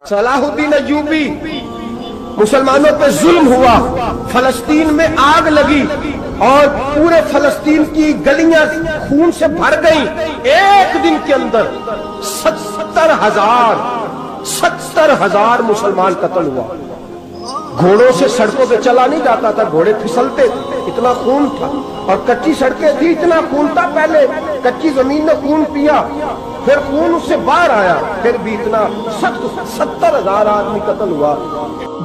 Salahuddin Ayyubi, मुसलमानों पे जुल्म हुआ, फलस्तीन में आग लगी और पूरे फलस्तीन की गलियां खून से भर गईं। एक दिन के अंदर 70,000 मुसलमान कत्ल हुआ। घोड़ों से सड़कों पे चला नहीं जाता था, घोड़े फिसलते थे, इतना खून था। और कच्ची सड़कें थी, इतना खून था। पहले कच्ची जमीन ने खून पिया, फिर खून उससे बाहर आया, फिर भी इतना 70,000 आदमी कत्ल हुआ।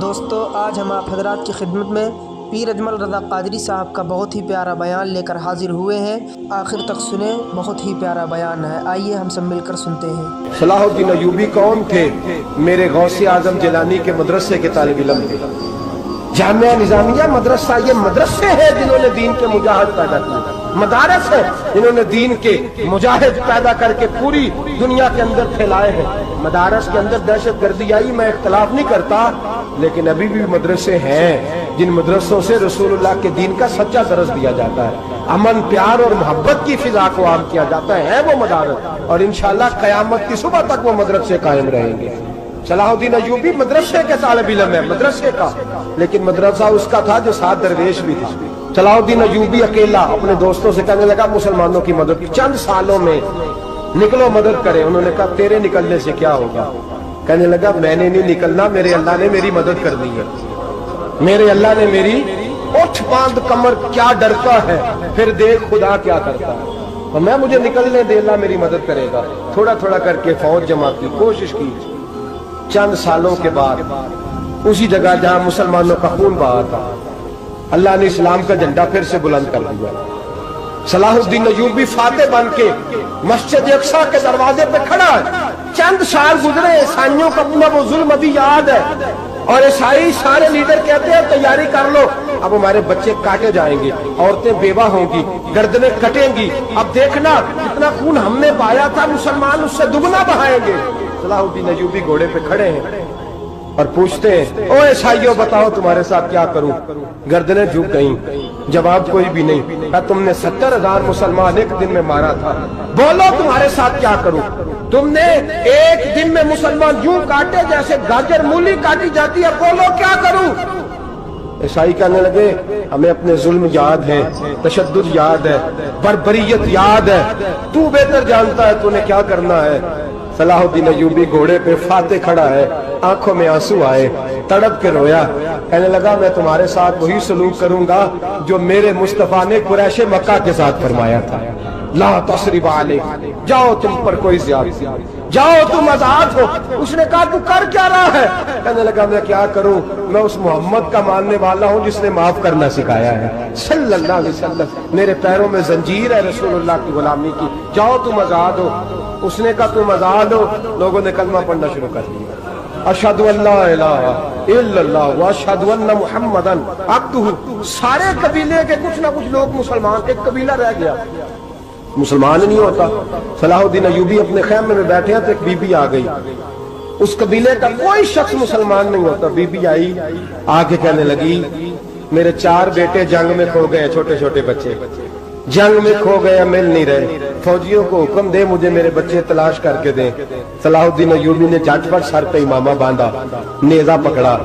दोस्तों, आज हम आप हजरात की खिदमत में पीर अजमल रज़ा क़ादरी साहब का बहुत ही प्यारा बयान लेकर हाजिर हुए हैं। आखिर तक सुने, बहुत ही प्यारा बयान है। आइए हम सब मिलकर सुनते हैं। सलाहुद्दीन अय्यूबी कौन थे? मेरे गौसे आजम जिलानी के मदरसे के तालिब इल्म थे। जामिया निजामिया मदरसा, ये मदरसे हैं जिन्होंने दीन के मुजाहिद पैदा किए, मदारस है जिन्होंने दीन के मुजाहिद पैदा करके पूरी दुनिया के अंदर फैलाए हैं। मदारस के अंदर दहशत गर्दी आई, मैं इख्तलाफ नहीं करता, लेकिन अभी भी मदरसे हैं जिन मदरसों से रसूलुल्लाह के दीन का सच्चा दर्स दिया जाता है, अमन प्यार और मोहब्बत की फिजा को आम किया जाता है वो मदारस। और इंशाअल्लाह क़यामत की सुबह तक वो मदरसे कायम रहेंगे। सलाहुद्दीन अय्यूबी मदरसे के तालिब इल्म है, मदरसे का, लेकिन मदरसा उसका था जो साथ दरवेश भी था। सलाहुद्दीन अय्यूबी अकेला अपने दोस्तों से कहने लगा मुसलमानों की मदद चंद सालों में निकलो, मदद करें। उन्होंने कहा तेरे निकलने से क्या होगा? कहने लगा मैंने नहीं निकलना, मेरे अल्लाह ने मेरी मदद करनी है, मेरे अल्लाह ने मेरी उठ बांध कमर, क्या डरता है, फिर देख खुदा क्या करता है। और मैं मुझे निकलने दे, अल्लाह मेरी मदद करेगा। थोड़ा थोड़ा करके फौज जमा की, कोशिश की। चंद सालों के बाद उसी जगह जहां मुसलमानों का खून बहा था, अल्लाह ने इस्लाम का झंडा फिर से बुलंद कर दिया। सलाहुद्दीन अय्यूबी फातेह बन के मस्जिद अक्सा के दरवाजे पे खड़ा है। चंद साल गुजरे, ईसाइयों का अपना वो जुल्म अभी याद है, और ईसाई सारे लीडर कहते हैं तैयारी कर लो, अब हमारे बच्चे काटे जाएंगे, औरतें बेवा होंगी, गर्दनें कटेंगी, अब देखना जितना खून हमने बहाया था मुसलमान उससे दुगना बहाएंगे। सलाहुद्दीन अय्यूबी घोड़े पे खड़े हैं और पूछते हैं, ओ ईसाइयों बताओ तुम्हारे साथ क्या करूं? गर्दनें झुक गईं, जवाब कोई भी नहीं। क्या तुमने 70,000 मुसलमान एक दिन में मारा था, बोलो तुम्हारे साथ क्या करूं? तुमने एक दिन में मुसलमान यूं काटे जैसे गाजर मूली काटी जाती है, बोलो क्या करूं? ईसाई कहने लगे हमें अपने जुल्म याद है, तशद्दुद याद है, बर्बरियत याद है, तू बेहतर जानता है तूने क्या करना है। सलाहुद्दीन अय्यूबी घोड़े पे फातेह खड़ा है, आंखों में आंसू आए, तड़प के रोया। कहने लगा मैं तुम्हारे साथ वही सलूक करूंगा जो मेरे मुस्तफा ने कुरैश मक्का के साथ फरमाया था, ला तसरिब अलैक, जाओ तुम पर कोई ज्यादती, जाओ तुम आजाद हो। उसने कहा तू कर क्या रहा है? कहने लगा मैं क्या करूं, मैं उस मोहम्मद का मानने वाला हूं जिसने माफ करना सिखाया है सल्लल्लाहु अलैहि वसल्लम। मेरे पैरों में जंजीर है रसूलुल्लाह की गुलामी की, जाओ तुम आजाद हो। उसने कहा तुम आजाद हो। लोगों ने कलमा पढ़ना शुरू कर दिया, अशहदु अल्ला इलाहा इल्लल्लाह व अशहदु अन्ना मुहम्मदन अब्दुहु। सारे कबीले के कुछ ना कुछ लोग मुसलमान, एक कबीला रह गया मुसलमान नहीं होता। सलाहुद्दीन अय्यूबी अपने खैमे में बैठे हैं तो एक बीबी आ गई, उस कबीले का कोई शख्स मुसलमान नहीं होता। बीबी आई, आगे कहने लगी मेरे 4 बेटे जंग में खो गए, छोटे छोटे बच्चे जंग में खो गए, मिल नहीं रहे, फौजियों को हुक्म दे मुझे मेरे बच्चे तलाश करके दें। सलाहुद्दीन अय्यूबी ने झटपट सर पे इमामा बांधा, नेजा पकड़ा,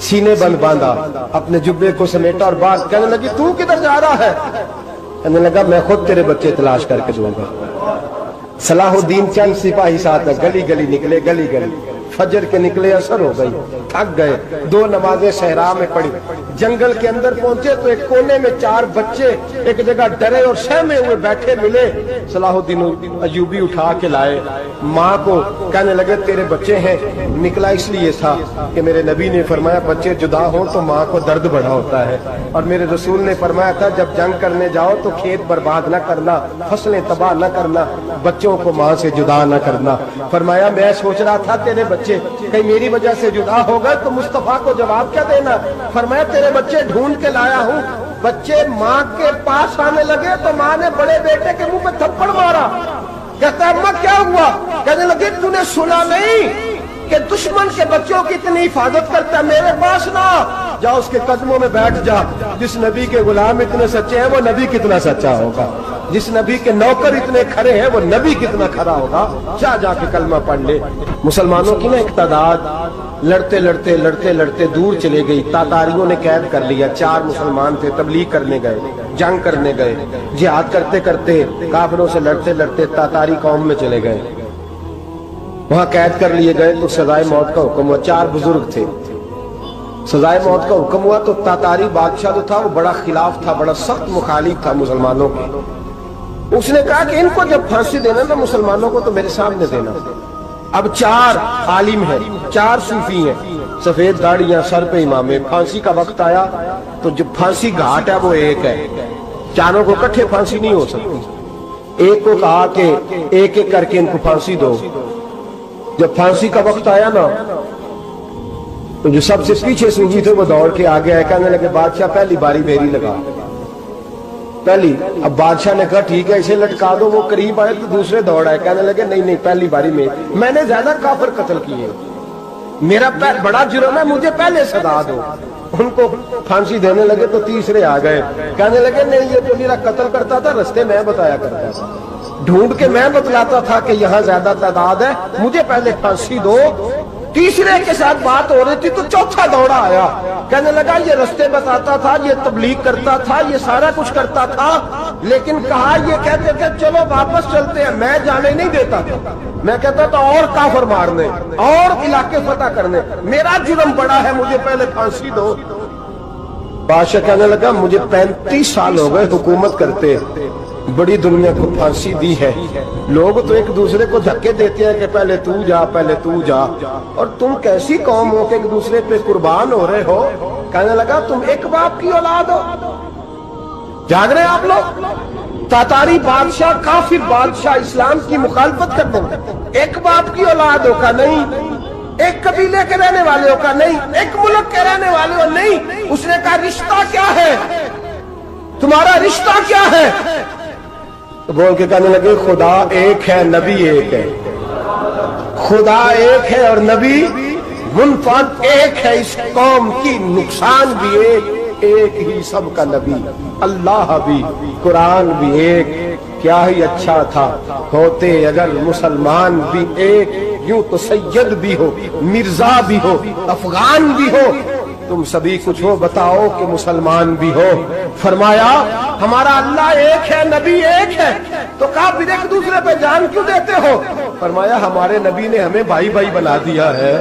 सीने बंद बांधा, अपने जुब्बे को समेटा और बात कहने लगी तू किधर जा रहा है? कहने लगा मैं खुद तेरे बच्चे तलाश करके दूंगा। सलाहुद्दीन चंद सिपाही साथ गली गली निकले, गली गली फजर के निकले, असर हो गई, थक गए, 2 नमाजें सहरा में पड़ी। जंगल के अंदर पहुंचे तो एक कोने में 4 बच्चे एक जगह डरे और सहमे हुए बैठे मिले। सलाहुद्दीन अय्यूबी उठा के लाए, माँ को कहने लगे तेरे बच्चे हैं। निकला इसलिए था कि मेरे नबी ने फरमाया बच्चे जुदा हो तो माँ को दर्द बड़ा होता है, और मेरे रसूल ने फरमाया था जब जंग करने जाओ तो खेत बर्बाद न करना, फसलें तबाह न करना, बच्चों को माँ से जुदा न करना। फरमाया मैं सोच रहा था तेरे बच्चे कहीं मेरी वजह से जुदा हो गए तो मुस्तफा को जवाब क्या देना। फरमाया तेरे बच्चे ढूंढ के लाया हूँ। बच्चे माँ के पास आने लगे तो माँ ने बड़े बेटे के मुंह पे थप्पड़ मारा। कहता अम्मा क्या हुआ? कहने लगे तूने सुना नहीं कि दुश्मन के बच्चों की इतनी हिफाजत करता है, मेरे पास ना जा, उसके कदमों में बैठ जा। जिस नबी के गुलाम इतने सच्चे हैं वो नबी कितना सच्चा होगा। जिस नबी के नौकर इतने खड़े हैं वो नबी कितना खड़ा होगा। जा जाके कलमा पढ़ ले। मुसलमानों की ना एक तादाद लड़ते लड़ते लड़ते लड़ते दूर चले गई। तातारियों ने कैद कर लिया। 4 मुसलमान थे, तबलीग करने गए, जंग करने गए, जिहाद करते करते काफिरों से लड़ते लड़ते तातारी कौम में चले गए। वहां कैद कर लिए गए तो सजाए मौत का हुक्म हुआ। 4 बुजुर्ग थे, सजाए मौत का हुक्म हुआ। तो तातारी बादशाह जो था वो बड़ा खिलाफ था, बड़ा सख्त मुखालिफ था मुसलमानों के। उसने कहा कि इनको जब फांसी देना ना मुसलमानों को तो मेरे सामने देना। अब 4 आलिम हैं, 4 सूफी हैं, सफेद दाढ़ियां, सर पे इमामे। फांसी का वक्त आया तो जो फांसी घाट है वो एक है, चारों को इकट्ठे फांसी नहीं हो सकती। एक को कहा कि एक एक करके इनको फांसी दो। जब फांसी का वक्त आया ना तो जो सबसे पीछे सूफी थे वो दौड़ के आगे आए, कहने लगे बादशाह पहली बारी मेरी लगा पहली। अब बादशाह ने कहा ठीक है इसे लटका दो। वो करीब आए तो दूसरे दौड़ आए, कहने लगे नहीं नहीं पहली बारी में, मैंने ज्यादा काफिर कत्ल किए, मेरा बड़ा जुर्म है, मुझे पहले सजा दो। उनको फांसी देने लगे तो तीसरे आ गए, कहने लगे नहीं ये तो मेरा कत्ल करता था, रास्ते मैं बताया करता था, ढूंढ के मैं बतलाता था कि यहाँ ज्यादा तादाद है, मुझे पहले फांसी दो। तीसरे के साथ बात हो रही थी तो चौथा दौड़ा आया, कहने लगा ये रास्ते बताता था, ये तबलीग करता था, ये सारा कुछ करता था, लेकिन कहा ये कहते थे चलो वापस चलते हैं, मैं जाने नहीं देता था। मैं कहता था और काफिर मारने और इलाके फतह करने, मेरा जुर्म बड़ा है, मुझे पहले फांसी दो। बादशाह कहने लगा मुझे 35 साल हो गए हुकूमत करते, बड़ी दुनिया को फांसी दी है, लोग तो एक दूसरे को धक्के देते हैं कि पहले तू जा पहले तू जा, और तुम कैसी कौम हो कि एक दूसरे पे कुर्बान हो रहे हो। कहने लगा तुम एक बाप की औलाद हो, जाग रहे आप लोग। तातारी बादशाह, काफिर बादशाह, इस्लाम की मुखालफत करते हैं, एक बाप की औलाद हो का नहीं, एक कबीले के रहने वाले हो का नहीं, एक मुल्क के रहने वाले हो नहीं। उसने कहा रिश्ता क्या है तुम्हारा, रिश्ता क्या है? तो बोल के कहने लगे खुदा एक है, नबी एक है, खुदा एक है और नबी मुनफरद एक है। इस कौम की नुकसान भी एक ही सबका नबी, अल्लाह भी, कुरान भी एक। क्या ही अच्छा था होते अगर मुसलमान भी एक, यूं तो सैयद भी हो, मिर्जा भी हो, अफगान भी हो, तुम सभी कुछ हो, बताओ कि मुसलमान भी हो। फरमाया हमारा अल्लाह एक है, नबी एक है। तो कहा फिर एक दूसरे पे जान क्यों देते हो? फरमाया हमारे नबी ने हमें भाई भाई बना दिया है,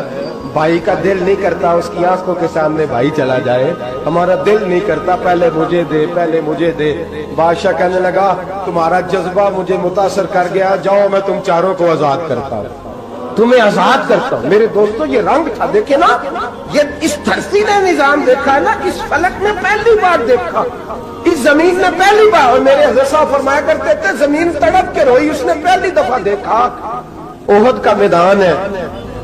भाई का दिल नहीं करता उसकी आंखों के सामने भाई चला जाए, हमारा दिल नहीं करता पहले मुझे दे पहले मुझे दे। बादशाह कहने लगा तुम्हारा जज्बा मुझे मुतासर कर गया, जाओ मैं तुम चारों को आजाद करता हूँ, तुम्हें आजाद करता हूं। मेरे दोस्तों ये रंग था, देखे ना, ये इस धरती ने निजाम देखा है ना, इस फलक में पहली बार देखा, इस जमीन ने पहली बार। और मेरे हज़रत साहब फरमाया करते थे जमीन तड़प के रोई, उसने पहली दफा देखा। ओहद का मैदान है,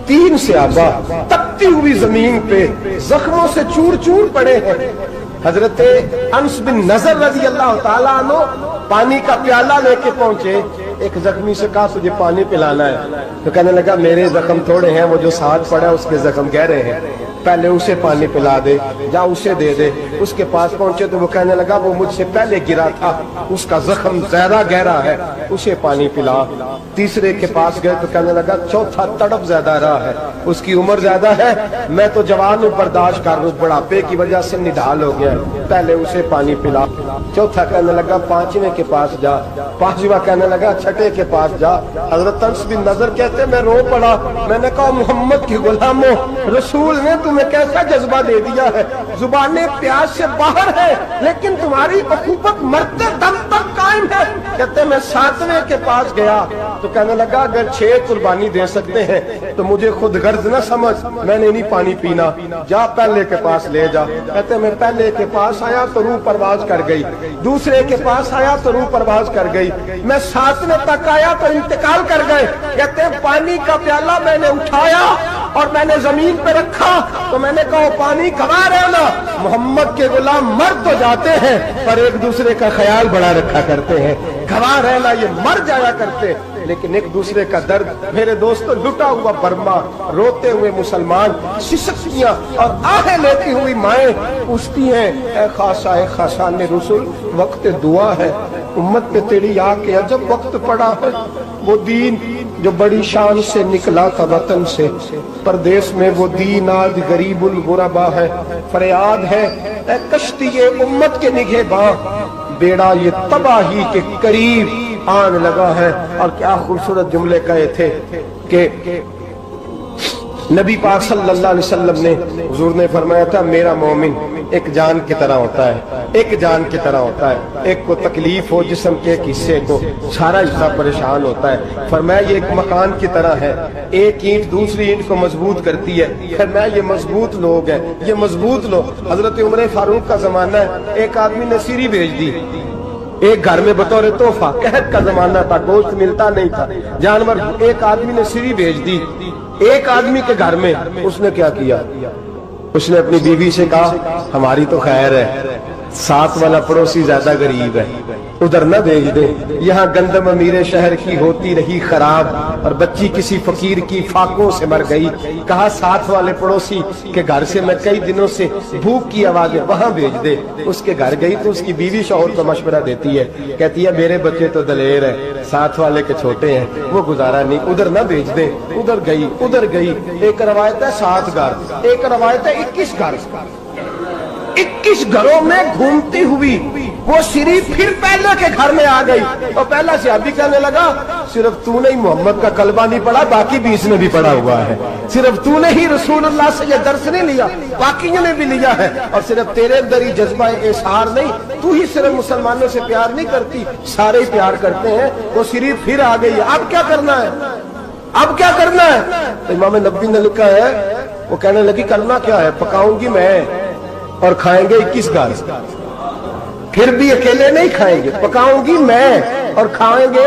3 सहाबा तपती हुई जमीन पे जख्मों से चूर चूर पड़े हैं। हजरत अनस बिन नजर रजी अल्लाह ताला अन्हु पानी का प्याला लेके पहुंचे, एक जख्मी से कहा तुझे पानी पिलाना है, तो कहने लगा मेरे जख्म थोड़े हैं, वो जो साथ पड़ा है उसके जख्म गहरे हैं, पहले उसे पानी पिला दे, जा उसे दे दे। उसके पास पहुंचे तो वो कहने लगा वो मुझसे पहले गिरा था, उसका जख्म ज्यादा गहरा है, उसे पानी पिला। तीसरे के पास गए तो कहने लगा चौथा तड़प ज्यादा रहा है, उसकी उम्र ज्यादा है, मैं तो जवान हूं, बर्दाश्त कर लूं, बुढ़ापे की वजह से निढाल हो गया, पहले उसे पानी पिला। चौथा कहने लगा 5वें के पास जा, 5वां कहने लगा 6ठे के पास जा। हजरत अनस बिन नजर कहते मैं रो पड़ा, मैंने कहा मोहम्मद के गुलामों, रसूल ने तुम्हें कैसा जज्बा दे दिया है, जुबानें प्याज से बाहर है लेकिन तुम्हारी अखूबत मरते दम तक कायम है। कहते मैं 7वें के पास गया तो कहने लगा अगर 6 कुर्बानी दे सकते हैं तो मुझे खुद गर्ज न समझ, मैंने नहीं पानी पीना, जा पहले के पास ले जा। कहते मैं पहले के पास आया तो रूह परवाज कर गई, दूसरे के पास आया तो रूह परवाज कर गई, मैं 7वें तक आया तो इंतकाल कर गए। कहते पानी का प्याला मैंने उठाया और मैंने जमीन पे रखा तो मैंने कहा पानी खवा रहना, मोहम्मद के गुलाम मर तो जाते हैं पर एक दूसरे का ख्याल बड़ा रखा करते हैं, खवा रहना ये मर जाया करते لیکن ایک دوسرے کا درد میرے دوستوں لٹا ہوا برما روتے ہوئے مسلمان سسکیاں اور آہیں لیتی ہوئی مائیں پوچھتی ہیں اے خاصان رسول وقت دعا ہے امت پہ تیری آ کے عجب وقت پڑا ہے وہ دین جو بڑی شان سے نکلا تھا وطن سے پردیس میں وہ دین آج غریب الغربا ہے فریاد ہے اے کشتی امت کے نگہباں بیڑا یہ تباہی کے قریب آن لگا ہے اور کیا خوبصورت جملے کہے تھے کہ نبی پاک صلی اللہ علیہ وسلم نے حضور نے فرمایا تھا میرا مومن ایک جان کی طرح ہوتا ہے ایک جان کی طرح ہوتا ہے ایک کو تکلیف ہو جسم کے ایک حصے کو سارا حصہ پریشان ہوتا ہے فرمایا یہ ایک مکان کی طرح ہے ایک اینٹ دوسری اینٹ کو مضبوط کرتی ہے فرمایا یہ مضبوط لوگ ہیں یہ مضبوط لوگ حضرت عمر فاروق کا زمانہ ہے ایک آدمی نے سیری بھیج دی ایک گھر میں بطور تحفہ قحط کا زمانہ تھا گوشت ملتا نہیں تھا جانور ایک آدمی نے سیری بھیج دی ایک آدمی کے گھر میں اس نے کیا کیا اس نے اپنی بیوی سے کہا ہماری تو خیر ہے ساتھ والا پڑوسی زیادہ غریب ہے ادھر نہ بھیج دیں یہاں گندم امیر شہر کی ہوتی رہی خراب اور بچی کسی فقیر کی فاقوں سے مر گئی کہا ساتھ والے پڑوسی کے گھر سے میں کئی دنوں سے بھوک کی آوازیں وہاں بھیج دے اس کے گھر گئی تو اس کی بیوی شوہر کو مشورہ دیتی ہے کہتی ہے میرے بچے تو دلیر ہیں ساتھ والے کے چھوٹے ہیں وہ گزارا نہیں ادھر نہ بھیج دیں ادھر گئی ایک روایت ہے 7 گھر ایک روایت ہے 21 گھر 21 گھروں میں گھومتی ہوئی وہ شریف پھر پہلے کے گھر میں آ گئی اور پہلا صحابی کہنے لگا صرف تو نے ہی محمد کا کلمہ نہیں پڑھا باقی 20 نے بھی پڑھا ہوا ہے صرف تو نے ہی رسول اللہ سے یہ درس نہیں لیا باقیوں نے بھی لیا ہے اور صرف تیرے اندر ہی جذبہ اظہار نہیں تو ہی صرف مسلمانوں سے پیار نہیں کرتی سارے ہی پیار کرتے ہیں وہ شریف پھر آ گئی اب کیا کرنا ہے امام نبوی نے لکھا ہے وہ کہنے لگی کرنا کیا ہے پکاؤں گی میں اور کھائیں گے 21 گھر پھر بھی اکیلے نہیں کھائیں گے پکاؤں گی میں اور کھائیں گے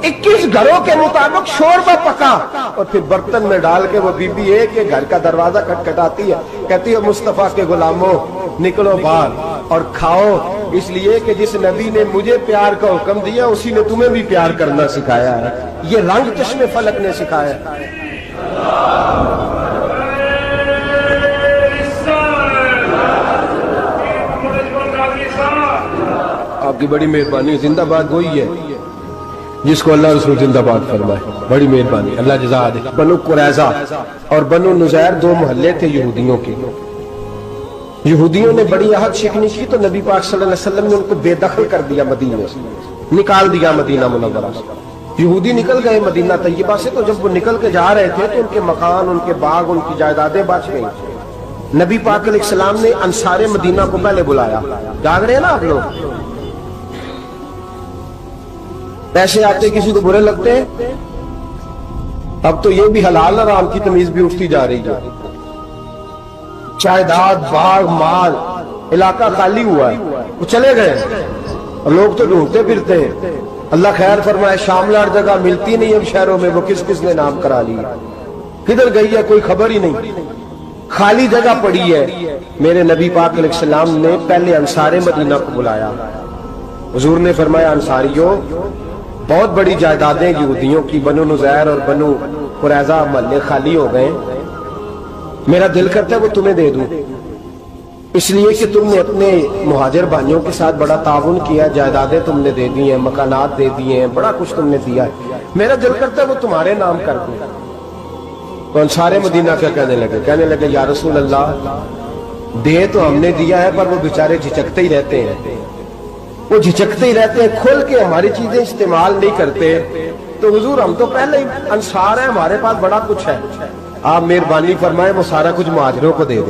21 گھروں کے مطابق شوربہ پکا اور پھر برتن میں ڈال کے وہ بی بی ایک گھر کا دروازہ کھٹکھٹاتی ہے کہتی ہے مصطفیٰ کے غلاموں نکلو باہر اور کھاؤ اس لیے کہ جس نبی نے مجھے پیار کا حکم دیا اسی نے تمہیں بھی پیار کرنا سکھایا ہے یہ رنگ چشم فلک نے سکھایا ہے آپ کی بڑی مہربانی زندہ باد وہی ہے جس کو اللہ رسول زندہ باد فرمائے بڑی مہربانی اللہ جزا دے بنو قریظہ اور بنو نزیر 2 محلے تھے یہودیوں کے یہودیوں نے بڑی عہد شکنی کی تو نبی پاک صلی اللہ علیہ وسلم نے ان کو بے دخل کر دیا مدینے سے نکال دیا مدینہ منورہ سے یہودی نکل گئے مدینہ طیبہ سے تو جب وہ نکل کے جا رہے تھے تو ان کے مکان ان کے باغ ان کی جائیدادیں بچ گئی نبی پاک علیہ السلام نے انصار مدینہ کو پہلے بلایا جاگ رہے ہیں نا آپ لوگ پیسے آتے کسی کو برے لگتے ہیں اب تو یہ بھی حلال حرام کی تمیز بھی اٹھتی جا رہی ہے جائیداد باغ مال علاقہ خالی ہوا ہے وہ چلے گئے اور لوگ تو ڈھونڈتے پھرتے ہیں اللہ خیر فرمائے شاملار جگہ ملتی نہیں اب شہروں میں وہ کس نے نام کرا لی کدھر گئی ہے کوئی خبر ہی نہیں خالی جگہ پڑی ہے میرے نبی پاک علیہ السلام نے پہلے انصار مدینہ کو بلایا حضور نے فرمایا انصاریوں بہت بڑی جائیدادیں یہودیوں کی بنو نزیر اور بنو قریظہ محلے خالی ہو گئے میرا دل کرتا ہے وہ تمہیں دے دوں اس لیے کہ تم نے اپنے مہاجر بھائیوں کے ساتھ بڑا تعاون کیا جائیدادیں تم نے دے دی ہیں مکانات دے دیے ہیں بڑا کچھ تم نے دیا ہے میرا دل کرتا ہے وہ تمہارے نام کر دوں تو انصار مدینہ کیا کہنے لگے یا رسول اللہ دے تو ہم نے دیا ہے پر وہ بیچارے جھچکتے ہی رہتے ہیں وہ جھچکتے ہی رہتے ہیں کھول کے ہماری چیزیں استعمال نہیں کرتے تو حضور ہم تو پہلے ہی انصار ہیں ہمارے پاس بڑا کچھ ہے آپ مہربانی فرمائیں وہ سارا کچھ مہاجروں کو دے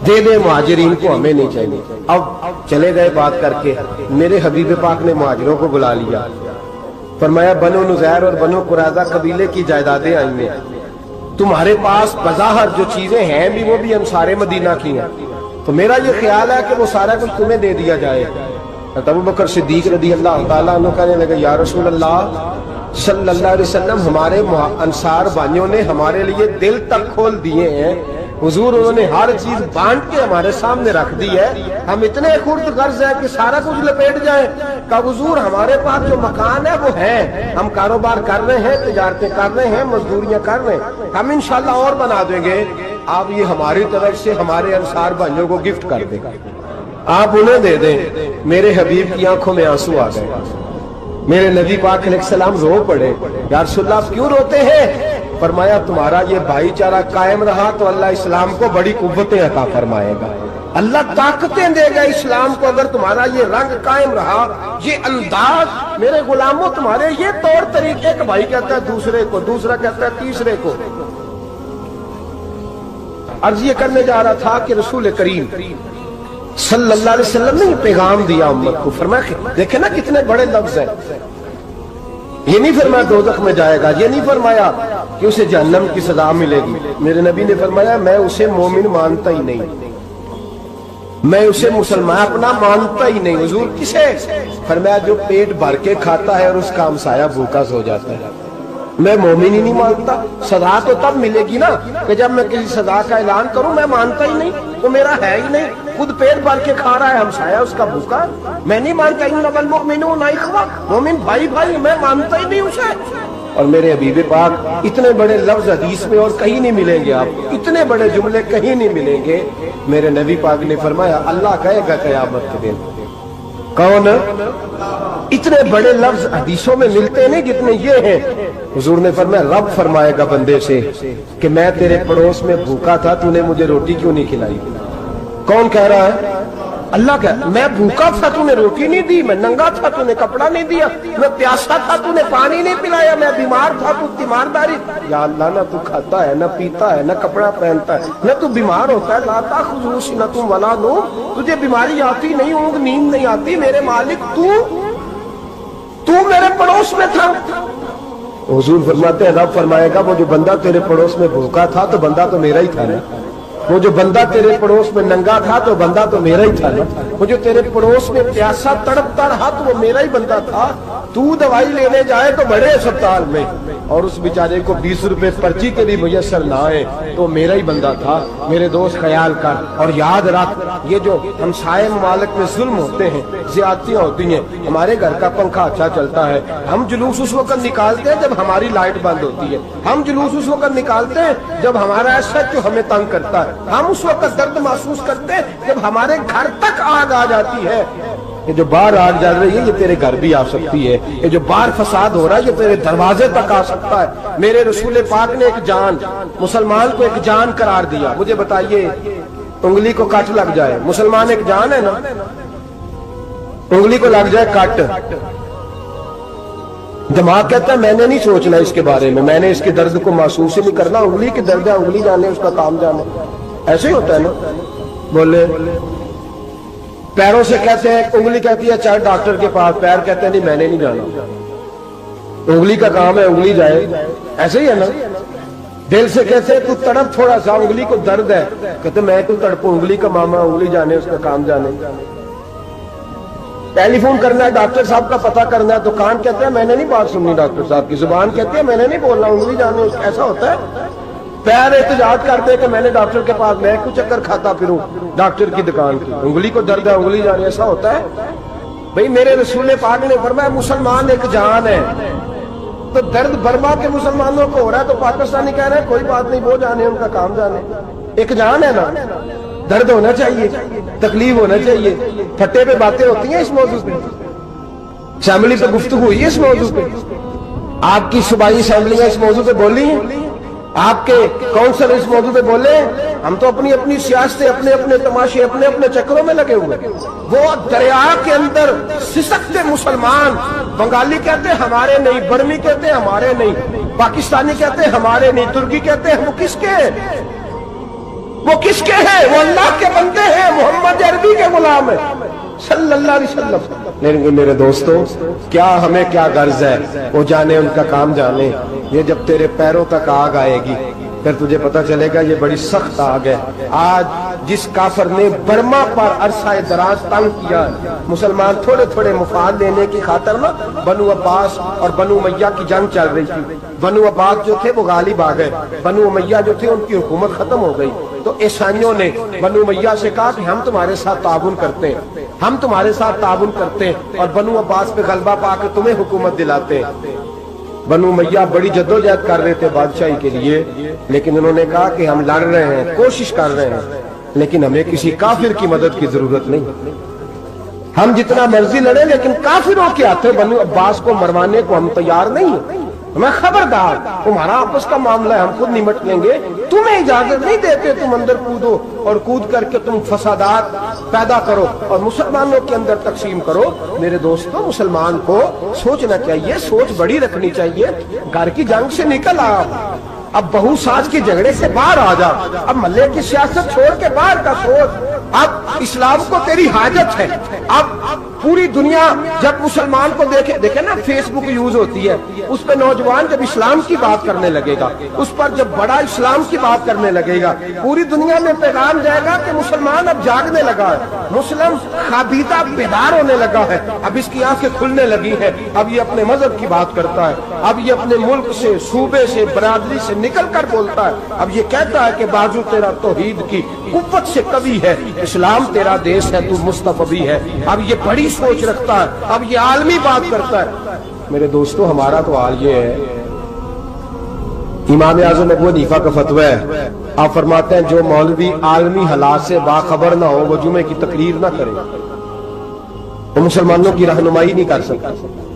دے مہاجرین کو ہمیں نہیں چاہیے اب چلے گئے بات کر کے میرے حبیب پاک نے مہاجروں کو بلا لیا فرمایا بنو نزیر اور بنو قریظہ قبیلے کی جائیدادیں آئی ہیں تمہارے پاس بظاہر جو چیزیں ہیں بھی وہ بھی انصار مدینہ کی ہیں تو میرا یہ خیال ہے کہ وہ سارا کچھ تمہیں دے دیا جائے ابو بکر صدیق رضی اللہ تعالیٰ عنہ کہنے لگے یا رسول اللہ صلی اللہ علیہ وسلم ہمارے انصار بھائیوں نے ہمارے لیے دل تک کھول دیے ہیں हुजूर उन्होंने हर चीज बांट के हमारे सामने रख दी है, हम इतने खुर्द गर्ज है कि सारा कुछ लपेट जाए। का हुजूर हमारे पास जो मकान है वो है, हम कारोबार कर रहे हैं, तिजारतें कर रहे हैं, मजदूरियां कर रहे हैं, हम इंशाल्लाह और बना देंगे। आप ये हमारी तरफ से हमारे अंसार भाइयों को गिफ्ट कर दें, आप उन्हें दे दें। मेरे हबीब की आंखों में आंसू आ गए, मेरे नबी पाक अलैहिस्सलाम रो पड़े। या रसूलल्लाह आप क्यों रोते हैं? फरमाया तुम्हारा ये भाईचारा कायम रहा तो अल्लाह इस्लाम को बड़ी कुव्वतें अता फरमाएगा, अल्लाह ताकतें देगा इस्लाम को। अगर तुम्हारा ये रंग कायम रहा, ये अंदाज, मेरे गुलामों तुम्हारे ये तौर तरीके, एक भाई कहता है दूसरे को, दूसरा कहता है तीसरे को। अर्ज ये करने जा रहा था कि रसूल करीम सल्लल्लाहु अलैहि वसल्लम ने पैगाम दिया उम्मत को। फरमाया देखे ना कितने बड़े लफ्ज हैं। ये नहीं फरमाया दोज़ख में जाएगा, ये नहीं फरमाया कि उसे जहन्नम की सजा मिलेगी। मेरे नबी ने फरमाया मैं उसे मोमिन मानता ही नहीं, मैं उसे मुसलमान अपना मानता ही नहीं। हुजूर किसे? फरमाया जो पेट भर के खाता है और उसका हमसाया भूखा सो जाता है। मैं मोमिन ही नहीं मानता। सजा तो तब मिलेगी ना कि जब मैं किसी सजा का ऐलान करूं। मैं मानता ही नहीं, वो मेरा है ही नहीं, खुद पेट भर के खा रहा है, हमसाया उसका भूखा, मैं नहीं मानता। इन्नमल मुमिनूना इख्वा, मोमिन भाई भाई, मैं मानता ही नहीं उसे। और मेरे हबीब पाक इतने बड़े लफ्ज हदीस में और कहीं नहीं मिलेंगे, आपको इतने बड़े जुमले कहीं नहीं मिलेंगे। मेरे नबी पाक ने फरमाया अल्लाह कहेगा क़यामत के दिन, कौन? इतने बड़े लफ्ज हदीसों में मिलते नहीं जितने ये हैं। हुजूर ने फरमाया रब फरमाएगा बंदे से कि मैं तेरे पड़ोस में भूखा था, तूने मुझे रोटी क्यों नहीं खिलाई? कौन कह रहा है? अल्लाह कह, मैं भूखा था तूने रोटी नहीं दी, मैं नंगा था तूने कपड़ा नहीं दिया, मैं प्यासा था तूने पानी नहीं पिलाया, मैं बीमार था तू तीमारदारी। या अल्लाह ना तू खाता है, ना पीता है, ना कपड़ा पहनता है, न तू बीमार होता है, लाता खुजूस न तुम वला नो, तुझे बीमारी आती नहीं, ऊँग नींद नहीं आती। मेरे मालिक तू मेरे पड़ोस में था। हुजूर फरमाते हैं रब फरमाएगा वो जो बंदा तेरे पड़ोस में भूखा था तो बंदा तो मेरा ही था ना, वो जो बंदा तेरे पड़ोस में नंगा था तो बंदा तो मेरा ही था ना, वो जो तेरे पड़ोस में प्यासा तड़पता रहा तो वो मेरा ही बंदा था। तू दवाई लेने जाए तो बड़े अस्पताल में और उस बेचारे को 20 रुपए पर्ची के भी मुयस्सर ना आए तो मेरा ही बंदा था। मेरे दोस्त ख्याल कर और याद रख, ये जो हमसाए ममालिक में जुल्म होते हैं, ज्यादतियां होती हैं। हमारे घर का पंखा अच्छा चलता है, हम जुलूस उस वक्त निकालते हैं जब हमारी लाइट बंद होती है, हम जुलूस उस वक्त निकालते हैं जब हमारा एसएच हमें तंग करता है, हम उस वक्त दर्द महसूस करते हैं जब हमारे घर तक आग आ जाती है। ये जो बाहर आग जल रही है ये तेरे घर भी आ सकती है, ये जो बाहर फसाद हो रहा है ये तेरे दरवाजे तक आ सकता है। मेरे रसूल पाक ने एक जान, मुसलमान को एक जान करार दिया। मुझे बताइए उंगली को काट लग जाए, मुसलमान एक जान है ना, उंगली को लग जाए काट, दिमाग कहता है मैंने नहीं सोचना इसके बारे में, मैंने इसके दर्द को महसूस ही नहीं करना, उंगली की दर्द है, उंगली जाने उसका काम जाने। ऐसे ही होता है ना। बोले पैरों से कहते हैं, उंगली कहती है चाहे डॉक्टर के पास, पैर कहते हैं नहीं मैंने नहीं जाना, उंगली का काम है उंगली जाए। ऐसे ही है ना। दिल से कहते हैं तू तड़प थोड़ा सा, उंगली को दर्द है, कहते मैं तू तड़पू, उंगली का मामा, उंगली जाने उसका काम जाने। टेलीफोन करना है, डॉक्टर साहब का पता करना है तो कान कहते हैं मैंने नहीं बात सुननी डॉक्टर साहब की, जुबान कहती है मैंने नहीं बोलना, उंगली जाने। ऐसा होता है। पैर एहतजाज करते कि मैंने डॉक्टर के पास, मैं क्यों चक्कर खाता फिरूं डॉक्टर की दुकान की, उंगली को दर्द है उंगली जाने। ऐसा होता है भाई। मेरे रसूल पाक ने फरमाया मुसलमान एक जान है। तो दर्द बर्मा के मुसलमानों को हो रहा है तो पाकिस्तानी कह रहे हैं कोई बात नहीं, वो जाने उनका काम जाने। एक जान है ना, दर्द होना चाहिए, तकलीफ होना चाहिए। फट्टे पे बातें होती हैं इस मौजू पे, असेंबली पे गुफ्तगू हुई है इस मौजू पे, आपकी सूबाई असेंबलियां इस मौजू पे बोली हैं, आपके काउंसिल इस मौजू पे बोले। हम तो अपनी अपनी सियासतें, अपने अपने तमाशे, अपने अपने चक्रों में लगे हुए। वो दरिया के अंदर सिसकते मुसलमान, बंगाली कहते हैं हमारे नहीं, बर्मी कहते हैं हमारे नहीं, पाकिस्तानी कहते हैं हमारे नहीं, तुर्की कहते हैं वो किसके हैं? वो किसके हैं? वो अल्लाह के बंदे हैं, मोहम्मद अरबी के गुलाम है सल्लल्लाहु अलैहि वसल्लम। मेरे दोस्तों क्या हमें क्या गर्ज है, वो जाने उनका काम जाने। ये जब तेरे पैरों तक आग आएगी फिर तुझे पता चलेगा ये बड़ी सख्त आग है। आज जिस काफर ने बर्मा पर अरसा दराज तंग किया, मुसलमान थोड़े थोड़े मुफाद लेने की खातर ना, बनु अब्बास और बनु उमैया की जंग चल रही थी। बनु अब्बास जो थे वो गालिब आ गए, बनु उमैया जो थे उनकी हुकूमत खत्म हो गई। تو عیسائیوں نے بنو امیہ سے کہا کہ ہم تمہارے ساتھ تعاون کرتے ہیں، ہم تمہارے ساتھ تعاون کرتے ہیں اور بنو عباس پہ غلبہ پا کے تمہیں حکومت دلاتے ہیں۔ بنو امیہ بڑی جدوجہد کر رہے تھے بادشاہی کے لیے، لیکن انہوں نے کہا کہ ہم لڑ رہے ہیں، کوشش کر رہے ہیں، لیکن ہمیں کسی کافر کی مدد کی ضرورت نہیں، ہم جتنا مرضی لڑیں لیکن کافروں کے ہاتھوں بنو عباس کو مروانے کو ہم تیار نہیں ہیں۔ میں خبردار، تمہارا آپس کا معاملہ ہے، ہم خود نمٹ لیں گے، تمہیں اجازت نہیں دیتے تم اندر کودو اور کود کر کے تم فسادات پیدا کرو اور مسلمانوں کے اندر تقسیم کرو۔ میرے دوستو، مسلمان کو سوچنا چاہیے، سوچ بڑی رکھنی چاہیے، گھر کی جنگ سے نکل آ، اب بہو ساز کے جھگڑے سے باہر آ جا، اب محلے کی سیاست چھوڑ کے باہر کا سوچ، اب اسلام کو تیری حاجت ہے۔ اب پوری دنیا جب مسلمان کو دیکھے نا، فیس بک یوز ہوتی ہے، اس پہ نوجوان جب اسلام کی بات کرنے لگے گا، اس پر جب بڑا اسلام کی بات کرنے لگے گا، پوری دنیا میں پیغام جائے گا کہ مسلمان اب جاگنے لگا ہے، مسلم خابیدہ بیدار ہونے لگا ہے، اب اس کی آنکھیں کھلنے لگی ہیں، اب یہ اپنے مذہب کی بات کرتا ہے، اب یہ اپنے ملک سے، صوبے سے، برادری سے نکل کر بولتا ہے، اب یہ کہتا ہے کہ بازو تیرا توحید کی قوت سے قوی ہے، اسلام تیرا دیش ہے، تو مستفی ہے، اب یہ بڑی سوچ رکھتا ہے، اب یہ عالمی بات کرتا ہے۔ میرے دوستو، ہمارا تو حال یہ ہے، امام اعظم ابو حنیفہ کا فتویٰ ہے، آپ فرماتے ہیں جو مولوی عالمی حالات سے باخبر نہ ہو وہ جمعے کی تقریر نہ کرے، وہ مسلمانوں کی رہنمائی نہیں کر سکتا۔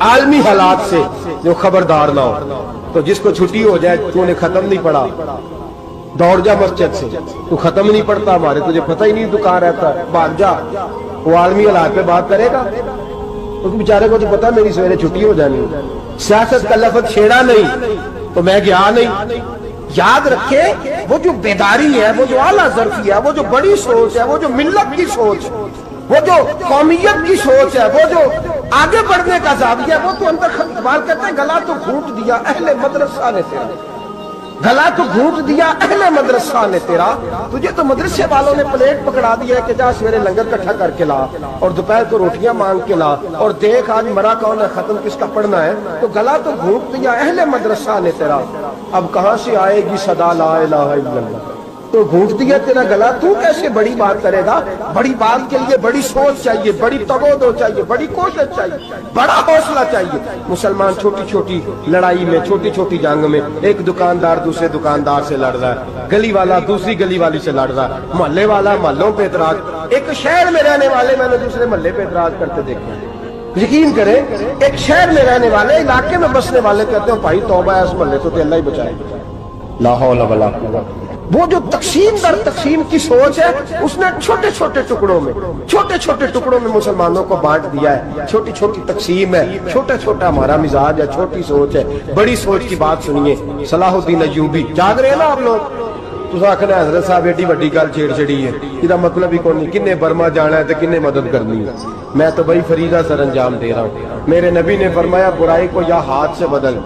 عالمی حالات سے جو خبردار نہ ہو، تو جس کو چھٹی ہو جائے، تو نے ختم نہیں پڑھا، دوڑ جا مسجد سے، تو ختم نہیں پڑھتا، ہمارے تجھے پتہ ہی نہیں تو کہاں رہتا ہے، بھاگ جا، وہ عالمی حالات پہ بات کرے گا، اس بیچارے کو تو پتا میری سویرے چھٹی ہو جانی، سیاست کا لفظ چھیڑا نہیں تو میں گیا نہیں۔ یاد رکھے، وہ جو بیداری ہے، وہ جو اعلیٰ ظرفی ہے، وہ جو بڑی سوچ ہے، وہ جو ملت کی سوچ، وہ جو قومیت کی سوچ ہے، وہ جو آگے بڑھنے کا زاویہ ہے، وہ تو اندر اقبال کہتے ہیں گلا تو گھونٹ دیا اہل مدرسہ نے تیرا، گلا تو گھونٹ دیا اہل مدرسہ نے تیرا، تجھے تو مدرسے والوں نے پلیٹ پکڑا دیا ہے کہ جا سویرے لنگر کٹھا کر کے لا اور دوپہر کو روٹیاں مانگ کے لا اور دیکھ آج مرا کون ہے، ختم کس کا پڑھنا ہے، تو گلا تو گھونٹ دیا اہل مدرسہ نے تیرا، اب کہاں سے آئے گی صدا لا الہ الا اللہ، تو گھونٹ دیا تیرا گلا، تو کیسے بڑی بات کرے گا؟ بڑی بات کے لیے بڑی سوچ چاہیے، بڑی تگودو چاہیے، بڑی کوشش چاہیے، بڑا حوصلہ چاہیے۔ مسلمان چھوٹی چھوٹی لڑائی میں، چھوٹی چھوٹی جنگ میں، ایک دکاندار دوسرے دکاندار سے لڑ رہا ہے، گلی والا دوسری گلی والی سے لڑ رہا ہے، محلے والا محلوں پہ اعتراض، ایک شہر میں رہنے والے میں نے دوسرے محلے پہ اعتراض کرتے دیکھے۔ یقین کریں، ایک شہر میں رہنے والے، علاقے میں بسنے والے کہتے ہیں بھائی توبہ ہے اس محلے تو اللہ ہی بچائے، لا حول ولا قوت۔ وہ جو تقسیم در تقسیم کی سوچ ہے، اس نے چھوٹے چھوٹے ٹکڑوں میں مسلمانوں کو بانٹ دیا ہے، چھوٹی چھوٹی تقسیم ہے، چھوٹا چھوٹا ہمارا مزاج ہے، چھوٹی سوچ ہے، بڑی سوچ کی بات سنیے۔ صلاح الدین ایوبی، جاگ رہے ہیں نا آپ لوگ؟ تو آخنا حضرت صاحب ایڈی وڈی گل چھیڑ چھڑی ہے، یہ مطلب ہی کون نہیں، کنے برما جانا ہے تو کنے مدد کرنی ہے، میں تو بھائی فریضہ سر انجام دے رہا ہوں۔ میرے نبی نے فرمایا برائی کو یا ہاتھ سے بدل،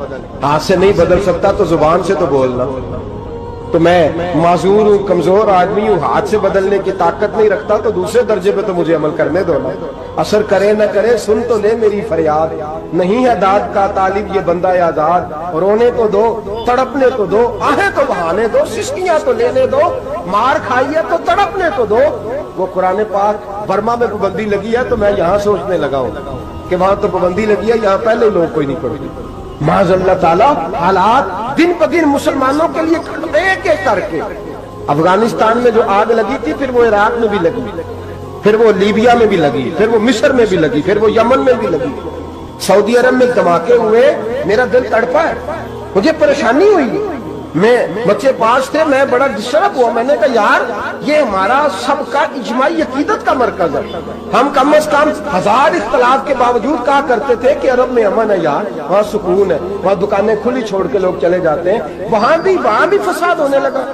ہاتھ سے نہیں بدل سکتا تو زبان سے تو بولنا، تو میں معذور ہوں، کمزور آدمی ہوں، ہاتھ سے بدلنے کی طاقت نہیں رکھتا، تو دوسرے درجے پہ تو مجھے عمل کرنے دو نا، اثر کرے نہ کرے سن تو لے میری فریاد، نہیں ہے داد کا طالب یہ بندہ آزاد، رونے تو دو، تڑپنے تو دو، آہیں تو بہانے دو، سسکیاں تو لینے دو، مار کھائیے تو تڑپنے تو دو۔ وہ قرآن پاک برما میں پابندی لگی ہے تو میں یہاں سوچنے لگا ہوں کہ وہاں تو پابندی لگی ہے، یہاں پہلے لوگ کوئی نہیں پڑھتے۔ معاذ اللہ تعالیٰ حالات دن پہ دن مسلمانوں کے لیے ایک ایک کر کے، افغانستان میں جو آگ لگی تھی، پھر وہ عراق میں بھی لگی، پھر وہ لیبیا میں بھی لگی، پھر وہ مصر میں بھی لگی، پھر وہ یمن میں بھی لگی، سعودی عرب میں دھماکے ہوئے، میرا دل تڑپا ہے، مجھے پریشانی ہوئی، میں بچے پاس تھے، میں بڑا ڈسٹرب ہوا، میں نے کہا یار یہ ہمارا سب کا اجماعی عقیدت کا مرکز ہے، ہم کم از کم ہزار اختلاف کے باوجود کہا کرتے تھے کہ عرب میں امن ہے یار، وہاں سکون ہے، وہاں دکانیں کھلی چھوڑ کے لوگ چلے جاتے ہیں، وہاں بھی فساد ہونے لگا،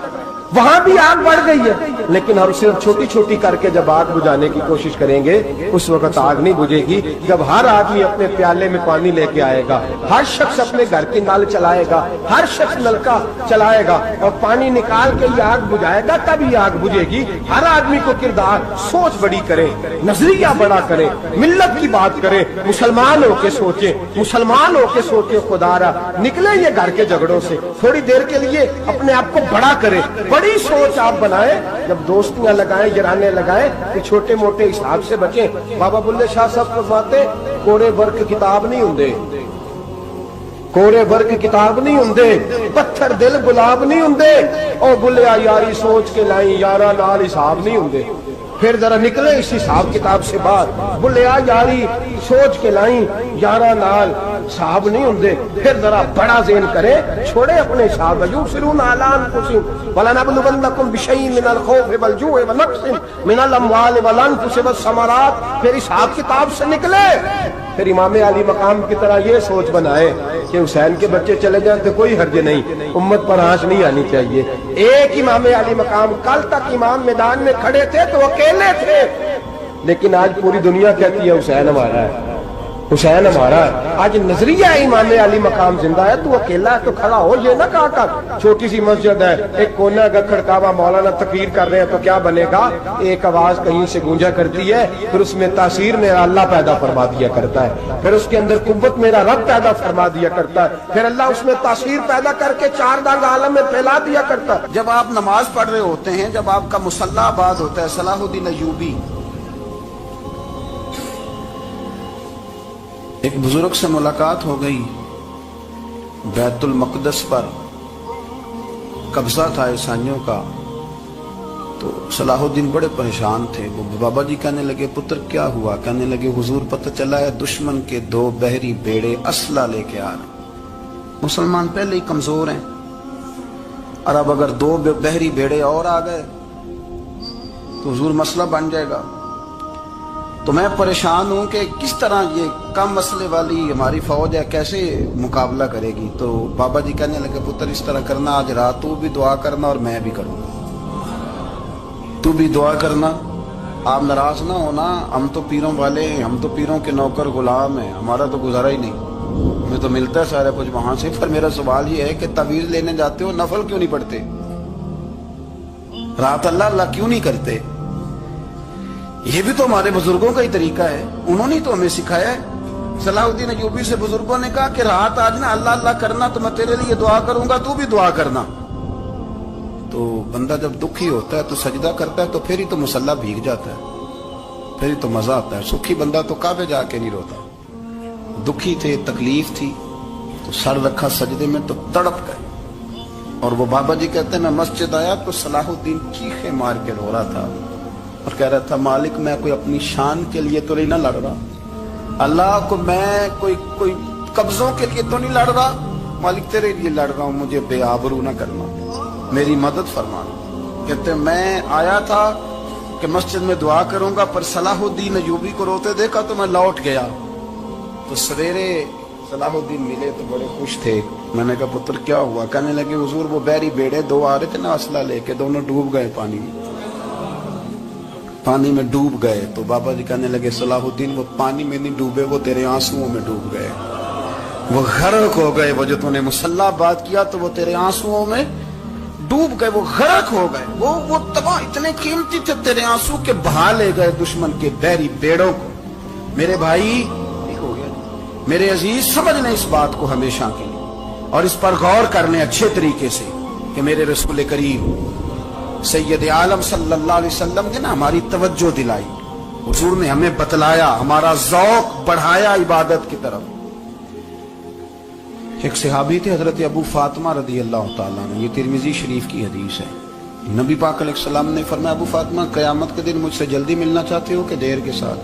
وہاں بھی آگ بڑھ گئی ہے، لیکن ہم صرف چھوٹی چھوٹی کر کے جب آگ بجھانے کی کوشش کریں گے اس وقت آگ نہیں بجھے گی، جب ہر آدمی اپنے پیالے میں پانی لے کے آئے گا، ہر شخص اپنے گھر کی نل چلائے گا، ہر شخص نلکا چلائے گا اور پانی نکال کے یہ آگ بجھائے گا، تب یہ آگ بجھے گی۔ ہر آدمی کو کردار سوچ بڑی کرے، نظریہ بڑا کرے، ملت کی بات کرے، مسلمان ہو کے سوچے، مسلمان ہو کے سوچے، خدا را نکلے یہ گھر کے جھگڑوں سے، تھوڑی دیر کے لیے اپنے آپ کو بڑا کرے، बड़ी सोच आप बनाएं, जब दोस्तियां लगाएं, जराने लगाएं कि छोटे मोटे हिसाब से बचें। बाबा बुल्ले शाह साहब फरमाते कोड़े वर्क किताब नहीं हुंदे, कोड़े वर्क किताब नहीं हुंदे, पत्थर दिल गुलाब नहीं हुंदे, और बुल्लिया यारी सोच के लाई यारा नाल हिसाब नहीं हुंदे। फिर जरा निकले इस हिसाब किताब से बाहर, बुल्लिया यारी सोच के लाई यारा नाल साहब नहीं होंगे। फिर जरा बड़ा ज़ेन करे, छोड़े अपने साहब युबसिरून अला अनफुसिहिम वलनबलुवन्नकुम बिशैइन मिनल खौफि वल जु'i व नक्सिन मिनल अमवालि वल अनफुसि वस समरात। फिर हिसाब किताब से निकले, फिर इमाम अली मकाम की तरह ये सोच बनाए कि हुसैन के बच्चे चले जाए तो कोई हर्ज नहीं, उम्मत पर आंच नहीं आनी चाहिए। एक इमाम अली मकाम, कल तक इमाम मैदान में खड़े थे तो अकेले थे, लेकिन आज पूरी दुनिया कहती है हुसैन हमारा है, हुसैन हमारा है। आज नजरिया इमाम अली मकाम जिंदा है, तू अकेला है तो खड़ा हो, ये ना कहा कर छोटी सी मस्जिद है, एक कोना का खड़कावा, मौलाना तकरीर कर रहे हैं तो क्या बनेगा। एक आवाज कहीं से गूंजा करती है, फिर उसमें तासीर मेरा अल्लाह पैदा फरमा दिया करता है, फिर उसके अंदर कुव्वत मेरा रब पैदा फरमा दिया करता है, फिर अल्लाह उसमें तासीर पैदा करके चार दांग आलम में फैला दिया करता है। जब आप नमाज पढ़ रहे होते हैं, जब आपका मुसल्ला आबाद होता है, सलाहुद्दीन अय्यूबी एक बुजुर्ग से मुलाकात हो गई, बैतुल मक़दस पर कब्जा था ईसाइयों का। तो सलाहुद्दीन बड़े परेशान थे। वो बाबा जी कहने लगे पुत्र क्या हुआ? कहने लगे हुजूर पता चला है दुश्मन के 2 बहरी बेड़े असला लेके आ रहे। मुसलमान पहले ही कमजोर हैं, और अब अगर 2 बहरी बेड़े और आ गए तो हुजूर मसला बन जाएगा। तो मैं परेशान हूं कि किस तरह ये कम मसले वाली हमारी फौज है, कैसे मुकाबला करेगी। तो बाबा जी कहने लगे पुत्र इस तरह करना, आज रात तू भी दुआ करना और मैं भी करूंगा, तू भी दुआ करना। आप नाराज ना होना, हम तो पीरों वाले हैं, हम तो पीरों के नौकर गुलाम हैं, हमारा तो गुजारा ही नहीं, हमें तो मिलता है सारा कुछ वहां से। पर मेरा सवाल ये है कि तवीज़ लेने जाते हो, नफल क्यों नहीं पढ़ते? रात अल्लाह अल्लाह क्यों नहीं करते? ये भी तो हमारे बुजुर्गों का ही तरीका है, उन्होंने ही तो हमें सिखाया है। सलाहुद्दीन अय्यूबी से बुजुर्गों ने कहा कि रात आज ना अल्लाह अल्लाह करना, तो मैं तेरे लिए दुआ करूंगा, तू भी दुआ करना। तो बंदा जब दुखी होता है तो सजदा करता है, तो फिर ही तो मुसल्ला भीग जाता है, फिर ही तो मजा आता है। सुखी बंदा तो काबे जाके नहीं रोता। दुखी थे, तकलीफ थी, तो सर रखा सजदे में तो तड़प गए। और वो बाबा जी कहते हैं मैं मस्जिद आया तो सलाहुद्दीन चीखे मार के रो रहा था और कह रहा था मालिक मैं कोई अपनी शान के लिए तो नहीं ना लड़ रहा, अल्लाह को मैं कोई कब्जों के लिए तो नहीं लड़ रहा, मालिक तेरे लिए लड़ रहा हूं, मुझे बेआबरू ना करना, मेरी मदद फरमाना। कहते मैं आया था कि मस्जिद में दुआ करूंगा, पर सलाहुद्दीन अय्यूबी को रोते देखा तो मैं लौट गया। तो सवेरे सलाहुद्दीन मिले तो बड़े खुश थे। मैंने कहा पुत्र क्या हुआ? कहने लगे हुजूर वो बहरी बेड़े 2 आ रहे थे ना असला लेके, दोनों डूब गए पानी में, पानी में डूब गए। तो बाबा जी कहने लगे सलाहुद्दीन वो पानी में नहीं डूबे, वो तेरे आंसुओं में डूब गए, वो गर्क हो गए। वो जो तूने मुसल्ला बात किया तो वो तेरे आंसुओं में डूब गए, वो गर्क हो गए, वो तबाह इतने कीमती थे तेरे आंसू के बहा ले गए दुश्मन के बहरी बेड़ों को। मेरे भाई ठीक हो गया, मेरे अजीज समझ लें इस बात को हमेशा के लिए, और इस पर गौर कर लें अच्छे तरीके से कि मेरे रसूल करीम सैयद आलम सल्लल्लाहु अलैहि वसल्लम ने ना हमारी तवज्जो दिलाई, हुजूर ने हमें बतलाया, हमारा ज़ौक़ बढ़ाया इबादत की तरफ। एक सहाबी थे हजरत अबू फातिमा रदी अल्लाह ताला अन्हु, ये तिरमिज़ी शरीफ की हदीस है। नबी पाक अलैहिस्सलाम ने फरमाया अबू फातिमा क़यामत के दिन मुझसे जल्दी मिलना चाहते हो कि देर के साथ?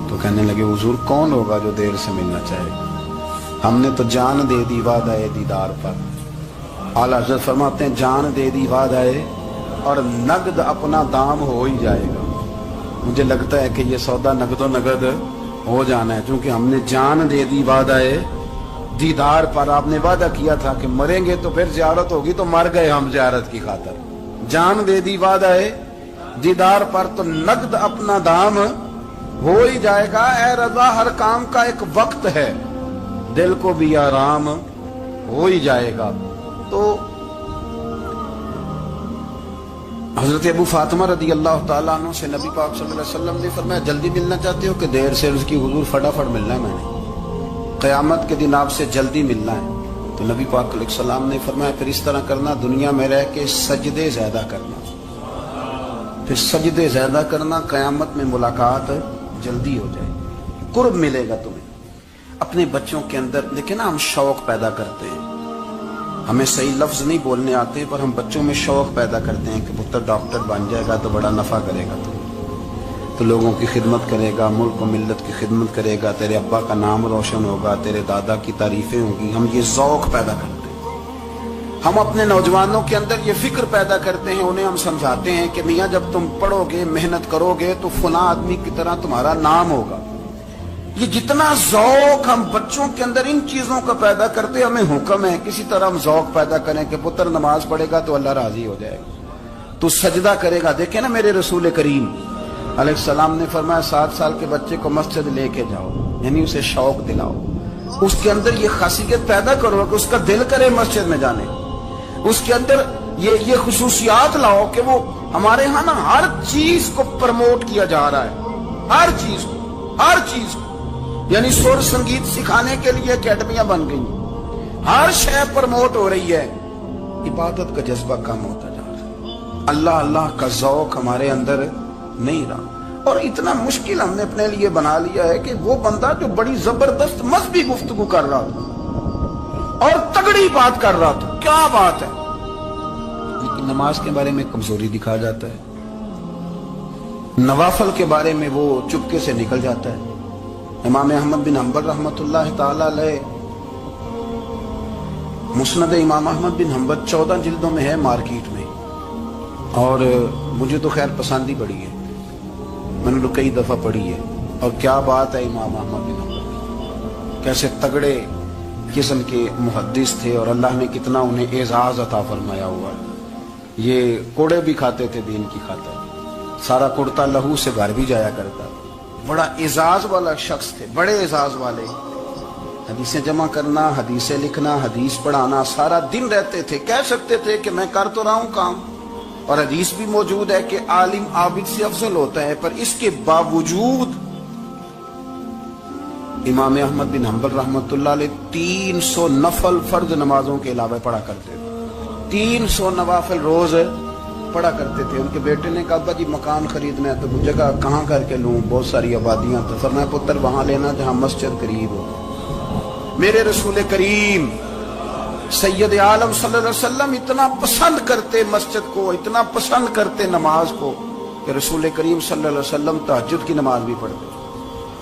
तो कहने लगे हुजूर कौन होगा जो देर से मिलना चाहे, हमने तो जान दे दी वादा दीदार पर। आला हज़रत फरमाते हैं जान दे दी वादाए और नगद अपना दाम हो ही जाएगा। मुझे लगता है कि ये सौदा नगदो नगद हो जाना है, क्योंकि हमने जान दे दी वादाए दीदार पर। आपने वादा किया था कि मरेंगे तो फिर ज़ियारत होगी, तो मर गए हम ज़ियारत की खातर। जान दे दी वादाए दीदार पर, तो नगद अपना दाम हो ही जाएगा। ए रज़ा हर काम का एक वक्त है, दिल को भी आराम हो ही जाएगा। तो हजरत अबू फातिमा रदी अल्लाह ताला अन्हु से नबी पाक सल्लल्लाहु अलैहि वसल्लम ने फरमाया जल्दी मिलना चाहते हो कि देर से? उसकी हुजूर फटाफट मिलना है, मैंने क़यामत के दिन आपसे जल्दी मिलना है। تو نبی پاک علیہ السلام نے فرمایا پھر اس طرح کرنا، دنیا میں رہ کے سجدے زیادہ کرنا، پھر سجدے زیادہ کرنا، قیامت میں ملاقات جلدی ہو جائے، قرب ملے گا تمہیں۔ اپنے بچوں کے اندر دیکھیں نا، ہم شوق پیدا کرتے ہیں، ہمیں صحیح لفظ نہیں بولنے آتے پر ہم بچوں میں شوق پیدا کرتے ہیں کہ پتر ڈاکٹر بن جائے گا تو بڑا نفع کرے گا، تو لوگوں کی خدمت کرے گا، ملک و ملت کی خدمت کرے گا، تیرے ابا کا نام روشن ہوگا، تیرے دادا کی تعریفیں ہوں گی۔ ہم یہ ذوق پیدا کرتے ہیں، ہم اپنے نوجوانوں کے اندر یہ فکر پیدا کرتے ہیں، انہیں ہم سمجھاتے ہیں کہ میاں جب تم پڑھو گے، محنت کرو گے تو فلاں آدمی کی طرح تمہارا نام ہوگا۔ یہ جتنا ذوق ہم بچوں کے اندر ان چیزوں کا پیدا کرتے، ہمیں حکم ہے کسی طرح ہم ذوق پیدا کریں کہ پتر نماز پڑھے گا تو اللہ راضی ہو جائے گا، تو سجدہ کرے گا۔ دیکھیں نا میرے رسول کریم علیہ السلام نے فرمایا 7 سال کے بچے کو مسجد لے کے جاؤ، یعنی اسے شوق دلاؤ، اس کے اندر یہ خاصیت پیدا کرو کہ اس کا دل کرے مسجد میں جانے، اس کے اندر یہ خصوصیات لاؤ کہ وہ ہمارے ہاں نا ہر چیز کو پروموٹ کیا جا رہا ہے، ہر چیز کو، یعنی سر سنگیت سکھانے کے لیے اکیڈمیاں بن گئی، ہر شے پروموٹ ہو رہی ہے، عبادت کا جذبہ کم ہوتا جا رہا ہے، اللہ اللہ کا ذوق ہمارے اندر نہیں رہا۔ اور اتنا مشکل ہم نے اپنے لیے بنا لیا ہے کہ وہ بندہ جو بڑی زبردست مذہبی گفتگو کر رہا تھا اور تگڑی بات کر رہا تھا، کیا بات ہے، لیکن نماز کے بارے میں کمزوری دکھا جاتا ہے، نوافل کے بارے میں وہ چپکے سے نکل جاتا ہے۔ امام احمد بن حنبل رحمۃ اللہ تعالی علیہ، مسند امام احمد بن حنبل 14 جلدوں میں ہے مارکیٹ میں، اور مجھے تو خیر پسند ہی پڑی ہے، میں نے تو کئی دفعہ پڑھی ہے، اور کیا بات ہے امام احمد بن حنبل، کیسے تگڑے قسم کے محدث تھے اور اللہ نے کتنا انہیں اعزاز عطا فرمایا ہوا ہے۔ یہ کوڑے بھی کھاتے تھے دین کی خاطر، سارا کرتا لہو سے گھر بھی جایا کرتا، بڑا اعزاز والا شخص تھے، بڑے اعزاز والے، حدیثیں جمع کرنا، حدیثیں لکھنا، حدیث پڑھانا، سارا دن رہتے تھے۔ کہہ سکتے تھے کہ میں کر تو رہا ہوں کام، اور حدیث بھی موجود ہے کہ عالم عابد سے افضل ہوتا ہے، پر اس کے باوجود امام احمد بن حنبل رحمۃ اللہ علیہ 300 نفل فرض نمازوں کے علاوہ پڑھا کرتے تھے، 300 نوافل روز پڑھا کرتے تھے۔ ان کے بیٹے نے کہا ابا جی مکان خریدنا ہے تو جگہ کہاں کر کے لوں، بہت ساری آبادیاں، تو فرمایا پتر وہاں لینا جہاں مسجد قریب ہو۔ میرے رسول کریم سید عالم صلی اللہ علیہ وسلم اتنا پسند کرتے مسجد کو، اتنا پسند کرتے نماز کو، کہ رسول کریم صلی اللہ علیہ وسلم تہجد کی نماز بھی پڑھتے،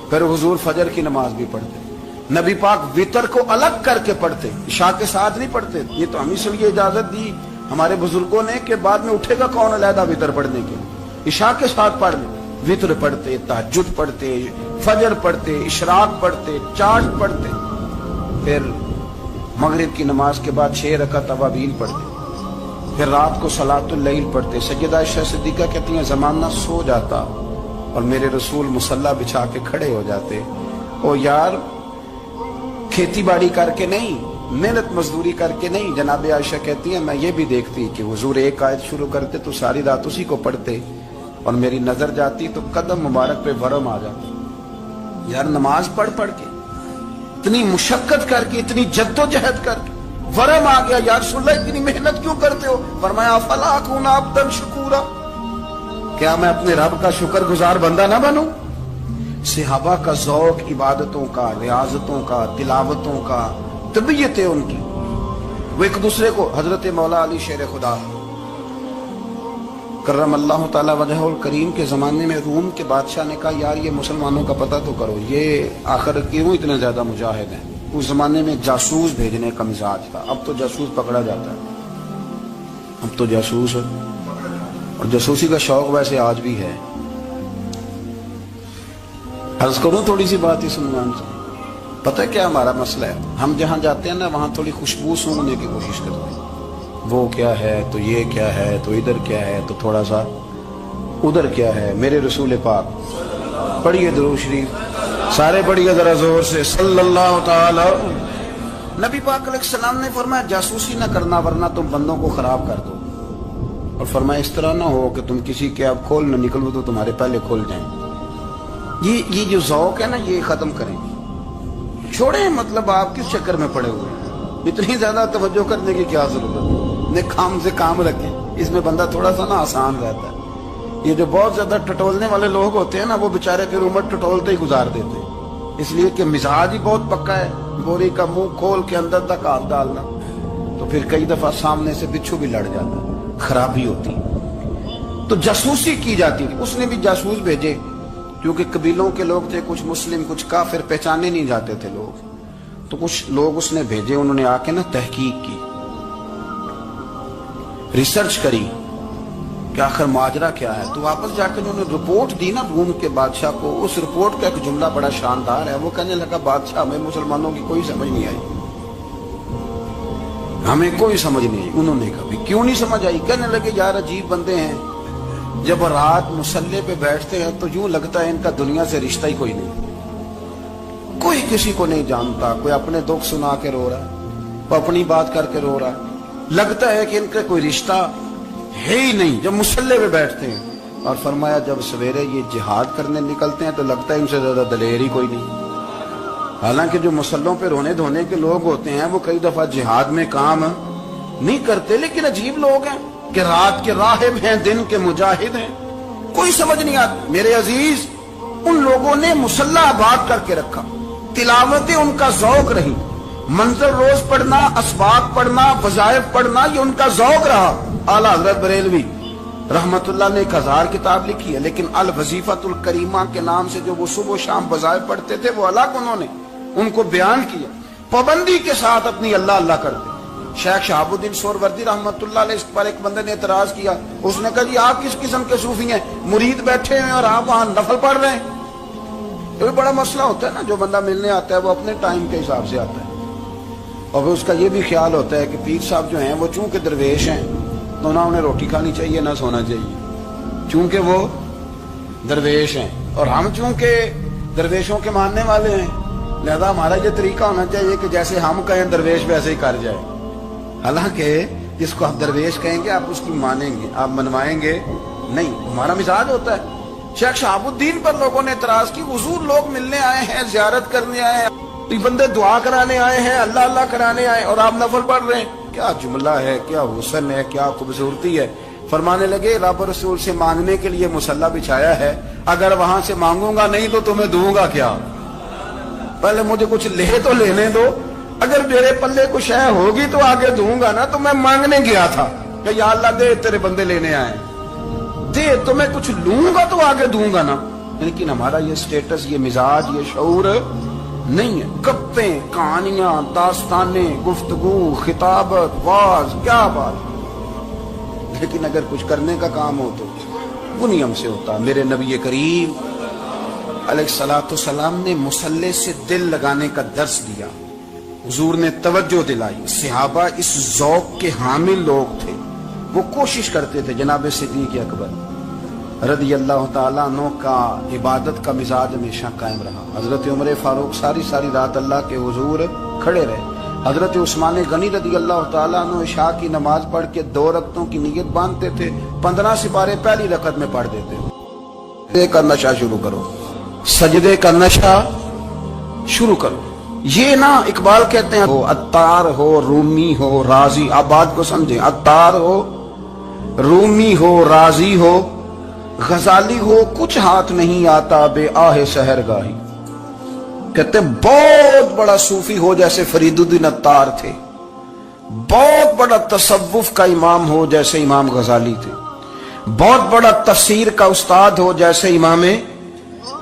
پھر حضور فجر کی نماز بھی پڑھتے، نبی پاک وتر کو الگ کر کے پڑھتے، عشاء کے ساتھ نہیں پڑھتے۔ یہ تو ہم اس لیے اجازت دی ہمارے بزرگوں نے کہ بعد میں اٹھے گا کون علیحدہ وتر پڑھنے کے، عشاء کے ساتھ پڑھ لیں، وتر پڑھتے، تہجد پڑھتے، فجر پڑھتے، اشراق پڑھتے، چاش پڑھتے، پھر مغرب کی نماز کے بعد 6 رکعت اوابین پڑھتے، پھر رات کو صلاۃ اللیل پڑھتے۔ سیدہ عائشہ صدیقہ کہتی ہیں زمانہ سو جاتا اور میرے رسول مصلی بچھا کے کھڑے ہو جاتے، او یار کھیتی باڑی کر کے نہیں، محنت مزدوری کر کے نہیں۔ جناب عائشہ کہتی ہیں میں یہ بھی دیکھتی کہ حضور ایک آیت شروع کرتے تو ساری رات اسی کو پڑھتے، اور میری نظر جاتی تو قدم مبارک پہ ورم آ جاتا۔ یار نماز پڑھ کے اتنی مشقت کر کے، اتنی جد و جہد کر کے ورم آ گیا، یا رسول اللہ اتنی محنت کیوں کرتے ہو؟ فرمایا افلا اکون عبدا شکورا، کیا میں اپنے رب کا شکر گزار بندہ نہ بنوں؟ صحابہ کا ذوق عبادتوں کا، ریاضتوں کا، تلاوتوں کا، طبیعت ہے ان کی، وہ ایک دوسرے کو، حضرت مولا علی شیر خدا کرم اللہ تعالی وجہہ الکریم کے زمانے میں روم کے بادشاہ نے کہا یار یہ مسلمانوں کا پتہ تو کرو، یہ آخر کیوں اتنے زیادہ مجاہد ہیں؟ اس زمانے میں جاسوس بھیجنے کا مزاج تھا، اب تو جاسوس پکڑا جاتا ہے، اب تو جاسوس، اور جاسوسی کا شوق ویسے آج بھی ہے۔ عرض کروں تھوڑی سی بات اس عنوان سے، پتہ کیا ہمارا مسئلہ ہے؟ ہم جہاں جاتے ہیں نا وہاں تھوڑی خوشبو سونگنے کی کوشش کرتے ہیں، وہ کیا ہے تو یہ کیا ہے تو ادھر کیا ہے تو تھوڑا سا ادھر کیا ہے۔ میرے رسول پاک پڑھیے درود شریف، سارے پڑھیے ذرا زور سے، صلی اللہ تعالی۔ نبی پاک علیہ السلام نے فرمایا جاسوسی نہ کرنا ورنہ تم بندوں کو خراب کر دو، اور فرمایا اس طرح نہ ہو کہ تم کسی کے اب کھول نہ نکلو تو تمہارے پہلے کھول جائیں۔ یہ جو ذوق ہے نا یہ ختم کریں، چھوڑیں، مطلب آپ کس چکر میں پڑے ہوئے ہیں؟ اتنی زیادہ توجہ کرنے کی کیا ضرورت؟ نے کام سے کام رکھے، اس میں بندہ تھوڑا سا نا آسان رہتا ہے۔ یہ جو بہت زیادہ ٹٹولنے والے لوگ ہوتے ہیں نا، وہ بےچارے پھر عمر ٹٹولتے ہی گزار دیتے ہیں، اس لیے کہ مزاج ہی بہت پکا ہے، بوری کا منہ کھول کے اندر تک ہاتھ ڈالنا، تو پھر کئی دفعہ سامنے سے بچھو بھی لڑ جاتا ہے، خرابی ہوتی۔ تو جاسوسی کی جاتی تھی، اس نے بھی جاسوس بھیجے، کیونکہ قبیلوں کے لوگ تھے، کچھ مسلم کچھ کافر، پہچانے نہیں جاتے تھے لوگ، تو کچھ لوگ اس نے بھیجے، انہوں نے آ کے نا تحقیق کی، ریسرچ کری کہ آخر ماجرا کیا ہے۔ تو واپس جا کے انہوں نے رپورٹ دی نا روم کے بادشاہ کو۔ اس رپورٹ کا ایک جملہ بڑا شاندار ہے، وہ کہنے لگا بادشاہ ہمیں مسلمانوں کی کوئی سمجھ نہیں آئی، ہمیں کوئی سمجھ نہیں آئی۔ انہوں نے کہا کیوں نہیں سمجھ آئی؟ کہنے لگے یار عجیب بندے ہیں، جب رات مسلح پہ بیٹھتے ہیں تو یوں لگتا ہے ان کا دنیا سے رشتہ ہی کوئی نہیں، کوئی کسی کو نہیں جانتا، کوئی اپنے دکھ سنا کے رو رہا ہے، کوئی اپنی بات کر کے رو رہا ہے، لگتا ہے کہ ان کا کوئی رشتہ ہے ہی نہیں جب مسلح پہ بیٹھتے ہیں۔ اور فرمایا جب سویرے یہ جہاد کرنے نکلتے ہیں تو لگتا ہے ان سے زیادہ دلیر ہی کوئی نہیں۔ حالانکہ جو مسلحوں پہ رونے دھونے کے لوگ ہوتے ہیں وہ کئی دفعہ جہاد میں کام نہیں کرتے، لیکن عجیب لوگ ہیں کہ رات کے راہب ہیں، دن کے مجاہد ہیں، کوئی سمجھ نہیں آتی۔ میرے عزیز، ان لوگوں نے مسلح آباد کر کے رکھا، تلاوتیں ان کا ذوق رہی، منظر روز پڑھنا، اسباق پڑھنا، وظائف پڑھنا، یہ ان کا ذوق رہا۔ اعلیٰ حضرت بریلوی رحمت اللہ نے 1000 کتاب لکھی ہے، لیکن الوظیفۃ الکریمہ کے نام سے جو وہ صبح و شام وظائف پڑھتے تھے وہ الگ انہوں نے ان کو بیان کیا، پابندی کے ساتھ اپنی اللہ اللہ کرتے۔ شیخ شہاب الدین سہروردی رحمت اللہ علیہ، اس پر ایک بندے نے اعتراض کیا، اس نے کہا جی آپ کس قسم کے صوفی ہیں، مرید بیٹھے ہیں اور آپ وہاں نفل پڑھ رہے ہیں؟ یہ بھی بڑا مسئلہ ہوتا ہے نا، جو بندہ ملنے آتا ہے وہ اپنے ٹائم کے حساب سے آتا ہے، اور پھر اس کا یہ بھی خیال ہوتا ہے کہ پیر صاحب جو ہیں وہ چونکہ درویش ہیں تو نہ انہیں روٹی کھانی چاہیے نہ سونا چاہیے، چونکہ وہ درویش ہیں، اور ہم چونکہ درویشوں کے ماننے والے ہیں، لہذا ہمارا یہ طریقہ ہونا چاہیے کہ جیسے ہم کہیں درویش ویسے ہی کر جائے۔ حالانکہ جس کو آپ درویش کہیں گے آپ اس کی مانیں گے، آپ منوائیں گے نہیں، ہمارا مزاج ہوتا ہے۔ شیخ شہاب الدین پر لوگوں نے اعتراض کی، حضور لوگ ملنے آئے ہیں، زیارت کرنے آئے ہیں، یہ بندے دعا کرانے آئے ہیں، اللہ اللہ کرانے آئے، اور آپ نفل پڑھ رہے ہیں، کیا جملہ ہے، کیا حسن ہے، کیا خوبصورتی ہے۔ فرمانے لگے رب رسول سے مانگنے کے لیے مصلی بچھایا ہے، اگر وہاں سے مانگوں گا نہیں تو تمہیں دوں گا کیا؟ پہلے مجھے کچھ لے تو لینے دو، اگر میرے پلے کچھ ہے ہوگی تو آگے دوں گا نا۔ تو میں مانگنے گیا تھا کہ یا اللہ دے، تیرے بندے لینے آئے دے، تو میں کچھ لوں گا تو آگے دوں گا نا۔ لیکن ہمارا یہ سٹیٹس، یہ مزاج، یہ شعور نہیں ہے۔ گپیں، کہانیاں، داستانیں، گفتگو، خطابت، واز، کیا بات، لیکن اگر کچھ کرنے کا کام ہو تو وہ نہیں ہم سے ہوتا۔ میرے نبی کریم علیہ الصلوۃ والسلام نے مصلی سے دل لگانے کا درس دیا، حضور نے توجہ دلائی، صحابہ اس ذوق کے حامل لوگ تھے، وہ کوشش کرتے تھے۔ جناب صدیق اکبر رضی اللہ تعالیٰ عنہ کا عبادت کا مزاج ہمیشہ قائم رہا۔ حضرت عمر فاروق ساری رات اللہ کے حضور کھڑے رہے۔ حضرت عثمان غنی رضی اللہ تعالیٰ عنہ عشاء کی نماز پڑھ کے 2 رکعتوں کی نیت باندھتے تھے، 15 سپارے پہلی رکعت میں پڑھ دیتے تھے۔ سجدے کا نشہ شروع کرو، سجدے کا نشہ شروع کرو۔ یہ نا اقبال کہتے ہیں ہو عطار ہو، رومی ہو، رازی، آپ بات کو سمجھیں، عطار ہو، رومی ہو، رازی ہو، غزالی ہو، کچھ ہاتھ نہیں آتا بے آہ سحر گاہی۔ کہتے ہیں بہت بڑا صوفی ہو جیسے فرید الدین عطار تھے، بہت بڑا تصوف کا امام ہو جیسے امام غزالی تھے، بہت بڑا تفسیر کا استاد ہو جیسے امام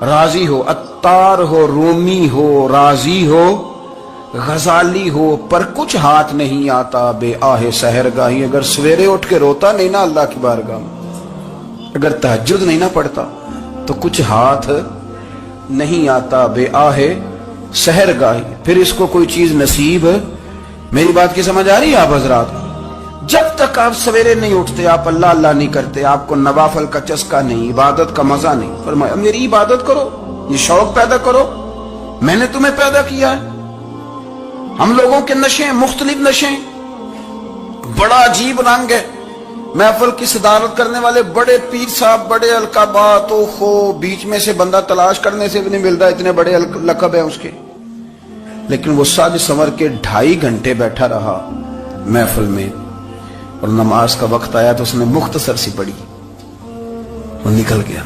رازی ہو۔ عطار ہو، رومی ہو، رازی ہو، غزالی ہو، پر کچھ ہاتھ نہیں آتا بے آہ سحر گاہی۔ اگر سویرے اٹھ کے روتا نہیں نا اللہ کی بارگاہ میں، اگر تہجد نہیں نہ پڑھتا تو کچھ ہاتھ نہیں آتا بے آہ سحر گاہی، پھر اس کو کوئی چیز نصیب۔ میری بات کی سمجھ آ رہی ہے آپ حضرات؟ جب تک آپ سویرے نہیں اٹھتے، آپ اللہ اللہ نہیں کرتے، آپ کو نوافل کا چسکا نہیں، عبادت کا مزہ نہیں، فرمایا میری عبادت کرو، یہ شوق پیدا کرو، میں نے تمہیں پیدا کیا ہے۔ ہم لوگوں کے نشے، مختلف نشے، بڑا عجیب رنگ ہے۔ محفل کی صدارت کرنے والے بڑے پیر صاحب، بڑے القابات، بیچ میں سے بندہ تلاش کرنے سے بھی نہیں ملتا، اتنے بڑے لقب ہیں اس کے۔ लेकिन वो साज संवर के 2.5 घंटे बैठा रहा महफिल में, और नमाज का वक्त आया तो उसने मुख्तसर सी पढ़ी और निकल गया।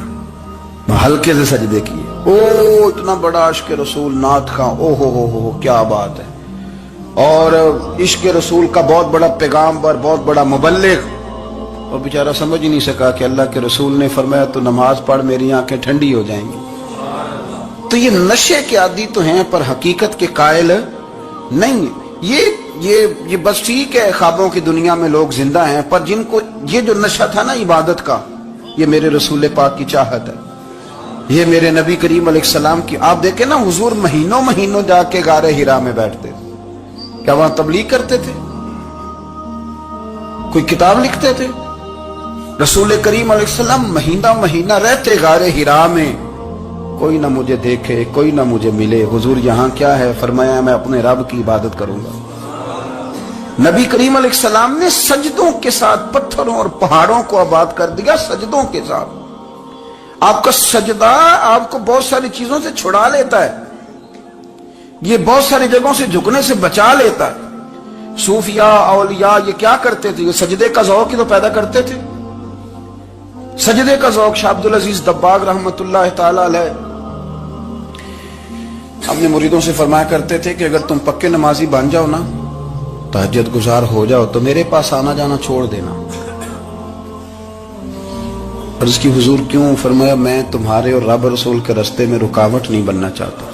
हल्के से सजदे किए। ओ इतना बड़ा इश्क रसूल नात का, ओ हो क्या बात है। और इश्क रसूल का बहुत बड़ा पैगाम्बर, बहुत बड़ा मुबल्लिग, और बेचारा समझ ही नहीं सका कि अल्लाह के रसूल ने फरमाया तो नमाज पढ़ मेरी आंखें ठंडी हो जाएंगी। तो ये नशे के आदी तो हैं पर हकीकत के कायल नहीं। ये बस ठीक है, ख्वाबों की दुनिया में लोग जिंदा हैं, पर जिनको ये जो नशा था ना इबादत का, ये मेरे रसूल पाक की चाहत है, ये मेरे नबी करीम अलैहिस्सलाम की। आप देखें ना, हुजूर महीनों महीनों जाके गारे हिरा में बैठते थे। क्या वहां तबलीग करते थे? कोई किताब लिखते थे? रसूल करीम अलैहिस्सलाम महीना महीना रहते गारे हिरा में। कोई ना मुझे देखे, कोई ना मुझे मिले। हुजूर यहां क्या है? फरमाया मैं अपने रब की इबादत करूंगा। नबी करीम अलैहिस्सलाम ने सजदों के साथ पत्थरों और पहाड़ों को आबाद कर दिया, सजदों के साथ। आपका सजदा आपको बहुत सारी चीजों से छुड़ा लेता है, ये बहुत सारी जगहों से झुकने से बचा लेता है। सूफिया औलिया ये क्या करते थे? ये सजदे का ज़ौक़ ही तो पैदा करते थे। सजदे का ज़ौक़ शाह अब्दुल अजीज दब्बाग रहमतुल्लाह ताला अलैह अपने मुरीदों से फरमाया करते थे कि अगर तुम पक्के नमाजी बन जाओ ना, तहज्जुद गुजार हो जाओ, तो मेरे पास आना जाना छोड़ देना। और इसकी हुजूर क्यों? फरमाया मैं तुम्हारे और रब रसूल के रास्ते में रुकावट नहीं बनना चाहता,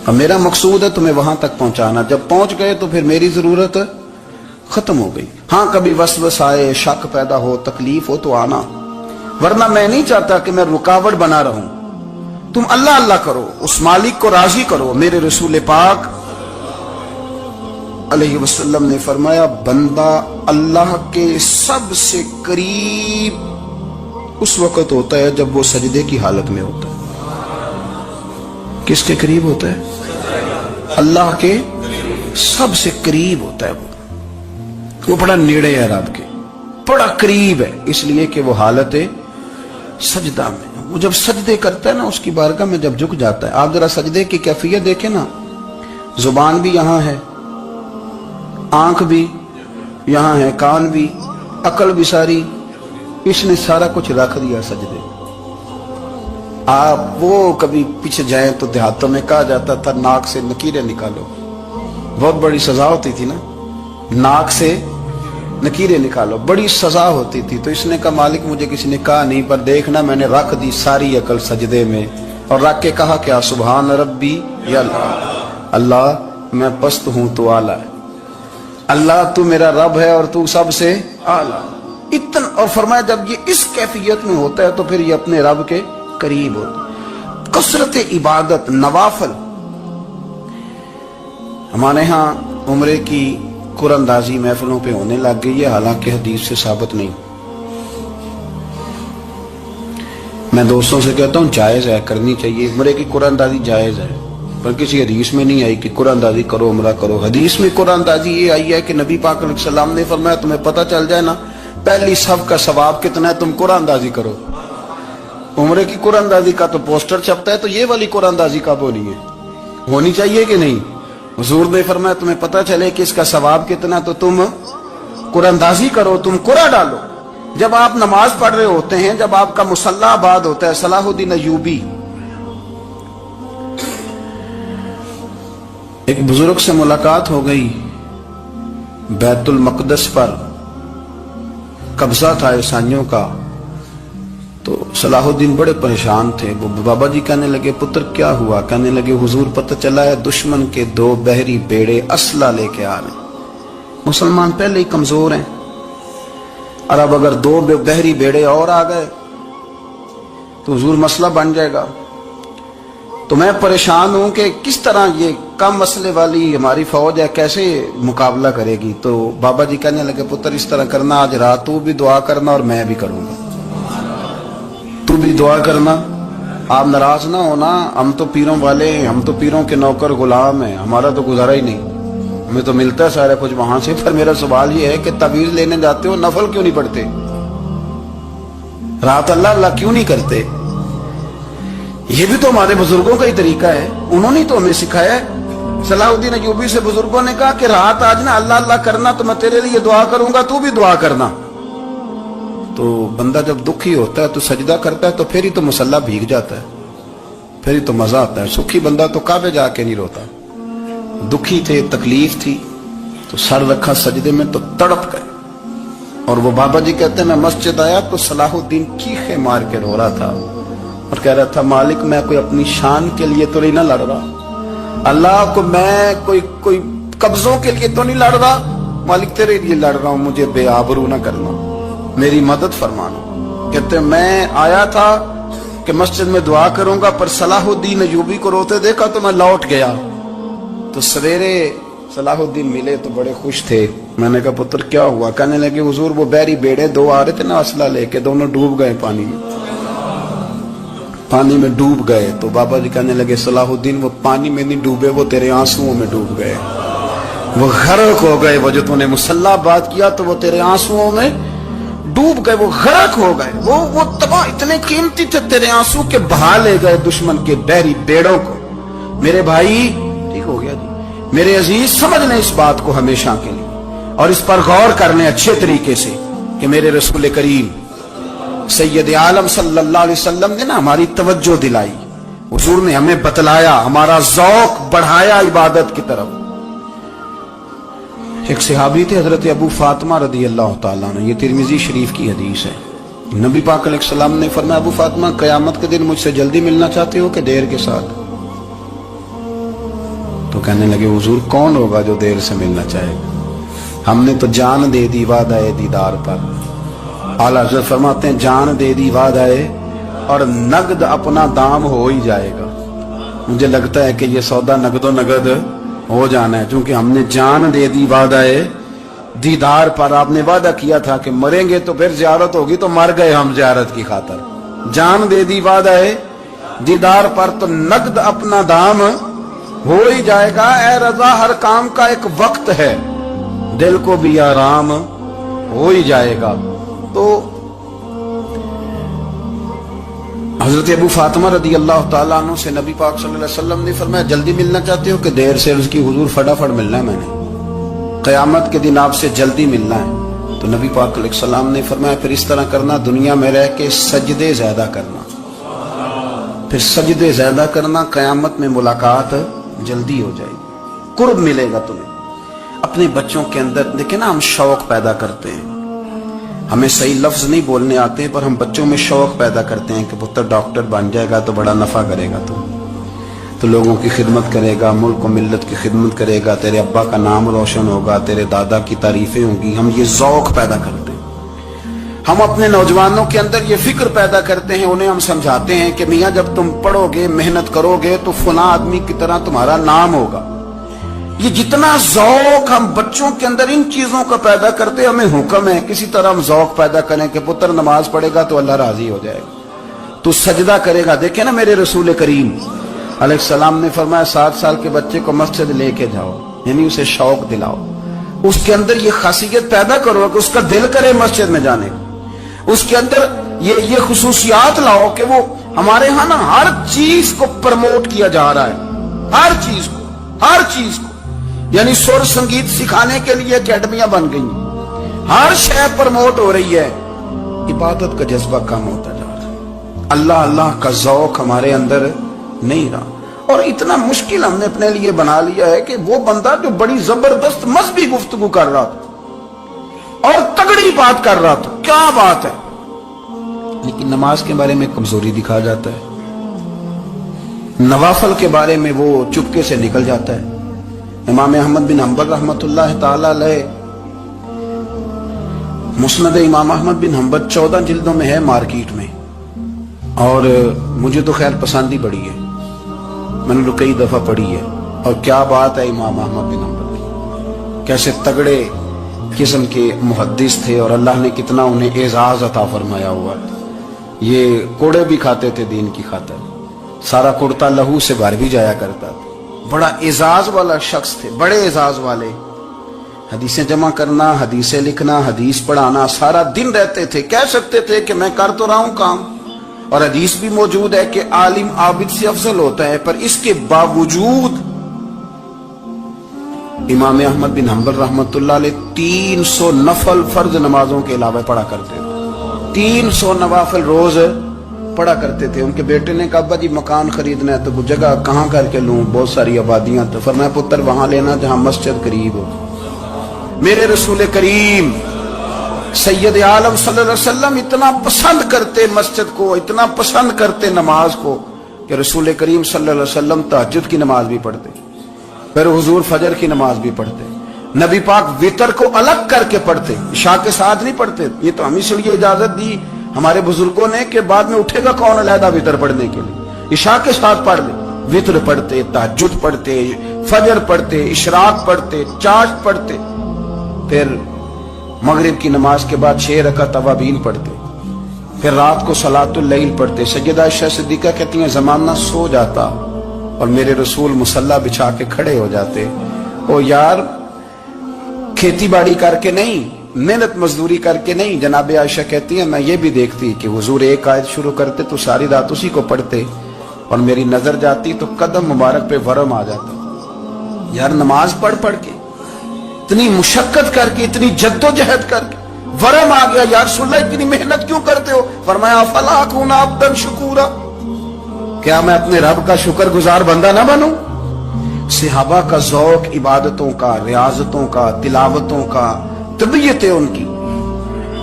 अब मेरा मकसूद है तुम्हें वहां तक पहुंचाना। जब पहुंच गए तो फिर मेरी जरूरत खत्म हो गई। हाँ, कभी वसवस आए, शक पैदा हो, तकलीफ हो तो आना, वरना मैं नहीं चाहता कि मैं रुकावट बना रहूं। तुम अल्लाह अल्लाह करो, उस मालिक को राजी करो। मेरे रसूल पाक अलैहि वसल्लम ने फरमाया बंदा अल्लाह के सबसे करीब उस वक्त होता है जब वो सजदे की हालत में होता है। किसके करीब होता है? अल्लाह के सबसे करीब होता है। वो बड़ा नेड़े है रब के, बड़ा करीब है, इसलिए कि वो हालत सजदा में। वो जब सजदे करता है ना, उसकी बारगाह में जब झुक जाता है। आप जरा सजदे की कैफियत देखें ना, जुबान भी यहां है, आंख भी यहां है, कान भी, अकल भी सारी, इसने सारा कुछ रख दिया सजदे। आप वो कभी पीछे जाए तो देहातों में कहा जाता था नाक से नकीरें निकालो, बहुत बड़ी सजा होती थी ना, नाक से नकीरें निकालो, बड़ी सजा होती थी। तो इसने कहा मालिक मुझे किसी ने कहा नहीं, पर देखना मैंने रख दी सारी अकल सजदे में, और रख के कहा क्या? सुभान रब्बी या अल्लाह मैं पस्त हूं तो आला है, अल्लाह तू मेरा रब है और तू सबसे आला। इतना, और फरमाया जब ये इस कैफियत में होता है तो फिर ये अपने रब के करीब होता। कसरत इबादत, नवाफल। हमारे यहाँ उम्रे की कुरानंदाजी महफिलों पे होने लग गई है, हालांकि हदीस से साबित नहीं। मैं दोस्तों से कहता हूँ जायज है, करनी चाहिए, उम्रे की कुरानंदाजी जायज है, पर किसी हदीस में नहीं आई कि कुरानंदाजी करो उम्रा करो। हदीस में कुरानंदाजी ये आई है कि नबी पाक अलैहि सलाम ने फरमाया तुम्हें पता चल जाए ना पहली सफ का सवाब कितना है, तुम कुरानंदाजी करो। उम्रे की कुरानंदाजी का तो पोस्टर छपता है, तो ये वाली कुरानंदाजी कब होनी है? होनी चाहिए कि नहीं? हुजूर ने फरमाया तुम्हें पता चले कि इसका सवाब कितना, तो तुम कुरानंदाजी करो, तुम कुरा डालो। जब आप नमाज पढ़ रहे होते हैं, जब आपका मुसल्ला आबाद होता है, सलाहुद्दीन अय्यूबी एक बुजुर्ग से मुलाकात हो गई, बैतुल मकदस पर कब्जा था ईसाइयों का। तो सलाहुद्दीन बड़े परेशान थे। वो बाबा जी कहने लगे पुत्र क्या हुआ? कहने लगे हुजूर पता चला है दुश्मन के 2 बहरी बेड़े असला लेके आ रहे। मुसलमान पहले ही कमजोर हैं, और अब अगर 2 बहरी बेड़े और आ गए तो हुजूर मसला बन जाएगा। तो मैं परेशान हूं कि किस तरह ये कम मसले वाली हमारी फौज है, कैसे मुकाबला करेगी। तो बाबा जी कहने लगे पुत्र इस तरह करना, आज रात तू भी दुआ करना और मैं भी करूंगा, तू भी दुआ करना। आप नाराज ना होना, हम तो पीरों वाले हैं, हम तो पीरों के नौकर गुलाम हैं, हमारा तो गुजारा ही नहीं, हमें तो मिलता है सारा कुछ वहां से। पर मेरा सवाल ये है कि तवीज लेने जाते हो, नफल क्यों नहीं पढ़ते? रात अल्लाह अल्लाह क्यों नहीं करते? ये भी तो हमारे बुजुर्गों का ही तरीका है, उन्होंने तो हमें सिखाया है। صلاح الدین ایوبی سے بزرگوں نے کہا کہ رات آج نا اللہ اللہ کرنا تو میں تیرے لیے دعا کروں گا، تو بھی دعا کرنا۔ تو بندہ جب دکھی ہوتا ہے تو سجدہ کرتا ہے تو پھر ہی تو مصلی بھیگ جاتا ہے، پھر ہی تو مزہ آتا ہے۔ سکھی بندہ تو کعبے جا کے نہیں روتا۔ دکھی تھے، تکلیف تھی، تو سر رکھا سجدے میں تو تڑپ گئے۔ اور وہ بابا جی کہتے ہیں میں مسجد آیا تو صلاح الدین چیخے مار کے رو رہا تھا اور کہہ رہا تھا مالک میں کوئی اپنی شان کے لیے تو نہیں نہ لڑ رہا، اللہ کو میں کوئی قبضوں کے لیے تو نہیں لڑ رہا، مالک تیرے لیے لڑ رہا ہوں، مجھے بے آبرو نہ کرنا، میری مدد فرمانا۔ کہتے ہیں میں آیا تھا کہ مسجد میں دعا کروں گا، پر صلاح الدین ایوبی کو روتے دیکھا تو میں لوٹ گیا۔ تو سویرے صلاح الدین ملے تو بڑے خوش تھے۔ میں نے کہا پتر کیا ہوا؟ کہنے لگے حضور وہ بحری بیڑے دو آ رہے تھے نا اسلحہ لے کے، دونوں ڈوب گئے پانی میں ڈوب گئے۔ تو بابا جی کہنے لگے صلاح الدین وہ پانی میں نہیں ڈوبے، وہ تیرے آنسوؤں میں ڈوب گئے، وہ غرق ہو گئے۔ وہ جو تو نے مسلح بات کیا تو وہ تیرے آنسوؤں میں ڈوب گئے، وہ غرق ہو گئے، وہ تباہ اتنے قیمتی تھے تیرے آنسو کے بہا لے گئے دشمن کے بحری بیڑوں کو۔ میرے بھائی ٹھیک ہو گیا جی، میرے عزیز سمجھ لیں اس بات کو ہمیشہ کے لیے، اور اس پر غور کر لیں اچھے طریقے سے کہ میرے رسول کریم سید عالم صلی اللہ علیہ وسلم نے نا ہماری توجہ دلائی، حضور نے ہمیں بتلایا، ہمارا ذوق بڑھایا عبادت کی طرف۔ ایک صحابی تھے حضرت ابو فاطمہ رضی اللہ تعالیٰ عنہ، یہ ترمذی شریف کی حدیث ہے۔ نبی پاک علیہ السلام نے فرمایا ابو فاطمہ قیامت کے دن مجھ سے جلدی ملنا چاہتے ہو کہ دیر کے ساتھ؟ تو کہنے لگے حضور کون ہوگا جو دیر سے ملنا چاہے گا؟ ہم نے تو جان دے دی وعدہ دیدار پر۔ اعلیٰ حضرت فرماتے ہیں جان دے دی وعدہ اور نقد اپنا دام ہو ہی جائے گا۔ مجھے لگتا ہے کہ یہ سودا نقد و نقد ہو جانا ہے، چونکہ ہم نے جان دے دی وعدہ دیدار پر۔ آپ نے وعدہ کیا تھا کہ مریں گے تو پھر زیارت ہوگی، تو مر گئے ہم زیارت کی خاطر۔ جان دے دی وعدہ دیدار پر تو نقد اپنا دام ہو ہی جائے گا۔ اے رضا ہر کام کا ایک وقت ہے، دل کو بھی آرام ہو ہی جائے گا۔ تو حضرت ابو فاطمہ رضی اللہ تعالیٰ عنہ سے نبی پاک صلی اللہ علیہ وسلم نے فرمایا جلدی ملنا چاہتے ہو کہ دیر سے؟ اس کی حضور فٹافٹ ملنا ہے، میں نے قیامت کے دن آپ سے جلدی ملنا ہے۔ تو نبی پاک علیہ السلام نے فرمایا پھر اس طرح کرنا، دنیا میں رہ کے سجدے زیادہ کرنا، پھر سجدے زیادہ کرنا، قیامت میں ملاقات جلدی ہو جائے گی، قرب ملے گا تمہیں۔ اپنے بچوں کے اندر دیکھیں نا، ہم شوق پیدا کرتے ہیں، ہمیں صحیح لفظ نہیں بولنے آتے پر ہم بچوں میں شوق پیدا کرتے ہیں کہ پتر ڈاکٹر بن جائے گا تو بڑا نفع کرے گا، تو لوگوں کی خدمت کرے گا، ملک و ملت کی خدمت کرے گا، تیرے ابا کا نام روشن ہوگا، تیرے دادا کی تعریفیں ہوں گی۔ ہم یہ ذوق پیدا کرتے ہیں۔ ہم اپنے نوجوانوں کے اندر یہ فکر پیدا کرتے ہیں، انہیں ہم سمجھاتے ہیں کہ میاں جب تم پڑھو گے، محنت کرو گے تو فلاں آدمی کی طرح تمہارا نام ہوگا۔ یہ جتنا ذوق ہم بچوں کے اندر ان چیزوں کا پیدا کرتے، ہمیں حکم ہے کسی طرح ہم ذوق پیدا کریں کہ پتر نماز پڑھے گا تو اللہ راضی ہو جائے گا، تو سجدہ کرے گا۔ دیکھیں نا میرے رسول کریم علیہ السلام نے فرمایا 7 سال کے بچے کو مسجد لے کے جاؤ، یعنی اسے شوق دلاؤ، اس کے اندر یہ خاصیت پیدا کرو کہ اس کا دل کرے مسجد میں جانے کو، اس کے اندر یہ خصوصیات لاؤ کہ وہ ہمارے ہاں نا ہر چیز کو پروموٹ کیا جا رہا ہے، ہر چیز کو، یعنی سر سنگیت سکھانے کے لیے اکیڈمیاں بن گئی، ہر شے پروموٹ ہو رہی ہے، عبادت کا جذبہ کم ہوتا جا رہا ہے، اللہ کا ذوق ہمارے اندر نہیں رہا۔ اور اتنا مشکل ہم نے اپنے لیے بنا لیا ہے کہ وہ بندہ جو بڑی زبردست مذہبی گفتگو کر رہا تھا اور تگڑی بات کر رہا تھا، کیا بات ہے، لیکن نماز کے بارے میں کمزوری دکھا جاتا ہے، نوافل کے بارے میں وہ چپکے سے نکل جاتا ہے۔ امام احمد بن حنبل رحمۃ اللہ تعالی علیہ، مسند امام احمد بن حنبل 14 جلدوں میں ہے مارکیٹ میں، اور مجھے تو خیر پسند ہی بڑی ہے، میں نے تو کئی دفعہ پڑھی ہے۔ اور کیا بات ہے امام احمد بن حنبل کی، کیسے تگڑے قسم کے محدث تھے اور اللہ نے کتنا انہیں اعزاز عطا فرمایا ہوا۔ یہ کوڑے بھی کھاتے تھے دین کی خاطر، سارا کرتا لہو سے بھر بھی جایا کرتا تھا، بڑا اعزاز والا شخص تھے، بڑے اعزاز والے۔ حدیثیں جمع کرنا، حدیثیں لکھنا، حدیث پڑھانا، سارا دن رہتے تھے۔ کہہ سکتے تھے کہ میں کر تو رہا ہوں کام، اور حدیث بھی موجود ہے کہ عالم عابد سے افضل ہوتا ہے، پر اس کے باوجود امام احمد بن حنبل رحمۃ اللہ علیہ 300 نفل فرض نمازوں کے علاوہ پڑھا کرتے تھے، 300 نوافل روز پڑھا کرتے تھے۔ ان کے بیٹے نے کہا ابا جی مکان خریدنا ہے تو وہ جگہ کہاں کر کے لوں، بہت ساری آبادیاں، تو فرمایا پتر وہاں لینا جہاں مسجد قریب ہو۔ میرے رسول کریم سید عالم صلی اللہ علیہ وسلم اتنا پسند کرتے مسجد کو، اتنا پسند کرتے نماز کو کہ رسول کریم صلی اللہ علیہ وسلم تہجد کی نماز بھی پڑھتے، پھر حضور فجر کی نماز بھی پڑھتے، نبی پاک وتر کو الگ کر کے پڑھتے، عشاء کے ساتھ نہیں پڑھتے۔ یہ تو ہم اس لیے اجازت دی ہمارے بزرگوں نے کہ بعد میں اٹھے گا کون علیحدہ وتر پڑھنے کے لیے، عشاء کے ساتھ پڑھ لے۔ وتر پڑھتے، تہجد پڑھتے، فجر پڑھتے، اشراق پڑھتے، چاشت پڑھتے، پھر مغرب کی نماز کے بعد 6 رکعت اوابین پڑھتے، پھر رات کو صلاۃ اللیل پڑھتے۔ سیدہ عائشہ صدیقہ کہتی ہیں زمانہ سو جاتا اور میرے رسول مصلی بچھا کے کھڑے ہو جاتے۔ او یار کھیتی باڑی کر کے نہیں، محنت مزدوری کر کے نہیں، جناب عائشہ کہتی ہیں میں یہ بھی دیکھتی کہ حضور ایک آیت شروع کرتے تو ساری رات اسی کو پڑھتے، اور میری نظر جاتی تو قدم مبارک پہ ورم آ جاتا۔ یار نماز پڑھ پڑھ کے اتنی مشقت کر کے، اتنی جد و جہد کر کے ورم آ گیا، یا رسول اللہ اتنی محنت کیوں کرتے ہو؟ فرمایا افلا اکون عبدا شکورا، کیا میں اپنے رب کا شکر گزار بندہ نہ بنوں؟ صحابہ کا ذوق عبادتوں کا، ریاضتوں کا، تلاوتوں کا، طبیعت ہے ان کی،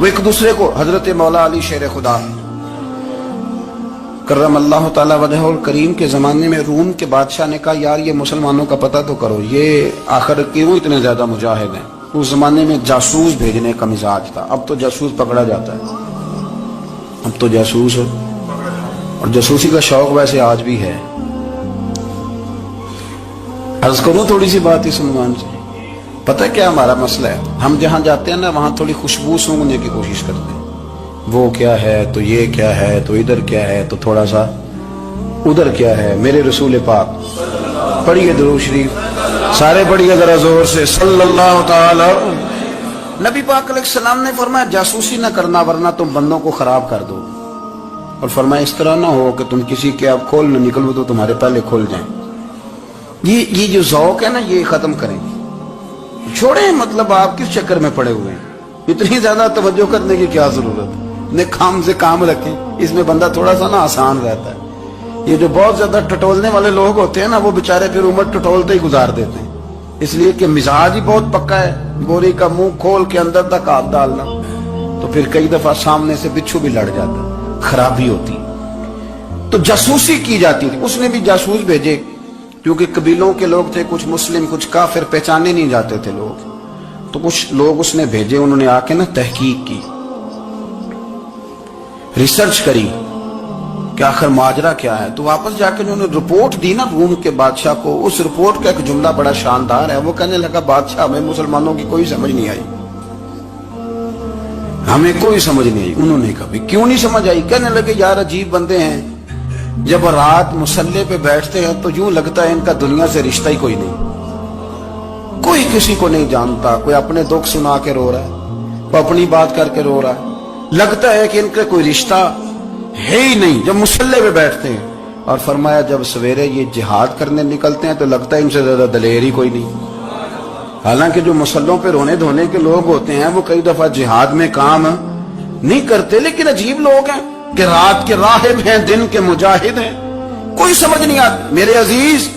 وہ ایک دوسرے کو، حضرت مولا علی شیر خدا کرم اللہ تعالی وجہہ الکریم کے زمانے میں روم کے بادشاہ نے کہا یار یہ مسلمانوں کا پتہ تو کرو، یہ آخر کیوں اتنے زیادہ مجاہد ہیں؟ اس زمانے میں جاسوس بھیجنے کا مزاج تھا، اب تو جاسوس پکڑا جاتا ہے، اب تو جاسوس ہے، اور جاسوسی کا شوق ویسے آج بھی ہے۔ عرض کروں تھوڑی سی بات اس عنوان سے، پتہ کیا ہمارا مسئلہ ہے؟ ہم جہاں جاتے ہیں نا وہاں تھوڑی خوشبو سونگنے کی کوشش کرتے ہیں، وہ کیا ہے تو یہ کیا ہے تو ادھر کیا ہے تو تھوڑا سا ادھر کیا ہے۔ میرے رسول پاک پڑھیے درود شریف، سارے پڑھیے ذرا زور سے، صلی اللہ تعالی۔ نبی پاک علیہ السلام نے فرمایا جاسوسی نہ کرنا ورنہ تم بندوں کو خراب کر دو، اور فرمایا اس طرح نہ ہو کہ تم کسی کے آپ کھول نہ نکلو تو تمہارے پہلے کھل جائیں۔ یہ جو ذوق ہے نا یہ ختم کریں، چھوڑیں، مطلب آپ کس چکر میں پڑے ہوئے ہیں، اتنی زیادہ توجہ کرنے کی کیا ضرورت ہے؟ اپنے کام سے کام رکھیں، اس میں بندہ تھوڑا سا نا آسان رہتا ہے۔ یہ جو بہت زیادہ ٹٹولنے والے لوگ ہوتے ہیں نا وہ بےچارے پھر عمر ٹٹولتے ہی گزار دیتے ہیں، اس لیے کہ مزاج ہی بہت پکا ہے، گوری کا منہ کھول کے اندر تک ہاتھ ڈالنا، تو پھر کئی دفعہ سامنے سے بچھو بھی لڑ جاتا، خرابی ہوتی۔ تو جاسوسی کی جاتی تھی، اس نے بھی جاسوس بھیجے، کیونکہ قبیلوں کے لوگ تھے، کچھ مسلم کچھ کافر، پہچانے نہیں جاتے تھے لوگ، تو کچھ لوگ اس نے بھیجے، انہوں نے آ کے نا تحقیق کی، ریسرچ کری کہ آخر ماجرا کیا ہے، تو واپس جا کے انہوں نے رپورٹ دی نا روم کے بادشاہ کو۔ اس رپورٹ کا ایک جملہ بڑا شاندار ہے، وہ کہنے لگا بادشاہ ہمیں مسلمانوں کی کوئی سمجھ نہیں آئی، ہمیں کوئی سمجھ نہیں آئی۔ انہوں نے کہا کیوں نہیں سمجھ آئی؟ کہنے لگے یار عجیب بندے ہیں، جب رات مسلح پہ بیٹھتے ہیں تو یوں لگتا ہے ان کا دنیا سے رشتہ ہی کوئی نہیں، کوئی کسی کو نہیں جانتا، کوئی اپنے دکھ سنا کے رو رہا ہے، کوئی اپنی بات کر کے رو رہا ہے، لگتا ہے کہ ان کا کوئی رشتہ ہے ہی نہیں جب مسلح پہ بیٹھتے ہیں۔ اور فرمایا جب سویرے یہ جہاد کرنے نکلتے ہیں تو لگتا ہے ان سے زیادہ دلیر ہی کوئی نہیں، حالانکہ جو مسلحوں پہ رونے دھونے کے لوگ ہوتے ہیں وہ کئی دفعہ جہاد میں کام نہیں کرتے، لیکن عجیب لوگ ہیں کہ رات کے راہب ہیں، دن کے مجاہد ہیں، کوئی سمجھ نہیں آتی۔ میرے عزیز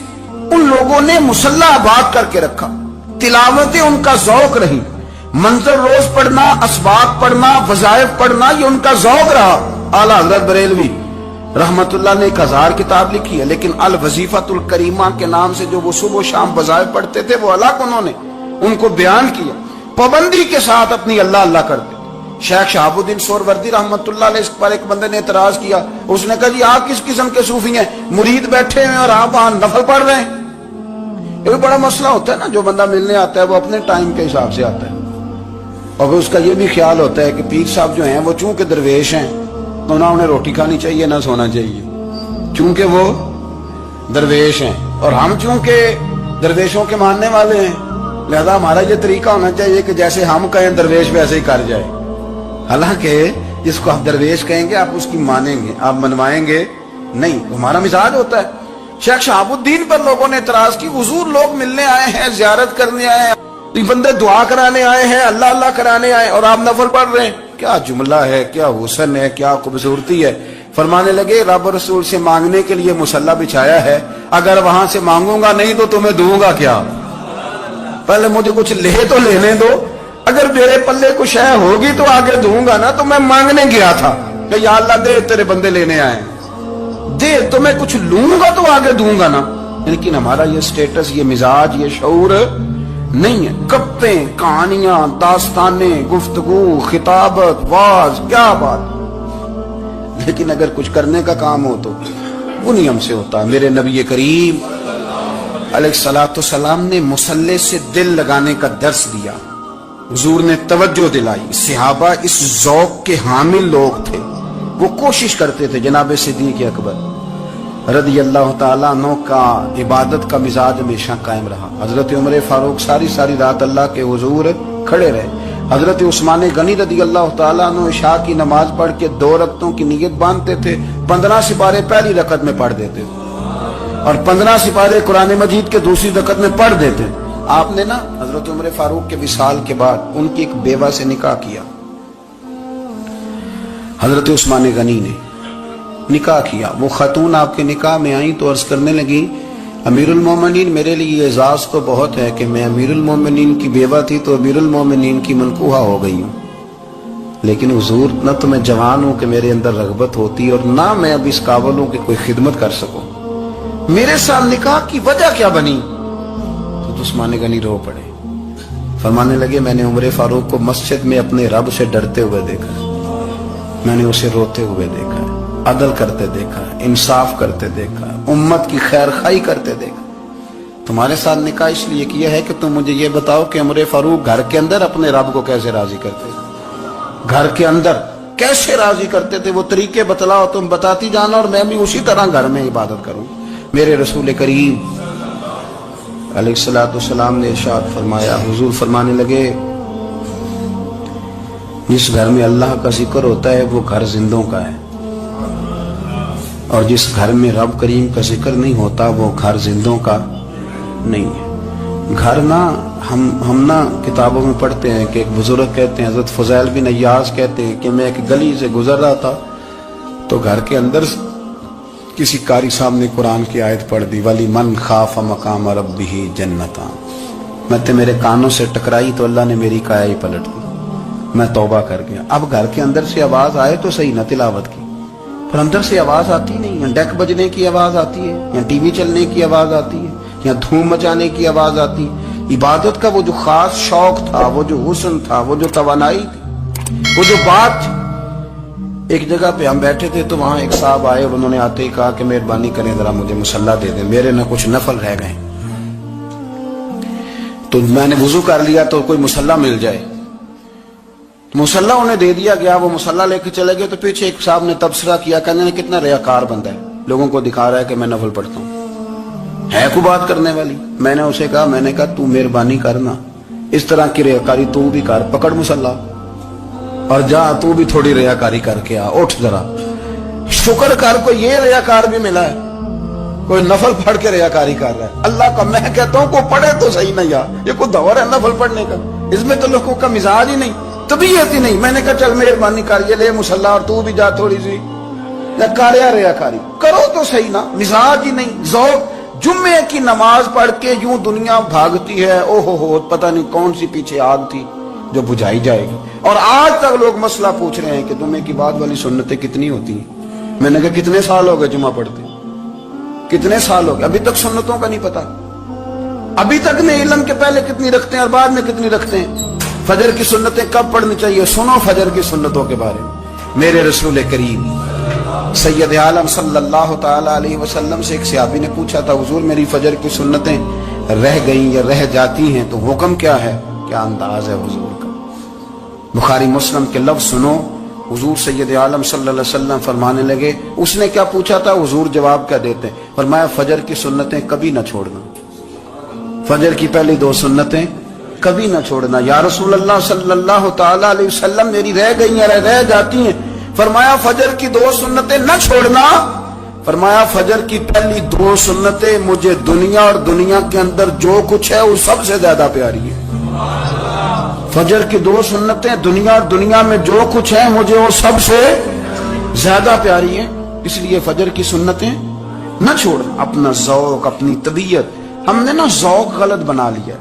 ان لوگوں نے مسلح آباد کر کے رکھا، تلاوتیں ان کا ذوق رہی، منظر روز پڑھنا، اسباق پڑھنا، وظائف پڑھنا، یہ ان کا ذوق رہا۔ اعلیٰ حضرت بریلوی رحمت اللہ نے 1000 کتاب لکھی ہے، لیکن الوظیفۃ الکریمہ کے نام سے جو وہ صبح و شام وظائف پڑھتے تھے وہ الگ انہوں نے ان کو بیان کیا، پابندی کے ساتھ اپنی اللہ اللہ کرتے۔ شیخ شہاب الدین سہروردی رحمت اللہ علیہ پر ایک بندے نے اعتراض کیا، اس نے کہا جی آپ کس قسم کے صوفی ہیں، مرید بیٹھے ہیں اور آپ وہاں نفل پڑھ رہے ہیں؟ یہ بھی بڑا مسئلہ ہوتا ہے نا، جو بندہ ملنے آتا ہے وہ اپنے ٹائم کے حساب سے آتا ہے، اور اس کا یہ بھی خیال ہوتا ہے کہ پیر صاحب جو ہیں وہ چونکہ درویش ہیں تو نہ انہیں روٹی کھانی چاہیے نہ سونا چاہیے، چونکہ وہ درویش ہیں، اور ہم چونکہ درویشوں کے ماننے والے ہیں لہذا ہمارا یہ طریقہ ہونا چاہیے کہ جیسے ہم کہیں درویش ویسے ہی کر جائے، حالانکہ جس کو آپ درویش کہیں گے آپ اس کی مانیں گے، آپ منوائیں گے نہیں، ہمارا مزاج ہوتا ہے۔ शेख शहाबुद्दीन पर लोगों ने इतराज की, हुजूर लोग मिलने आए हैं, जियारत करने आए हैं, ये बंदे दुआ कराने आए हैं, अल्लाह अल्लाह कराने आए, और आप नफल पढ़ रहे हैं। क्या जुमला है, क्या हुस्न है, क्या खूबसूरती है। फरमाने लगे रब रसूल से मांगने के लिए मुसल्ला बिछाया है, अगर वहां से मांगूंगा नहीं तो तुम्हें दूंगा क्या, पहले मुझे कुछ ले तो लेने दो, अगर मेरे पल्ले कुछ है होगी तो आगे दूंगा ना। तो मैं मांगने गया था कि या अल्लाह दे, तेरे बंदे लेने आए, दे तो मैं कुछ लूंगा तो आगे दूंगा ना। लेकिन हमारा ये स्टेटस, ये मिजाज, ये शऊर नहीं है। गप्पें, कहानियां, दास्तानें, गुफ्तगू, खिताबत, वाज, क्या बात। लेकिन अगर कुछ करने का काम हो तो वो नियम से होता है। मेरे नबी करीम अलैहिस्सलाम ने मुसल्ले से दिल लगाने का दर्स दिया, हुजूर ने तवज्जो दिलाई। सहाबा इस ज़ौक़ के हामिल लोग थे, वो कोशिश करते थे। जनाब सिद्दीक़ अकबर रज़ी अल्लाह ताला अन्हु का इबादत का मिजाज हमेशा कायम रहा। हजरत उमर फारूक सारी सारी रात अल्लाह के हुजूर खड़े रहे। हजरत उस्मान गनी रज़ी अल्लाह ताला अन्हु इशा की नमाज पढ़ के 2 रकतों की नियत बांधते थे, 15 सिपारे पहली रकत में पढ़ देते और 15 सिपारे कुरान मजीद के दूसरी रकत में पढ़ देते। आपने ना हजरत उमर फारूक के विसाल के बाद उनकी एक बेवा से निकाह किया। हजरत उस्मान गनी ने निकाह किया। वो खातून आपके निकाह में आई तो अर्ज करने लगी, अमीरुल मोमिनीन, मेरे लिए एजाज तो बहुत है कि मैं अमीरुल मोमिनीन की बेवा थी तो अमीरुल मोमिनीन की मनकूहा हो गई हूँ, लेकिन हुजूर न तो मैं जवान हूँ कि मेरे अंदर रगबत होती और ना मैं अब इस काबिल हूँ कि कोई खिदमत कर सकूं। मेरे साथ निकाह की वजह क्या बनी? तो उस्मान गनी रो पड़े। फरमाने लगे, मैंने उमर फारूक को मस्जिद में अपने रब से डरते हुए देखा, मैंने उसे रोते हुए देखा, अदल करते देखा, इंसाफ करते देखा, उम्मत की खैर खाई करते देखा। तुम्हारे साथ निकाह इसलिए किया है कि तुम मुझे ये बताओ कि उमर फारूक घर के अंदर अपने रब को कैसे राजी करते थे, घर के अंदर कैसे राजी करते थे, वो तरीके बतलाओ, तुम बताती जाना और मैं भी उसी तरह घर में इबादत करूं। मेरे रसूल करीम अलैहिस्सलाम ने इरशाद फरमाया, हुजूर फरमाने लगे, जिस घर में अल्लाह का जिक्र होता है वो घर जिंदों का है, और जिस घर में रब करीम का जिक्र नहीं होता वो घर जिंदों का नहीं है। घर ना हम ना किताबों में पढ़ते हैं कि एक बुजुर्ग कहते हैं, हजरत फुज़ैल बिन अय्याज कहते हैं कि मैं एक गली से गुजर रहा था तो घर के अंदर किसी कारी साहब ने कुरान की आयत पढ़ दी, वली मन खाफ मकाम रब्बिही जन्नता। मैं तो मेरे कानों से टकराई तो अल्लाह ने मेरी काया ही पलट दी, मैं तौबा कर गया। अब घर के अंदर से आवाज आए तो सही ना तिलावत की, पर अंदर से आवाज आती नहीं है, डेक बजने की आवाज आती है, या टीवी चलने की आवाज आती है, या धूम मचाने की आवाज आती है। इबादत का वो जो खास शौक था, वो जो हुस्न था, वो जो तवानाई थी, वो जो बात। एक जगह पे हम बैठे थे तो वहां एक साहब आए और उन्होंने आते ही कहा कि मेहरबानी करें जरा मुझे मुसल्ला दे दें, मेरे ना कुछ नफल रह गए। तो मैंने वुजू कर लिया तो कोई मुसल्ला मिल जाए, मुसल्ला उन्हें दे दिया गया। वो मुसल्ला लेके चले गए तो पीछे एक साहब ने तबसरा किया, कहने कितना रियाकार बंदा है, लोगों को दिखा रहा है कि मैं नफल पढ़ता हूँ, है कोई बात करने वाली। मैंने उसे कहा, मैंने कहा तू मेहरबानी करना, इस तरह की रियाकारी तू भी कर, पकड़ मुसल्ला और जा तू भी थोड़ी रियाकारी करके आ, उठ जरा शुक्र कर, को ये रियाकार भी मिला है, कोई नफल पढ़ के रियाकारी कर रहा है। अल्लाह का मैं कहता हूँ को पढ़े तो सही ना यार, ये कोई दौर है नफल पढ़ने का, इसमें तो लोगों का मिजाज ही नहीं, तबीयत ही नहीं। मैंने कहा चल मेहरबानी कर, ये ले मुसल्ला और तू भी जा थोड़ी सी रियाकारी करो तो सही ना, मिजाज ही नहीं। ज़ौक़ जुम्मे की नमाज पढ़ के यूं दुनिया भागती है, ओहो हो पता नहीं कौन सी पीछे आग थी जो बुझाई जाएगी। और आज तक लोग मसला पूछ रहे हैं कि जुम्मे की बाद वाली सुन्नतें कितनी होती हैं। मैंने कहा कितने साल हो गए जुम्मा पढ़ते, कितने साल हो गए, अभी तक सुन्नतों का नहीं पता, अभी तक ने इल्म के पहले कितनी रखते हैं और बाद में कितनी रखते हैं। फजर की सुन्नतें कब पढ़नी चाहिए, सुनो फजर की सुन्नतों के बारे में। मेरे रसूल करीम सैयद आलम सल्लल्लाहु ताला अलैहि वसल्लम से एक सहाबी ने पूछा था, हुजूर मेरी फजर की सुन्नतें रह गई या रह जाती हैं तो हुक्म क्या है, क्या अंदाज है हुजूर का। बुखारी मुस्लिम के लफ्ज सुनो, हुजूर सैयद आलम सल्लल्लाहु अलैहि वसल्लम फरमाने लगे, उसने क्या पूछा था, हुजूर जवाब क्या देते हैं, फरमाया फजर की सुन्नतें कभी ना छोड़ना, फजर की पहली 2 सुन्नतें कभी ना छोड़ना। या रसूल अल्लाह सल्लल्लाहु ताला अलैहि वसल्लम मेरी रह गई या रह जाती हैं, फरमाया फजर की 2 सुन्नतें न छोड़ना, فرمایا فجر کی پہلی 2 سنتیں مجھے دنیا اور دنیا کے اندر جو کچھ ہے وہ سب سے زیادہ پیاری ہے۔ فجر کی 2 سنتیں دنیا اور دنیا میں جو کچھ ہے مجھے وہ سب سے زیادہ پیاری ہے، اس لیے فجر کی سنتیں نہ چھوڑ۔ اپنا ذوق، اپنی طبیعت، ہم نے نا ذوق غلط بنا لیا۔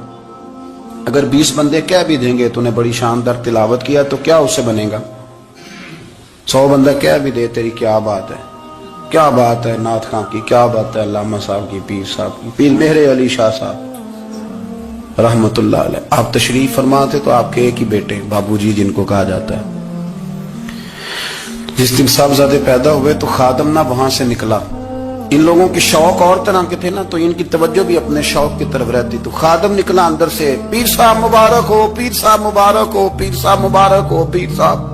اگر 20 بندے کہہ بھی دیں گے تو نے بڑی شاندار تلاوت کیا تو کیا اس سے بنے گا؟ 100 بندہ کہہ بھی دے تیری کیا بات ہے، کیا بات ہے نعت خاں کی، کیا بات ہے علامہ صاحب کی، پیر صاحب کی، پیر مہر علی شاہ صاحب رحمت اللہ علیہ، آپ تشریف فرما تھے تو آپ کے ایک ہی بیٹے بابو جی جن کو کہا جاتا ہے، جس دن صاحبزادے پیدا ہوئے تو خادم نہ وہاں سے نکلا۔ ان لوگوں کے شوق اور طرح کے تھے نا، تو ان کی توجہ بھی اپنے شوق کی طرف رہتی، تو خادم نکلا اندر سے، پیر صاحب مبارک ہو، پیر صاحب مبارک ہو، پیر صاحب مبارک ہو، پیر صاحب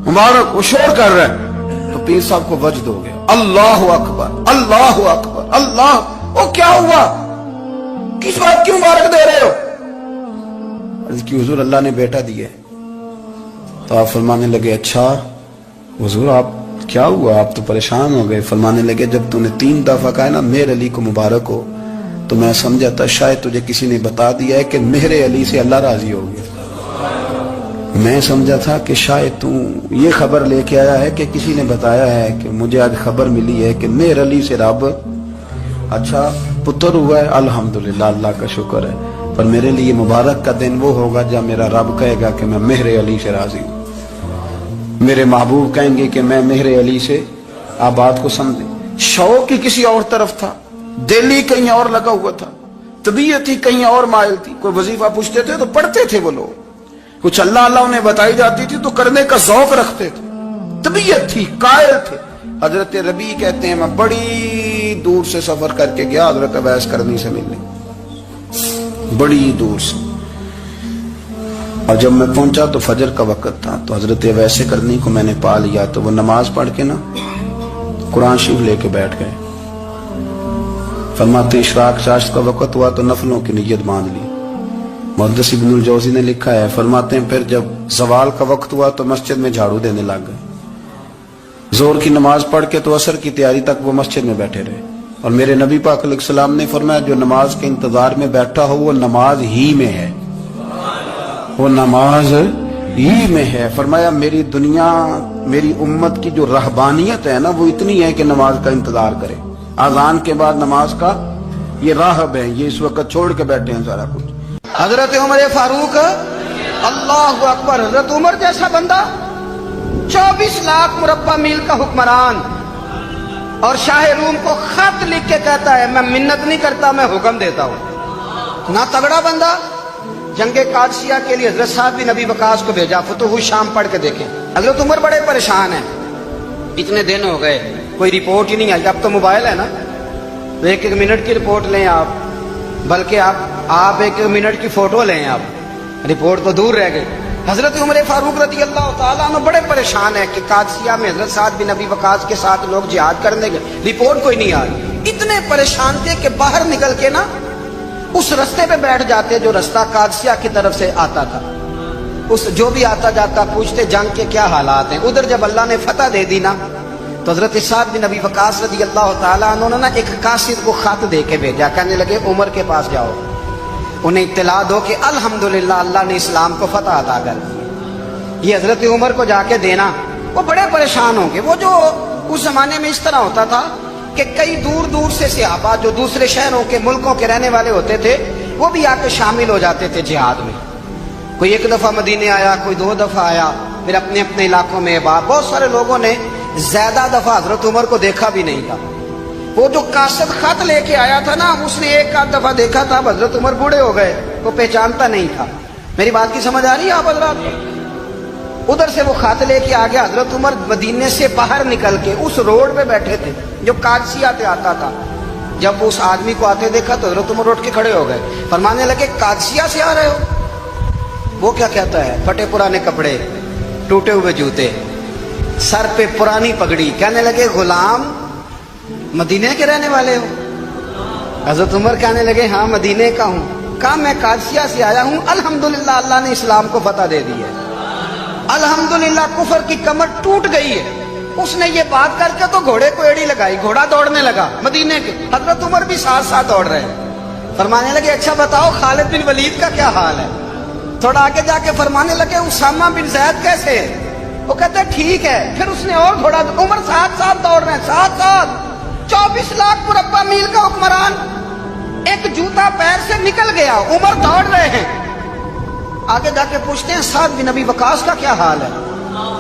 مبارک ہو، شور کر رہے ہیں۔ تو پیر صاحب کو وجد ہو گیا، اللہ اکبر اللہ اکبر اللہ، وہ کیا ہوا، کس بات کی مبارک دے رہے ہو؟ عرض کی حضور اللہ نے بیٹا دیا۔ تو آپ فرمانے لگے اچھا حضور آپ کیا ہوا، آپ تو پریشان ہو گئے۔ فرمانے لگے جب تو نے 3 دفعہ کہا نا مہر علی کو مبارک ہو، تو میں سمجھا تھا شاید تجھے کسی نے بتا دیا ہے کہ مہر علی سے اللہ راضی ہو گیا۔ میں سمجھا تھا کہ شاید تو یہ خبر لے کے آیا ہے کہ کسی نے بتایا ہے کہ مجھے آج خبر ملی ہے کہ مہر علی سے رب اچھا پتر ہوا ہے، الحمدللہ اللہ کا شکر ہے، پر میرے لیے مبارک کا دن وہ ہوگا جب میرا رب کہے گا کہ میں مہر علی سے راضی ہوں، میرے محبوب کہیں گے کہ میں مہر علی سے۔ آپ بات کو سمجھیں، شوق ہی کسی اور طرف تھا، دل ہی کہیں اور لگا ہوا تھا، طبیعت ہی کہیں اور مائل تھی۔ کوئی وظیفہ پوچھتے تھے تو پڑھتے تھے وہ لوگ، کچھ اللہ اللہ انہیں بتائی جاتی تھی تو کرنے کا ذوق رکھتے تھے، طبیعت تھی، قائل تھے۔ حضرت ربیع کہتے ہیں میں بڑی دور سے سفر کر کے گیا حضرت اویس کرنی سے ملنے، بڑی دور سے، اور جب میں پہنچا تو فجر کا وقت تھا، تو حضرت اویس کرنی کو میں نے پا لیا، تو وہ نماز پڑھ کے نا قرآن شریف لے کے بیٹھ گئے۔ فرماتے اشراق چاشت کا وقت ہوا تو نفلوں کی نیت باندھ لی۔ محدث ابن الجوزی نے لکھا ہے، فرماتے ہیں پھر جب زوال کا وقت ہوا تو مسجد میں جھاڑو دینے لگ گئے۔ زور کی نماز پڑھ کے تو عصر کی تیاری تک وہ مسجد میں بیٹھے رہے، اور میرے نبی پاک علیہ السلام نے فرمایا جو نماز کے انتظار میں بیٹھا ہو وہ نماز ہی میں ہے، وہ نماز ہی میں ہے۔ فرمایا میری دنیا میری امت کی جو رہبانیت ہے نا وہ اتنی ہے کہ نماز کا انتظار کرے، اذان کے بعد نماز کا یہ راہب ہے، یہ اس وقت چھوڑ کے بیٹھے ہیں سارا کچھ۔ حضرت عمر فاروق اللہ اکبر، حضرت عمر جیسا بندہ 24 لاکھ مربع میل کا حکمران، اور شاہ روم کو خط لکھ کے کہتا ہے میں منت نہیں کرتا میں حکم دیتا ہوں۔ نہ تگڑا بندہ، جنگ قادسیہ کے لیے حضرت سعد بن ابی وقاص کو بھیجا، فتوح الشام پڑھ کے دیکھیں۔ حضرت عمر بڑے پریشان ہیں، اتنے دن ہو گئے کوئی رپورٹ ہی نہیں آئی۔ اب تو موبائل ہے نا، 1 منٹ کی رپورٹ لیں آپ، بلکہ آپ 1 منٹ کی فوٹو لیں، آپ رپورٹ تو دور رہ گئی۔ حضرت عمر فاروق رضی اللہ تعالیٰ عنہ بڑے پریشان ہیں کہ قادسیہ میں حضرت سعد بن ابی وقاص کے ساتھ لوگ جہاد کرنے گئے، رپورٹ کوئی نہیں آئی۔ اتنے پریشان تھے کہ باہر نکل کے نا اس رستے پہ بیٹھ جاتے جو رستہ قادسیہ کی طرف سے آتا تھا، اس جو بھی آتا جاتا پوچھتے جنگ کے کیا حالات ہیں۔ ادھر جب اللہ نے فتح دے دی نا تو حضرت سعد بن ابی وقاص رضی اللہ تعالیٰ عنہ نے نا ایک قاصد کو خط دے کے بھیجا، کہنے لگے عمر کے پاس جاؤ، انہیں اطلاع دو کہ الحمدللہ اللہ نے اسلام کو فتح عطا کر دی۔ یہ حضرت عمر کو جا کے دینا، وہ بڑے پریشان ہوں گے۔ وہ جو اس زمانے میں اس طرح ہوتا تھا کہ کئی دور دور سے صحابہ جو دوسرے شہروں کے ملکوں کے رہنے والے ہوتے تھے وہ بھی آ کے شامل ہو جاتے تھے جہاد میں۔ کوئی 1 دفعہ مدینے آیا، کوئی 2 دفعہ آیا، پھر اپنے اپنے علاقوں میں بہت سارے لوگوں نے زیادہ دفعہ حضرت عمر کو دیکھا بھی نہیں تھا۔ وہ جو قاصد خط لے کے آیا تھا نا اس نے 1 دفعہ دیکھا تھا، حضرت عمر بوڑھے ہو گئے، وہ پہچانتا نہیں تھا۔ میری بات کی سمجھ آ رہی ہے آپ حضرات؟ ادھر سے وہ خط لے کے آ گیا، حضرت عمر مدینے سے باہر نکل کے اس روڈ پہ بیٹھے تھے جو قادسیہ سے آتا تھا۔ جب اس آدمی کو آتے دیکھا تو حضرت عمر اٹھ کے کھڑے ہو گئے، فرمانے لگے قادسیہ سے آ رہے ہو؟ وہ کیا کہتا ہے؟ پھٹے پرانے کپڑے، ٹوٹے ہوئے جوتے، سر پہ پرانی پگڑی، کہنے لگے غلام مدینے کے رہنے والے ہو؟ حضرت عمر کہنے لگے ہاں مدینے کا ہوں۔ کہا میں قادسیہ سے آیا ہوں، الحمدللہ اللہ نے اسلام کو فتح دے دی ہے، الحمدللہ کفر کی کمر ٹوٹ گئی ہے، उसने ये बात करके तो घोड़े को एड़ी लगाई, घोड़ा दौड़ने लगा मदीने के। हजरत उमर भी साथ साथ दौड़ रहे हैं। फरमाने लगे अच्छा बताओ खालिद बिन वलीद का क्या हाल है। थोड़ा आगे जाके फरमाने लगे उसामा बिन ज़ैद कैसे है। वो कहते ठीक है। फिर उसने और घोड़ा, उमर साथ साथ दौड़ रहे हैं, साथ साथ 24 लाख मुरब्बा मील का हुक्मरान, एक जूता पैर से निकल गया, उमर दौड़ रहे हैं। आगे जाके पूछते हैं साद बिन नबी वकास का क्या हाल है।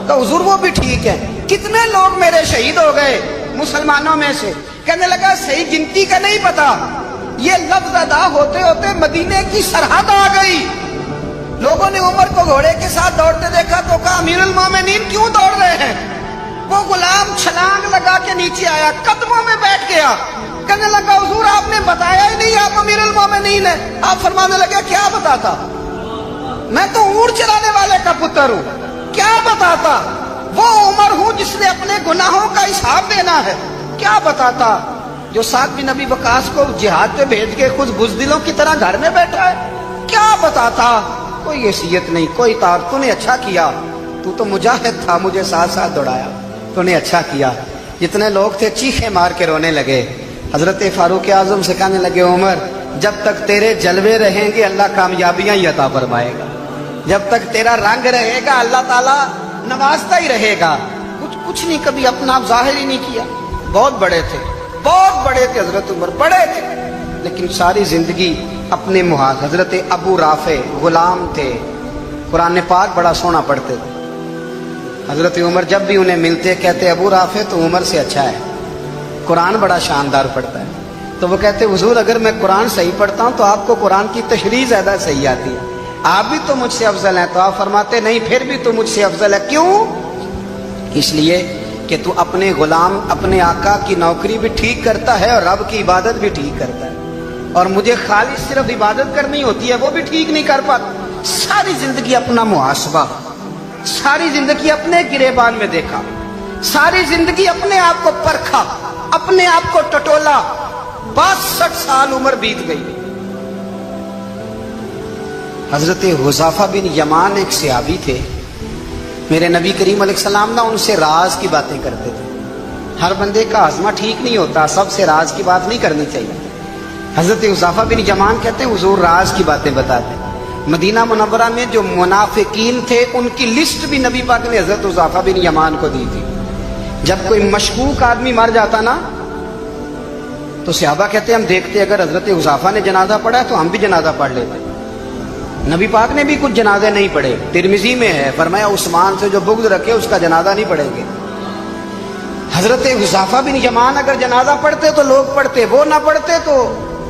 तो हुजूर वो भी ठीक है। कितने लोग मेरे शहीद हो गए मुसलमानों में से। कहने लगा सही गिनती का नहीं पता, ये लफ्ज अदा होते होते मदीने की सरहद आ गई। लोगों ने उमर को घोड़े के साथ दौड़ते देखा तो कहा अमीरुल मोमिनीन क्यों दौड़ रहे हैं। वो गुलाम छलांग लगा के नीचे आया, कदमों में बैठ गया। कहने लगा हुजूर आपने बताया ही नहीं आप अमीरुल मोमिनीन है। आप फरमाने लगे क्या बताता, मैं तो ऊंट चलाने वाले का पुत्र हूं, क्या बताता। वो उमर हूं जिसने अपने गुनाहों का हिसाब देना है, क्या बताता। जो साथ भी नबी वकास को जिहाद पे भेज के खुद बुज़दिलों की तरह घर में बैठा है, क्या बताता। कोई हैसियत नहीं, कोई तार। तूने अच्छा किया, तू तो मुजाहिद था, मुझे साथ साथ दौड़ाया, तूने अच्छा किया। जितने लोग थे चीखे मार के रोने लगे। हजरत फारूक आजम से कहने लगे उमर जब तक तेरे जलवे रहेंगे अल्लाह कामयाबियां ही अता फरमाएगा, जब तक तेरा रंग रहेगा अल्लाह ताला नवाजता ही रहेगा। कुछ नहीं, कभी अपना आप जाहिर ही नहीं किया। बहुत बड़े थे, बहुत बड़े थे हजरत उमर, बड़े थे, लेकिन सारी जिंदगी अपने मुहाज। हजरत अबू राफे गुलाम थे, कुरान पाक बड़ा सोना पढ़ते थे। हजरत उमर जब भी उन्हें मिलते कहते अबू राफे तो उमर से अच्छा है, कुरान बड़ा शानदार पढ़ता है। तो वो कहते हुजूर अगर मैं कुरान सही पढ़ता हूँ तो आपको कुरान की तशरीह ज्यादा सही आती है, आप भी तो मुझसे अफजल हैं। तो आप फरमाते नहीं फिर भी तो मुझसे अफजल है। क्यों? इसलिए कि तू अपने गुलाम अपने आका की नौकरी भी ठीक करता है और रब की इबादत भी ठीक करता है, और मुझे खाली सिर्फ इबादत करनी होती है वो भी ठीक नहीं कर पाता। सारी जिंदगी अपना मुहासबा, सारी जिंदगी अपने गिरेबान में देखा, सारी जिंदगी अपने आप को परखा, अपने आप को टटोला। 62 साल उम्र बीत गई। हजरत हुज़ैफा बिन यमान एक सहाबी थे, मेरे नबी करीम अलैहिस्सलाम ना उनसे राज की बातें करते थे। हर बंदे का आज़मा ठीक नहीं होता, सबसे राज की बात नहीं करनी चाहिए। हजरत हुज़ैफा बिन यमान कहते हैं हुजूर राज की बातें बताते। मदीना मुनव्वरा में जो मुनाफिकीन थे उनकी लिस्ट भी नबी पाक ने हजरत हुज़ैफा बिन यमान को दी थी। जब कोई मशकूक आदमी मर जाता ना तो सहाबा कहते हम देखते अगर हजरत हुज़ैफा ने जनाजा पढ़ा तो हम भी जनाजा पढ़ लेते। नबी पाक ने भी कुछ जनाजे नहीं पढ़े, तिरमिजी में है, फरमाया उस्मान से जो बुग़्ज़ रखे उसका जनाजा नहीं पढ़ेंगे। हजरत हुज़ैफा बिन यमान अगर जनाजा पढ़ते तो लोग पढ़ते, वो ना पढ़ते तो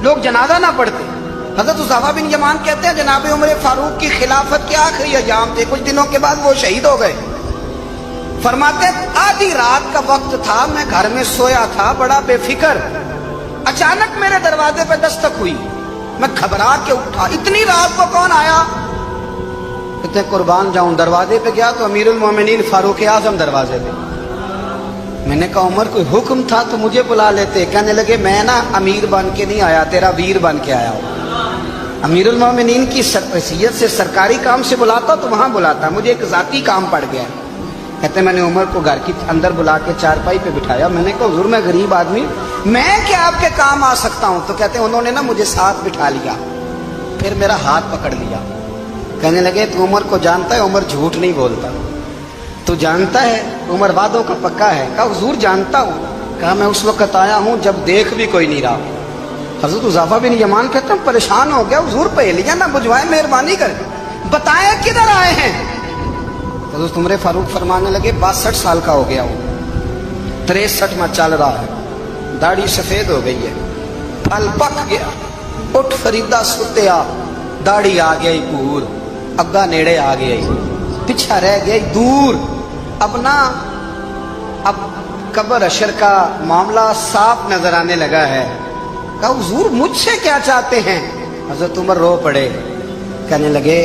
लोग जनाजा ना पढ़ते। हजरत हुज़ैफा बिन यमान कहते हैं जनाब उमर फारूक की खिलाफत के आखिरी अयाम थे, कुछ दिनों के बाद वो शहीद हो गए। फरमाते आधी रात का वक्त था, मैं घर में सोया था बड़ा बेफिक्र, अचानक मेरे दरवाजे पे दस्तक हुई, मैं घबरा के उठा, इतनी रात को कौन आया। कहते कुर्बान जाऊं, दरवाजे पे गया तो अमीरुल मोमिनीन फारूक आजम दरवाजे पे। मैंने कहा उमर कोई हुक्म था तो मुझे बुला लेते। कहने लगे मैं ना अमीर बन के नहीं आया, तेरा वीर बन के आया हूं। अमीरुल मोमिनीन की हैसियत से सरकारी काम से बुलाता तो वहां बुलाता, मुझे एक जाती काम पड़ गया। कहते मैंने उमर को घर के अंदर बुला के चारपाई पे बिठाया, मैंने कहा हुजूर मैं गरीब आदमी, मैं क्या आपके काम आ सकता हूं। तो कहते उन्होंने ना मुझे साथ बिठा लिया, फिर मेरा हाथ पकड़ लिया। कहने लगे तू उमर को जानता है, उमर झूठ नहीं बोलता, तू जानता है उमर वादों का पक्का है। कहा हुजूर जानता हूँ। कहा मैं उस वक्त आया हूँ जब देख भी कोई नहीं रहा। हजरत हुज़ैफा बिन यमान कहते हैं परेशान हो गया, हुजूर पहेलियां ना बुझवाए, मेहरबानी कर बताएं किधर आए हैं। हजरत उमर फारूक फरमाने लगे 62 साल का हो गया हूँ, 63 में चल रहा है, दाढ़ी सफेद हो गई है, फल पक गया, उठ फरीदा सुत्या, दाढ़ी आ गई पूर, अग्गा नेड़े आ गया, पिछा रह गया दूर। अब ना अब कब्र अशर का मामला साफ नजर आने लगा है। कहा हुजूर मुझसे क्या चाहते हैं। हजरत उमर रो पड़े, कहने लगे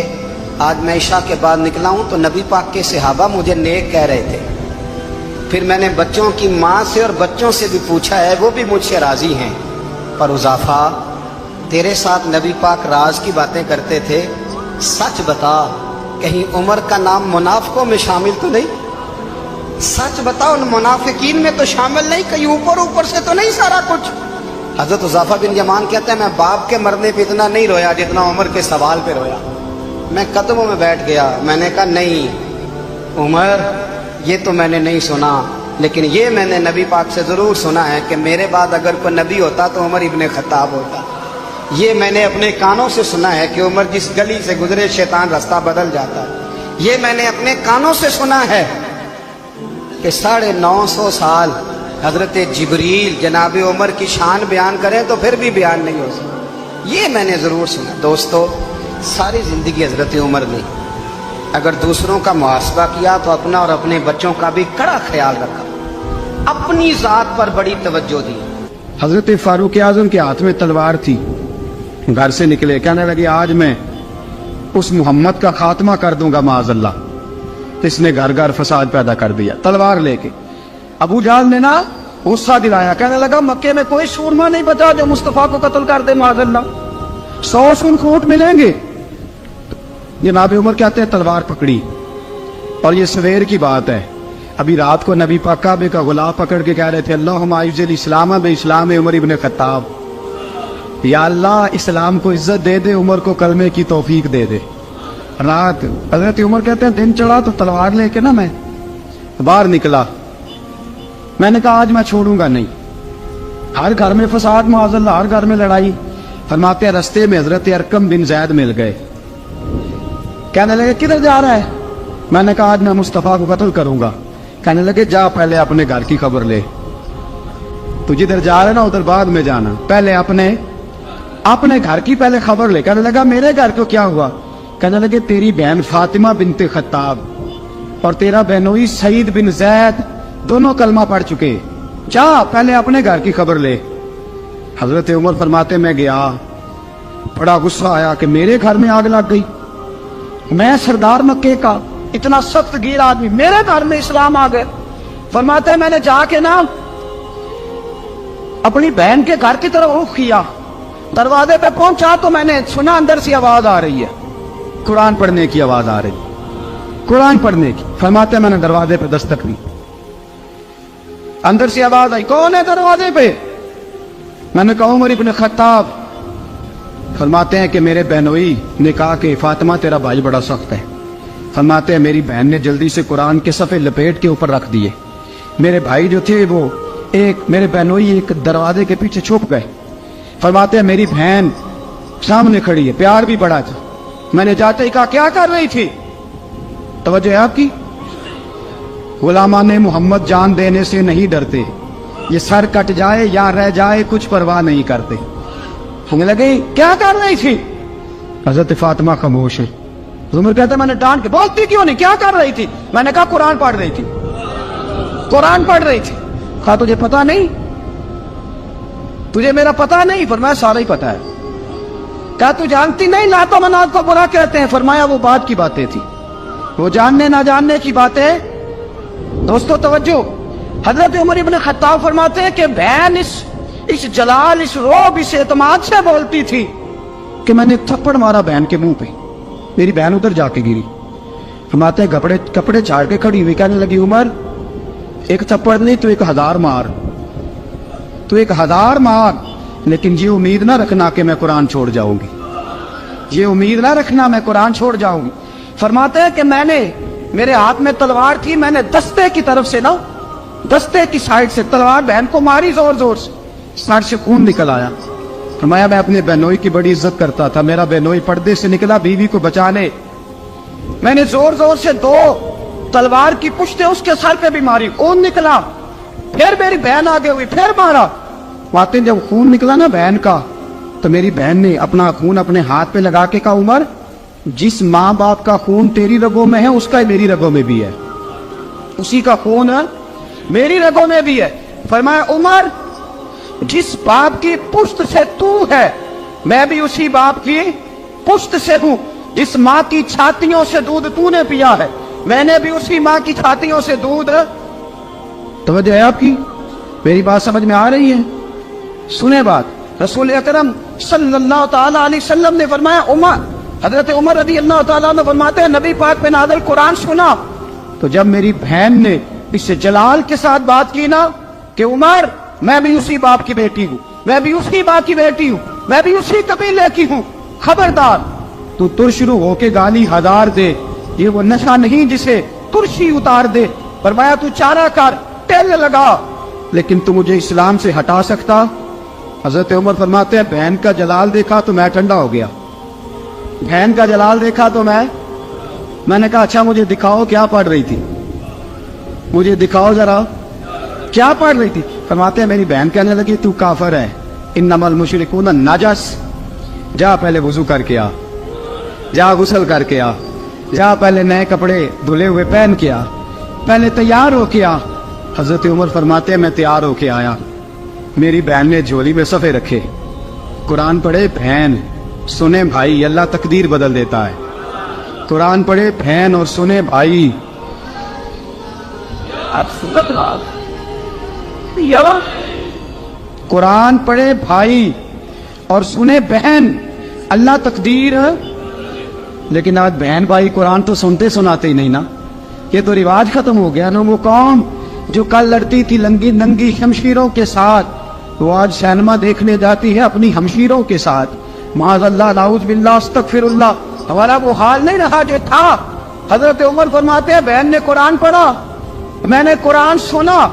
आज मैं इशा के बाद निकला हूं तो नबी पाक के सहाबा मुझे नेक कह रहे थे, फिर मैंने बच्चों की माँ से और बच्चों से भी पूछा है, वो भी मुझसे राजी हैं। पर हुज़ैफा तेरे साथ नबी पाक राज की बातें करते थे, सच बता कहीं उमर का नाम मुनाफिकों में शामिल तो नहीं। सच बताओ, मुनाफिकीन में तो शामिल नहीं, कहीं ऊपर ऊपर से तो नहीं सारा कुछ। हजरत हुज़ैफा बिन यमान कहते हैं, मैं बाप के मरने पे इतना नहीं रोया जितना उमर के सवाल पे रोया। मैं कदमों में बैठ गया, मैंने कहा नहीं उमर, ये तो मैंने नहीं सुना, लेकिन ये मैंने नबी पाक से ज़रूर सुना है कि मेरे बाद अगर कोई नबी होता तो उमर इब्ने खत्ताब होता। ये मैंने अपने कानों से सुना है कि उमर जिस गली से गुजरे शैतान रास्ता बदल जाता है। ये मैंने अपने कानों से सुना है कि 950 साल हजरत जिब्रील जनाब उमर की शान बयान करें तो फिर भी बयान नहीं हो सकता। ये मैंने ज़रूर सुना। दोस्तों, सारी ज़िंदगी हजरत उमर ने अगर दूसरों का मुहासबा किया तो अपना और अपने बच्चों का भी कड़ा ख्याल रखा, अपनी ज़ात पर बड़ी तवज्जो दी। हजरत फारूक आजम के हाथ में तलवार थी, घर से निकले, कहने लगे आज मैं उस मोहम्मद का खात्मा कर दूंगा माज़अल्लाह। तो इसने घर घर फसाद पैदा कर दिया तलवार लेके। अबू जहल ने ना गुस्सा दिलाया, कहने लगा मक्के में कोई सूरमा नहीं बचा जो मुस्तफा को कत्ल कर दे माज़अल्लाह, 100 सूरखोट मिलेंगे। जनाब उमर कहते हैं तलवार पकड़ी, और ये सवेर की बात है, अभी रात को नबी पाक काबे का गुलाब पकड़ के कह रहे थे अल्लाहुम्मा अइज़्ज़िल इस्लाम बि इस्लाम उमर इब्न खत्ताब, या अल्लाह इस्लाम को इज्जत दे दे, उमर को कलमे की तौफीक दे दे। रात हजरत उमर कहते हैं दिन चढ़ा तो तलवार लेके ना मैं बाहर निकला, मैंने कहा आज मैं छोड़ूंगा नहीं। हर घर में फसाद माज़अल्लाह, हर घर में लड़ाई। फरमाते हैं रस्ते में हजरत अरकम बिन ज़ैद मिल गए, कहने लगे किधर जा रहा है? मैंने कहा आज मैं मुस्तफा को कत्ल करूंगा। कहने लगे जा पहले अपने घर की खबर ले, तू जिधर जा रहा है ना उधर बाद में जाना, पहले अपने घर की पहले खबर ले। कहने लगा मेरे घर को क्या हुआ? कहने लगे तेरी बहन फातिमा बिनते खत्ताब और तेरा बहनोई सईद बिन जैद दोनों कलमा पढ़ चुके, जा पहले अपने घर की खबर ले। हजरत उमर फरमाते मैं गया, बड़ा गुस्सा आया कि मेरे घर में आग लग गई, मैं सरदार मक्के का इतना सख्त गिर आदमी, मेरे घर में इस्लाम आ गए। फरमाते मैंने जाके ना अपनी बहन के घर की तरफ रुख किया, दरवाजे पे पहुंचा तो मैंने सुना अंदर से आवाज आ रही है, कुरान पढ़ने की आवाज आ रही, कुरान पढ़ने की। फरमाते मैंने दरवाजे पे दस्तक दी, अंदर से आवाज आई, कौन है दरवाजे पे? मैंने कहा उमर इब्न खत्ताब। फरमाते हैं कि मेरे बहनोई ने कहा कि फातिमा तेरा भाई बड़ा सख्त है। फरमाते हैं मेरी बहन ने जल्दी से कुरान के सफ़े लपेट के ऊपर रख दिए। मेरे भाई जो थे वो मेरे बहनोई एक दरवाजे के पीछे छुप गए। फरमाते हैं मेरी बहन सामने खड़ी है, प्यार भी बड़ा था। मैंने जाते ही कहा क्या कर रही थी? तवज्जो है आपकी? गुलामाने मोहम्मद जान देने से नहीं डरते, ये सर कट जाए या रह जाए कुछ परवाह नहीं करते। हमें लगे क्या कर रही थी? हजरत फातिमा खामोश है। उमर कहता मैंने डांट के, बोलती क्यों नहीं, क्या कर रही थी? मैंने कहा कुरान पढ़ रही थी, कुरान पढ़ रही थी। कहा तुझे पता नहीं, तुझे मेरा पता नहीं? फरमाया सारा ही पता है। क्या तू जानती नहीं लातो मनात को बुरा कहते हैं? फरमाया वो बात की बातें थी, वो जानने ना जानने की बातें। दोस्तों तवज्जो, हजरत उमर इब्न खत्ताब फरमाते हैं कि बहन इस जलाल, इस रोब, इस एतमाद से बोलती थी कि मैंने एक थप्पड़ मारा बहन के मुंह पे, मेरी बहन उधर जाके गिरी। फरमाते हैं कपड़े झाड़ के खड़ी हुई, कहने लगी उमर एक थप्पड़ नहीं तो 1000 मार, तो 1000 मार, लेकिन ये उम्मीद ना रखना कि मैं कुरान छोड़ जाऊंगी, ये उम्मीद ना रखना मैं कुरान छोड़ जाऊंगी। फरमाते हैं कि मेरे हाथ में तलवार थी, मैंने दस्ते की तरफ से ना, दस्ते की साइड से तलवार बहन को मारी जोर जोर से, सर से खून निकल आया। फरमाया मैं अपने बहनोई की बड़ी इज्जत करता था, मेरा बहनोई पर्दे से निकला बीवी को बचाने, मैंने जोर जोर से 2 तलवार की पुश्ते उसके सर पे भी मारी, खून निकला, फिर मेरी बहन आगे हुई, फिर मारा। वाते जब खून निकला ना बहन का, तो मेरी बहन ने अपना खून अपने हाथ पे लगा के कहा उमर जिस माँ बाप का खून तेरी रगों में है उसका ही मेरी रगों में भी है, उसी का खून है मेरी रगों में भी है। फरमाया उमर जिस बाप की पुश्त से तू है मैं भी उसी बाप की पुश्त से हूं, जिस माँ की छातियों से दूध तूने पिया है मैंने भी उसी माँ की छातियों से दूध। तवज्जो है आपकी? मेरी बात समझ में आ रही है? सुने बात, रसूल अकरम सल्लल्लाहु ताला अलैहि वसल्लम ने फरमाया, हजरत उमर रज़ी अल्लाह ताला अन्हु फरमाते हैं नबी पाक पे नाज़िल कुरान सुना तो जब मेरी बहन ने اس سے جلال کے ساتھ بات کی نا کہ عمر میں بھی اسی باپ کی بیٹی ہوں، میں بھی اسی ماں کی بیٹی ہوں، میں بھی اسی قبیلے کی ہوں، خبردار تو ترشرو ہو کے گالی ہزار دے، یہ وہ نشہ نہیں جسے ترشی اتار دے۔ فرمایا تو چارہ کر، ٹیل لگا، لیکن تو مجھے اسلام سے ہٹا سکتا؟ حضرت عمر فرماتے ہیں بہن کا جلال دیکھا تو میں ٹھنڈا ہو گیا، بہن کا جلال دیکھا تو میں نے کہا اچھا مجھے دکھاؤ کیا پڑھ رہی تھی، مجھے دکھاؤ ذرا کیا پڑھ رہی تھی۔ فرماتے ہیں میری بہن کہنے لگی تو کافر ہے، انما المشرکون نجس، جا پہلے وضو کر کے آ، جا غسل کر کے آ، جا پہلے نئے کپڑے دھلے ہوئے پہن کے آ، پہلے تیار ہو کے آ۔ حضرت عمر فرماتے ہیں میں تیار ہو کے آیا، میری بہن نے جھولی میں صفحے رکھے، قرآن پڑھے بہن، سنے بھائی، اللہ تقدیر بدل دیتا ہے، قرآن پڑھے بہن اور سنے بھائی۔ آپ سنت قرآن پڑھے بھائی اور سنے بہن، اللہ تقدیر۔ لیکن آج بہن بھائی قرآن تو سنتے سناتے ہی نہیں نا، یہ تو رواج ختم ہو گیا نا۔ وہ قوم جو کل لڑتی تھی ننگی شمشیروں کے ساتھ، وہ آج سینما دیکھنے جاتی ہے اپنی ہمشیروں کے ساتھ۔ معاذ اللہ، نعوذ باللہ، استغفر اللہ، ہمارا وہ حال نہیں رہا جو تھا۔ حضرت عمر فرماتے ہیں بہن نے قرآن پڑھا، میں نے قرآن سنا،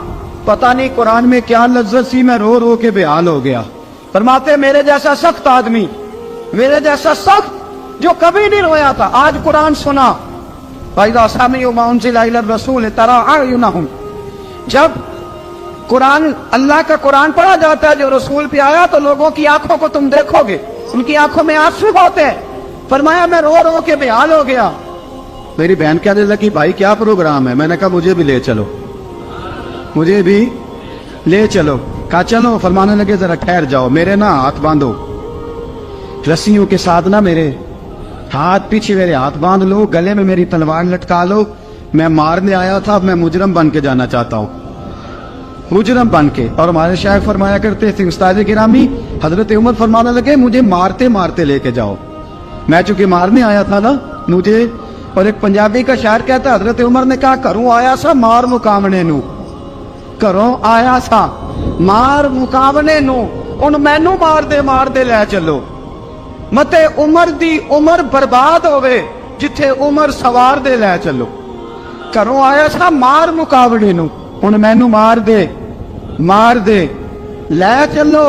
پتہ نہیں قرآن میں کیا لذت سی، میں رو رو کے بےحال ہو گیا۔ فرماتے ہیں میرے جیسا سخت آدمی، میرے جیسا سخت جو کبھی نہیں رویا تھا، آج قرآن سنا۔ فَإِذَا سَمِعُوا مَا أُنزِلَ إِلَى الرَّسُولِ تَرَىٰ أَعْيُنَهُمْ، جب قرآن، اللہ کا قرآن پڑھا جاتا ہے جو رسول پہ آیا، تو لوگوں کی آنکھوں کو تم دیکھو گے، ان کی آنکھوں میں آنسو ہوتے ہیں۔ فرمایا میں رو رو کے بےحال ہو گیا۔ میری بہن کہنے لگی بھائی کیا پروگرام ہے؟ میں نے کہا مجھے بھی لے چلو، مجھے بھی لے چلو۔ کہا چلو۔ فرمانے لگے ذرا ٹھہر جاؤ، میرے نا ہاتھ باندھو رسیوں کے ساتھ، نا میرے ہاتھ پیچھے میرے ہاتھ باندھ لو، گلے میں میری تلوار لٹکا لو، میں مارنے آیا تھا، اب میں مجرم بن کے جانا چاہتا ہوں، مجرم بن کے۔ اور ہمارے شیخ فرمایا کرتے تھے استاد گرامی، حضرت عمر فرمانے لگے مجھے مارتے مارتے لے کے جاؤ، میں چونکہ مارنے آیا تھا نا مجھے۔ اور ایک پنجابی کا شاعر کہتا ہے حضرت عمر نے کہا گھروں آیا سا مار مقامنے نو، گھروں آیا سا مار مقامنے نو، ان مینو مار دے لے چلو، متے عمر دی عمر برباد ہوئے جتھے عمر سوار دے لے چلو۔ گھروں آیا سا مار مقابلے نو، ان مینو مار دے لے چلو،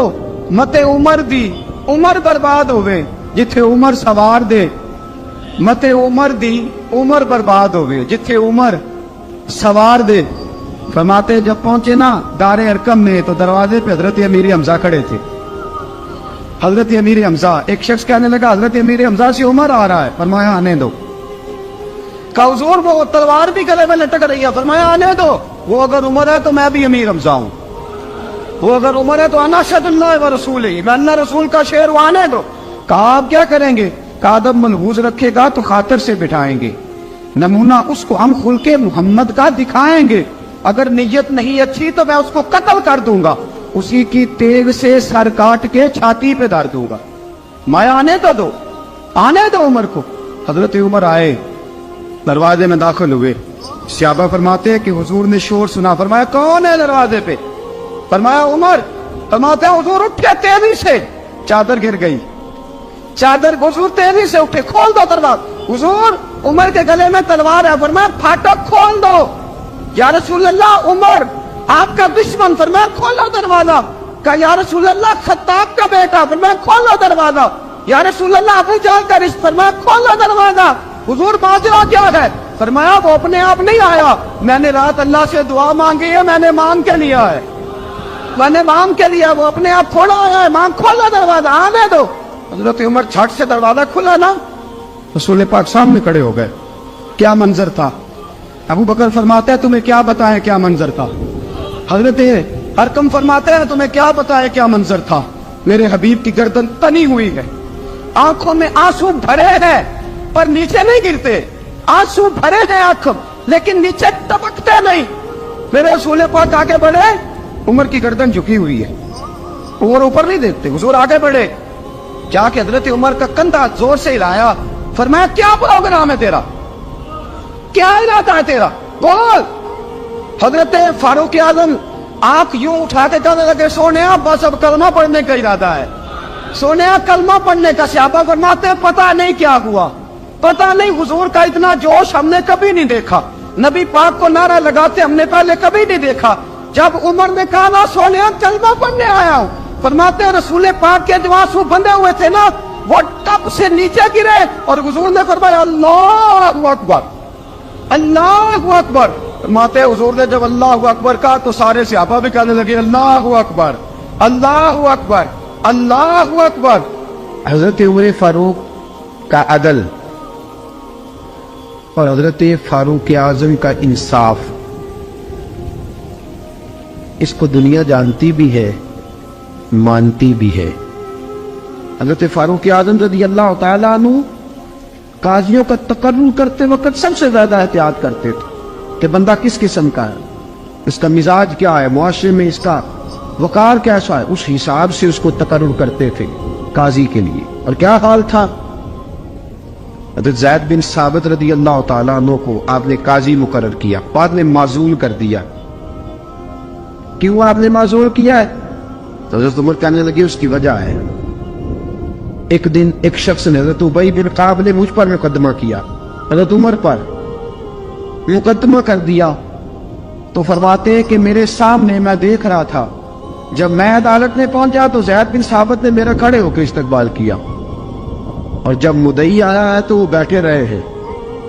متے عمر دی عمر برباد ہوئے جتھے عمر سوار دے، متے عمر دی عمر برباد ہوئے جتھے عمر سوار دے۔ فرماتے جب پہنچے نا دار ارقم میں تو دروازے پہ حضرت امیر حمزہ کھڑے تھے۔ حضرت امیر حمزہ، ایک شخص کہنے لگا حضرت امیر حمزہ سے عمر آ رہا ہے، فرمایا آنے دو۔ کہا حضور وہ تلوار بھی گلے میں لٹک رہی ہے، فرمایا آنے دو، وہ اگر عمر ہے تو میں بھی امیر حمزہ ہوں، وہ اگر عمر ہے تو انا اشہد اللہ و رسولہ، میں اللہ رسول کا شعر ہوں، آنے دو۔ کہا آپ کیا کریں گے؟ کہا ادب ملحوظ رکھے گا تو خاطر سے بٹھائیں گے، نمونہ اس کو ہم خلق محمد کا دکھائیں گے، اگر نیت نہیں اچھی تو میں اس کو قتل کر دوں گا، اسی کی تیغ سے سر کاٹ کے چھاتی پہ دھر دوں گا، میں آنے تو دو، آنے دو عمر کو۔ حضرت عمر آئے، دروازے میں داخل ہوئے، صحابہ فرماتے ہیں کہ حضور نے شور سنا، فرمایا کون ہے دروازے پہ؟ فرمایا عمر۔ فرماتے ہیں حضور اٹھے تیزی سے، چادر گر گئی، چادر، حضور تیزی سے اٹھے، کھول دو دروازہ، حضور عمر کے گلے میں تلوار ہے، فرمایا پھاٹک کھول دو، یا رسول اللہ عمر آپ کا دشمن، فرمایا کھولو دروازہ، کہا یا رسول اللہ خطاب کا بیٹا، فرمایا کھولو دروازہ، یا رسول اللہ ابو جہل کا رشتہ، فرمایا کھولو دروازہ، حضور ماجرا کیا ہے؟ فرمایا وہ اپنے آپ نہیں آیا، میں نے رات اللہ سے دعا مانگی ہے، میں نے مانگ کے لیا ہے، میں نے مانگ کے لیا، وہ اپنے آپ تھوڑا آیا ہے، مانگ کھولو دروازہ، آنے دو۔ حضرت عمر جھٹ سے دروازہ کھلا نا، رسول پاک سامنے کھڑے ہو گئے، کیا منظر تھا؟ ابو بکر فرماتے ہیں تمہیں کیا بتائیں کیا منظر تھا؟ حضرت ارقم فرماتے ہیں تمہیں کیا بتائیں کیا منظر تھا؟ میرے حبیب کی گردن تنی ہوئی ہے، آنکھوں میں آنسو بھرے ہیں پر نیچے نہیں گرتے، آنسو بھرے ہیں آنکھ لیکن نیچے ٹپکتے نہیں۔ میرے رسول پاک آگے بڑھے، عمر کی گردن جھکی ہوئی ہے، عمر اوپر نہیں دیکھتے، حضور آگے بڑھے، جا کے حضرت عمر کا کندھا زور سے ہلایا، فرمایا کیا پروگرام ہے تیرا، کیا ارادہ ہے تیرا، بول۔ حضرت فاروق اعظم آنکھ یوں اٹھا کے کہنے لگے سونے بس اب کلمہ پڑھنے کا ارادہ ہے. سونے کلمہ پڑھنے کا. صحابہ فرماتے ہیں پتہ نہیں کیا ہوا, پتہ نہیں حضور کا اتنا جوش ہم نے کبھی نہیں دیکھا. نبی پاک کو نعرہ لگاتے ہم نے پہلے کبھی نہیں دیکھا. جب عمر نے کہا نا سونے کلمہ پڑھنے آیا ہوں, فرماتے ہیں رسول پاک کے جو آنسو بندے ہوئے تھے نا وہ ٹپ سے نیچے گرے اور حضور نے فرمایا اللہ اکبر اللہ اکبر. فرماتے ہیں حضور نے جب اللہ اکبر کہا تو سارے صحابہ بھی کہنے لگے اللہ اکبر اللہ اکبر اللہ اکبر. حضرت عمر فاروق کا عدل اور حضرت فاروق اعظم کا انصاف, اس کو دنیا جانتی بھی ہے مانتی بھی ہے. حضرت فاروق اعظم رضی اللہ تعالیٰ عنہ قاضیوں کا تقرر کرتے وقت سب سے زیادہ احتیاط کرتے تھے کہ بندہ کس قسم کا ہے, اس کا مزاج کیا ہے, معاشرے میں اس کا وقار کیسا ہے, اس حساب سے اس کو تقرر کرتے تھے قاضی کے لیے. اور کیا حال تھا, حضرت زید بن ثابت رضی اللہ تعالیٰ عنہ کو آپ نے قاضی مقرر کیا, بعد میں معزول کر دیا. کیوں آپ نے معزول کیا ہے؟ تو حضرت عمر کہنے لگے اس کی وجہ ہے, ایک دن ایک شخص نے حضرت ابی بن کعب نے مجھ پر مقدمہ کیا, حضرت عمر پر مقدمہ کر دیا. تو فرماتے ہیں کہ میرے سامنے میں دیکھ رہا تھا, جب میں عدالت میں پہنچا تو زید بن ثابت نے میرا کھڑے ہو کے استقبال کیا, اور جب مدعی آیا ہے تو وہ بیٹھے رہے ہیں.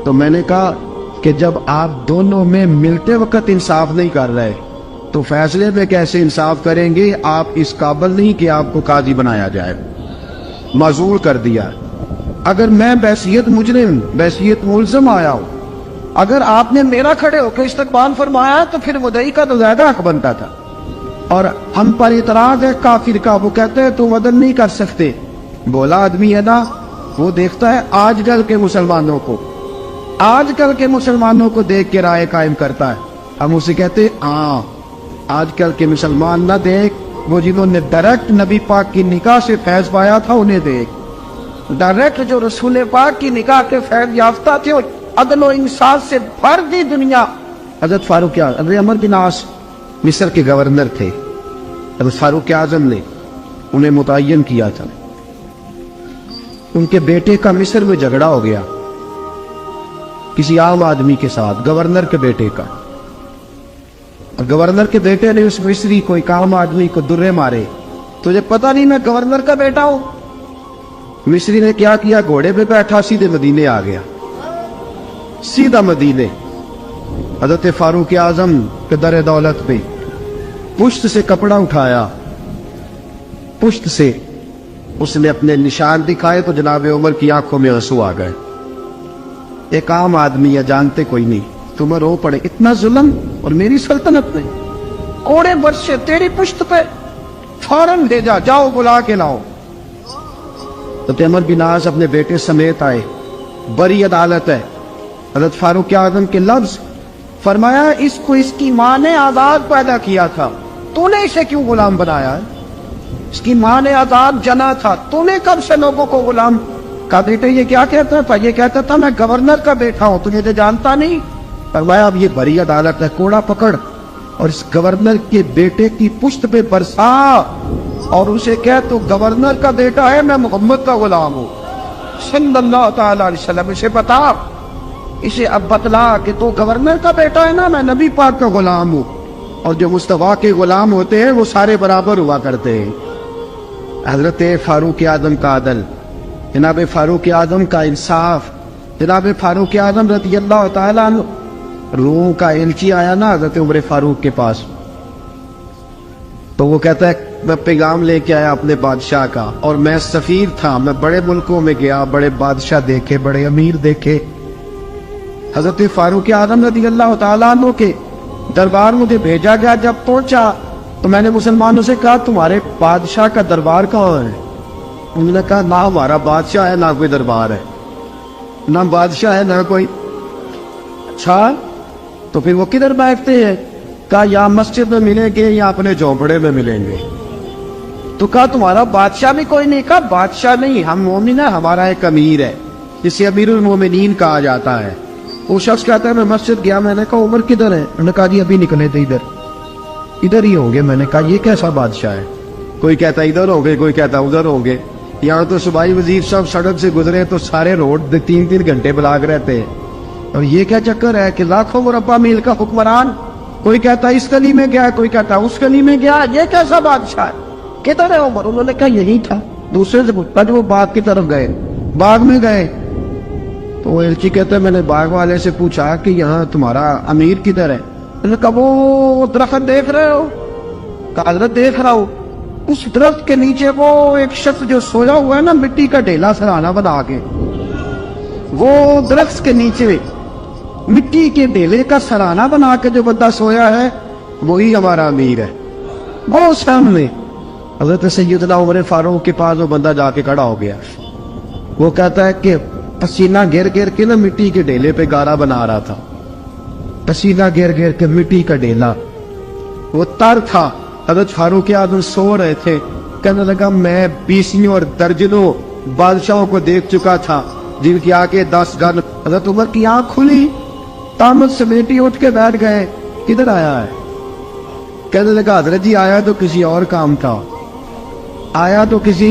تو میں نے کہا کہ جب آپ دونوں میں ملتے وقت انصاف نہیں کر رہے تو فیصلے میں کیسے انصاف کریں گے, آپ اس قابل نہیں کہ آپ کو قاضی بنایا جائے. معزول کر دیا. اگر میں بحیثیت مجرم بحیثیت ملزم آیا ہوں, اگر آپ نے میرا کھڑے ہو کے استقبال فرمایا تو پھر مدعی کا تو زیادہ حق بنتا تھا. اور ہم پر اعتراض ہے کافر کا, وہ کہتے ہیں تم عدل نہیں کر سکتے. بولا آدمی ہے نا, وہ دیکھتا ہے آج کل کے مسلمانوں کو, آج کل کے مسلمانوں کو دیکھ کے رائے قائم کرتا ہے. ہم اسے کہتے ہیں ہاں آج کل کے مسلمان نہ دیکھ, وہ جنہوں نے ڈائریکٹ نبی پاک کی نکاح سے فیض پایا تھا انہیں دیکھ. ڈائریکٹ جو رسول پاک کی نکاح کے فیض یافتہ تھے, عدل و انصاف سے بھر دی دنیا. حضرت فاروق اعظم, حضرت عمرو بن عاص مصر کے گورنر تھے, حضرت فاروق اعظم نے انہیں متعین کیا تھا. ان کے بیٹے کا مصر میں جھگڑا ہو گیا کسی عام آدمی کے ساتھ, گورنر کے بیٹے کا. اور گورنر کے بیٹے نے اس مصری کو ایک عام آدمی کو درے مارے. تجھے پتہ نہیں میں گورنر کا بیٹا ہوں؟ مصری نے کیا کیا, گھوڑے پہ بیٹھا سیدھے مدینے آ گیا, سیدھا مدینے. حضرت فاروق اعظم کے در دولت پہ پشت سے کپڑا اٹھایا, پشت سے اس نے اپنے نشان دکھائے تو جناب عمر کی آنکھوں میں آنسو آ گئے. ایک عام آدمی ہے, جانتے کوئی نہیں, تمہیں رو پڑے اتنا ظلم, اور میری سلطنت میں کوڑے برسے تیری پشت پہ, فوراً لے جا, جاؤ بلا کے لاؤ. حضرت عمرو بن عاص اپنے بیٹے سمیت آئے, بڑی عدالت ہے. حضرت فاروق اعظم کے لفظ, فرمایا اس کو اس کی ماں نے آزاد پیدا کیا تھا, تو نے اسے کیوں غلام بنایا ہے؟ اس کی ماں نے آزاد جنا تھا, تو نے کب سے لوگوں کو غلام. کہا بیٹے یہ کیا کہتا تھا؟ یہ کہتا تھا میں گورنر کا بیٹا ہوں, تجھے تو جانتا نہیں. فرمایا اب یہ بڑی عدالت ہے, کوڑا پکڑ اور اس گورنر کے بیٹے کی پشت پہ برسا اور اسے کہہ تو گورنر کا بیٹا ہے, میں محمد کا غلام ہوں صلی اللہ تعالی علیہ وسلم. اسے بتا, اسے اب بتلا کہ تو گورنر کا بیٹا ہے نا, میں نبی پاک کا غلام ہوں. اور جو مصطفیٰ کے غلام ہوتے ہیں وہ سارے برابر ہوا کرتے ہیں. حضرت فاروق اعظم کا عدل, جناب فاروق اعظم کا انصاف. جناب فاروق اعظم رضی اللہ تعالیٰ عنہ, روم کا ایلچی آیا نا حضرت عمر فاروق کے پاس, تو وہ کہتا ہے میں پیغام لے کے آیا اپنے بادشاہ کا, اور میں سفیر تھا, میں بڑے ملکوں میں گیا, بڑے بادشاہ دیکھے, بڑے امیر دیکھے. حضرت فاروق اعظم رضی اللہ تعالیٰ عنہ کے دربار مجھے بھیجا گیا. جب پہنچا تو میں نے مسلمانوں سے کہا تمہارے بادشاہ کا دربار کہاں ہے؟ انہوں نے کہا نہ ہمارا بادشاہ ہے نہ کوئی دربار ہے, نہ بادشاہ ہے نہ کوئی. اچھا تو پھر وہ کدھر بیٹھتے ہیں؟ کہا یا مسجد میں ملیں گے یا اپنے جھونپڑے میں ملیں گے. تو کہا تمہارا بادشاہ بھی کوئی نہیں؟ کہا بادشاہ نہیں, ہم مومن ہیں, ہمارا ایک امیر ہے جسے امیر المومنین کہا جاتا ہے. वो शख्स कहता है मैं मस्जिद गया, मैंने कहा उमर किधर है? उन्होंने कहा जी अभी निकले थे इधर ही होंगे। मैंने कहा ये कैसा बादशाह है? कोई कहता इधर होंगे, कोई कहता उधर होंगे। यहाँ तो सूबाई वजीर साहब सड़क से गुजरे तो सारे रोड 3-3 घंटे ब्लॉक रहते हैं, और ये क्या चक्कर है कि लाखों मुरब्बा मील का हुक्मरान, कोई कहता इस गली में गया, कोई कहता उस गली में गया, ये कैसा बादशाह है? किधर है उमर? उन्होंने कहा यही था। दूसरे से पूछा जो वो बाग की तरफ गए, बाग में गए तो वो एलची कहते मैंने बाग वाले से पूछा कि यहाँ तुम्हारा अमीर किधर है? उन्होंने कहा वो दरख्त देख रहे हो? कहा हज़रत देख रहा हूँ। उस दरख्त के नीचे वो एक शख्स जो सोया हुआ है ना, मिट्टी का ढेला सराहना बना के, वो दरख्त के नीचे मिट्टी के ढेले का सराहना बना के जो बंदा सोया है वही हमारा अमीर है। बहुत सामने हज़रत सैयदना उमर फारूक के पास वो बंदा जाके खड़ा हो गया। वो कहता है कि पसीना गिर गिर के ना मिट्टी के ढेले पे गारा बना रहा था, पसीना गिर गिर के मिट्टी का ढेला, वो तर था। हज़रत फारूक आज़म सो रहे थे। कहने लगा मैं 20 और दर्जनों बादशाहों को देख चुका था जिनकी आंखें 10 गन। हज़रत उमर की आंख खुली, तामत समेटी उठ के बैठ गए। किधर आया है? कहने लगा हज़रत जी आया तो किसी और काम था, आया तो किसी,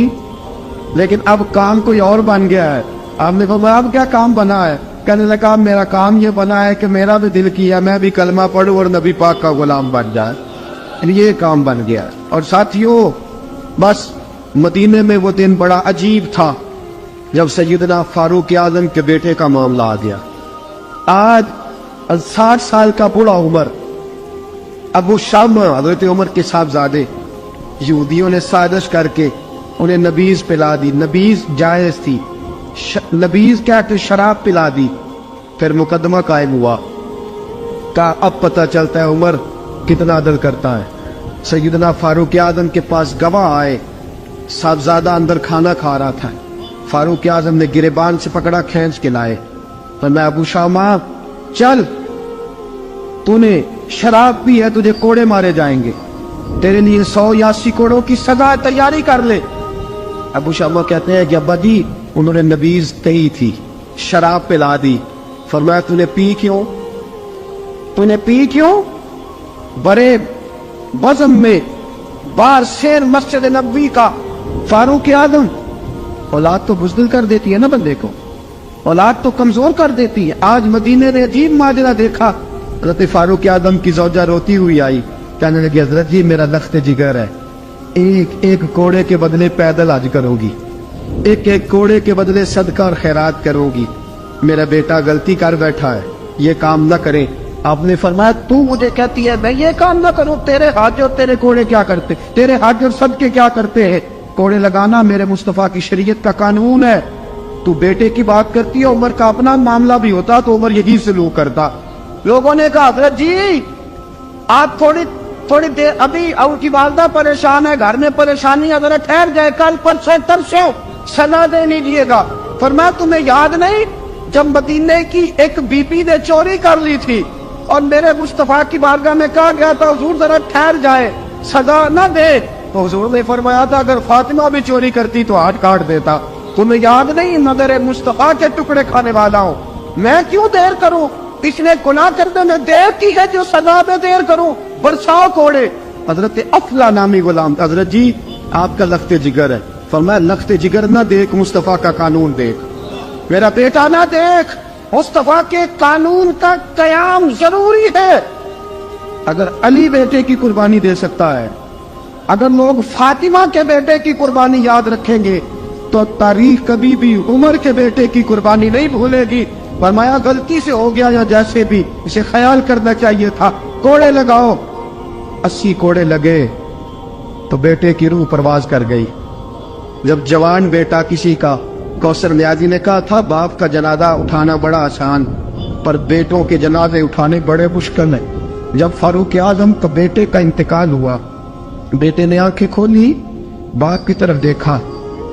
लेकिन अब काम कोई और बन गया है। आपने फरमाया अब क्या काम बना है? कहने लगा मेरा काम ये बना है कि मेरा भी दिल किया मैं भी कलमा पढ़ूं और नबी पाक का गुलाम बन जाए, ये काम बन गया। और साथियों बस मदीने में वो दिन बड़ा अजीब था जब सैयदना फारूक आज़म के बेटे का मामला आ गया। आज 60 साल का बूढ़ा उमर, अबू शामा हज़रत उमर के साहबजादे, यहूदियों ने साजिश करके उन्हें नबीज पिला दी। नबीज जायज थी, नबीज क्या कि शराब पिला दी। फिर मुकदमा कायम हुआ का अब पता चलता है उमर कितना अदल करता है। सैयदना फारूक आज़म के पास गवाह आए, साहबजादा अंदर खाना खा रहा था, फारूक आज़म ने गिरेबान से पकड़ा, खींच के लाए। पर मैं अबू शामा चल, तूने शराब पी है, तुझे कोड़े मारे जाएंगे, तेरे लिए 100 या 80 कोड़ों की सजा तैयारी कर ले। अबू शामा कहते हैं कि अब्बा जी उन्होंने नबीज तई थी, शराब पिला दी। फरमाया तूने पी क्यों? तूने पी क्यों? बड़े बज़म में बार शेर मस्जिद नबवी का फारूक आज़म, औलाद तो बुज़दिल कर देती है ना बंदे को, औलाद तो कमजोर कर देती है। आज मदीने ने अजीब माजरा देखा। हज़रत फारूक आज़म की ज़ौजा रोती हुई आई, कहने लगी हज़रत जी मेरा लख्त जिगर है, एक एक कोड़े के बदले पैदल हज करूंगी, एक एक कोड़े के बदले सदका और खैरात करूंगी, मेरा बेटा गलती कर बैठा है, ये काम न करे। आपने फरमाया तू मुझे कहती है मैं ये काम न करूं, तेरे हाथ और तेरे कोड़े क्या करते, तेरे हाथ और सदके क्या करते हैं? कोड़े लगाना मेरे मुस्तफा की शरीयत का कानून है। तू बेटे की बात करती है, उमर का अपना मामला भी होता तो उमर यही सलूक करता। लोगों ने कहा हज़रत जी आप थोड़ी देर, अभी उनकी वालदा परेशान है, घर में परेशानी है, जरा ठहर जाए, कल परसों तरसों सना दे लीजिएगा। फरमाया तुम्हें याद नहीं जब मदीने की एक बीबी ने चोरी कर ली थी और मेरे मुस्तफा की बारगाह में कहा गया था हुजूर जरा ठहर जाए, सजा न दे, तो हुजूर ने फरमाया था अगर फातिमा भी चोरी करती तो हाथ काट देता। तुम्हें याद नहीं नजर मुस्तफा के टुकड़े खाने वाला हूँ, मैं क्यों देर करूं? इसने गुनाह करने में देर की है जो सजा में देर करूं, बरसाओ कोड़े। हजरत अफला नामी गुलाम, हजरत जी आपका लख्त जिगर है। फरमाया लख्त जिगर ना देख, मुस्तफा का कानून देख, मेरा बेटा ना देख, मुस्तफा के कानून का कयाम जरूरी है। अगर अली बेटे की कुर्बानी दे सकता है, अगर लोग फातिमा के बेटे की कुर्बानी याद रखेंगे तो तारीख कभी भी उमर के बेटे की कुर्बानी नहीं भूलेगी। फरमाया गलती से हो गया या जैसे भी, इसे ख्याल करना चाहिए था। कोड़े लगाओ, 80 कोड़े लगे तो बेटे की रूह परवाज कर गई। जब जवान बेटा किसी का, कौसर न्याजी ने कहा था बाप का जनाजा उठाना बड़ा आसान, पर बेटों के जनाजे उठाने बड़े मुश्किल है। जब फारूक आजम का बेटे का इंतकाल हुआ, बेटे ने आंखें खोली, बाप की तरफ देखा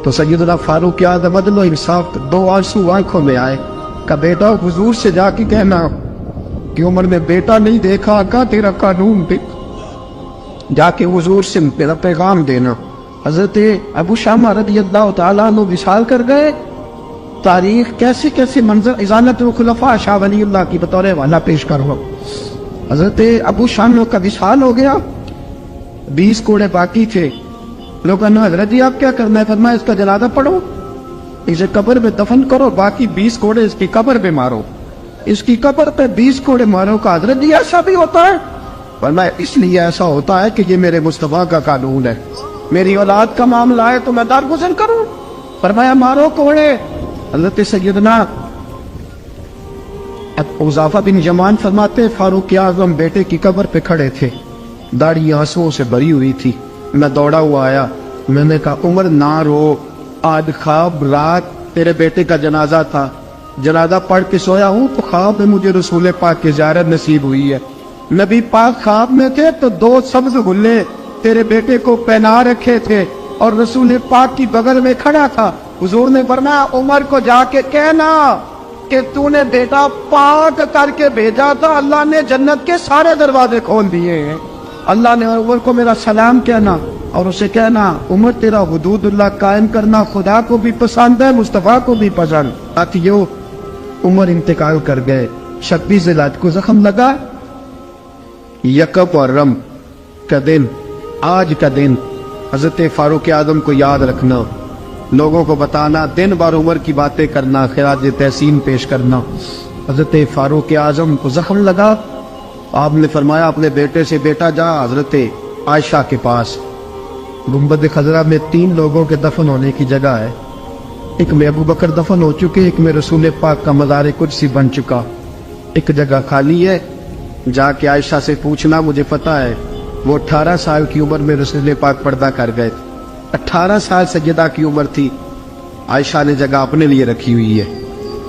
तो सैयदना फारूक आजम अदल इंसाफ, 2 आंसू आंखों में आए। का बेटा हुजूर से जाके कहना कि उमर ने बेटा नहीं देखा, का तेरा कानून देख, जाके हुजूर से मेरा पैगाम देना। हजरत अबू शामा रज़ियल्लाहु ताला अन्हु विसाल कर गए। तारीख कैसे कैसे मंजर इजालतुल खुलफा शाह वली अल्लाह की बतौर हवाला पेश करूँ। हजरत अबू शानो का विशाल हो गया, 20 कोड़े बाकी थे। लोगों ने हजरत जी आप क्या करना है? फरमाया इसका जनाजा पढ़ो, इसे कब्र में दफन करो, बाकी 20 कोड़े इसकी कब्र पे मारो। इसकी कब्र पे 20 कोड़े मारो का हजरत जी ऐसा भी होता है? फरमाया इसलिए ऐसा होता है कि ये मेरे मुस्तफा का कानून है, मेरी औलाद का मामला है तो मैं दारगुज़र करूं। फरमाया मारो कोड़े। हजरत सैयदना उज़ाफा बिन यमान फरमाते फारूक आज़म बेटे की कब्र पे खड़े थे, दाढ़ी आंसुओं से भरी हुई थी। मैं दौड़ा हुआ आया, मैंने कहा उमर ना रो, आज ख्वाब रात तेरे बेटे का जनाजा था, जनाजा पढ़ के सोया हूँ तो ख्वाब में मुझे रसूल पाक की ज़ियारत नसीब हुई है। नबी पाक ख्वाब में थे तो 2 सब्ज़ गुल्ले तेरे बेटे को पहना रखे थे और रसूल पाक की बगल में खड़ा था। हुजूर ने फरमाया उमर को जाके कहना कि तूने बेटा पाक करके भेजा था, अल्लाह ने जन्नत के सारे दरवाजे खोल दिए हैं। अल्लाह ने उमर को मेरा सलाम कहना और उसे कहना उमर तेरा हुदूदुल्लाह कायम करना खुदा को भी पसंद है, मुस्तफा को भी पसंद। साथियों उमर इंतकाल कर गए, 26 ज़िलहज को जख्म लगा। यकब और रम का दिन, आज का दिन हजरत फारूक आज़म को याद रखना, लोगों को बताना, दिन भर उमर की बातें करना, खिराज तहसीन पेश करना। हजरत फारूक आज़म को जख्म लगा, आपने फरमाया अपने बेटे से बेटा जा हजरत आयशा के पास, गुंबद खजरा में 3 लोगों के दफन होने की जगह है, एक में अबू बकर दफन हो चुके, एक में रसूल पाक का मज़ार कुदसी बन चुका, एक जगह खाली है, जाके आयशा से पूछना मुझे पता है। वो 18 साल की उम्र में रसूल पाक पर्दा कर गए, 18 साल सैयदा की उम्र थी। आयशा ने जगह अपने लिए रखी हुई है,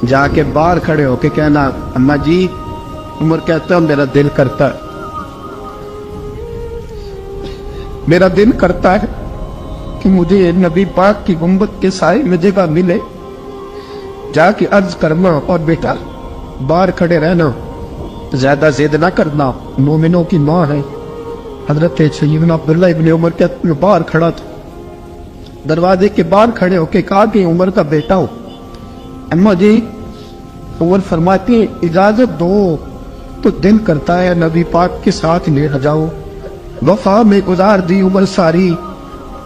जाके बाहर खड़े होके कहना अम्मा जी, उमर कहता है मेरा दिल करता है, मेरा दिल करता है कि मुझे नबी पाक की गुंबद के साए में जगह मिले, जाके अर्ज करना और बेटा बाहर खड़े रहना, ज्यादा जिद ना करना, मोमिनों की माँ है। हजरत सैयदना अब्दुल्ला इब्न उमर के बाहर खड़ा था, दरवाजे के बाहर खड़े होके कहा कि उमर का बेटा हो। अम्मा जी उमर फरमाती इजाजत दो तो दिल करता है नबी पाक के साथ लेट जाओ। वफा में गुजार दी उमर सारी,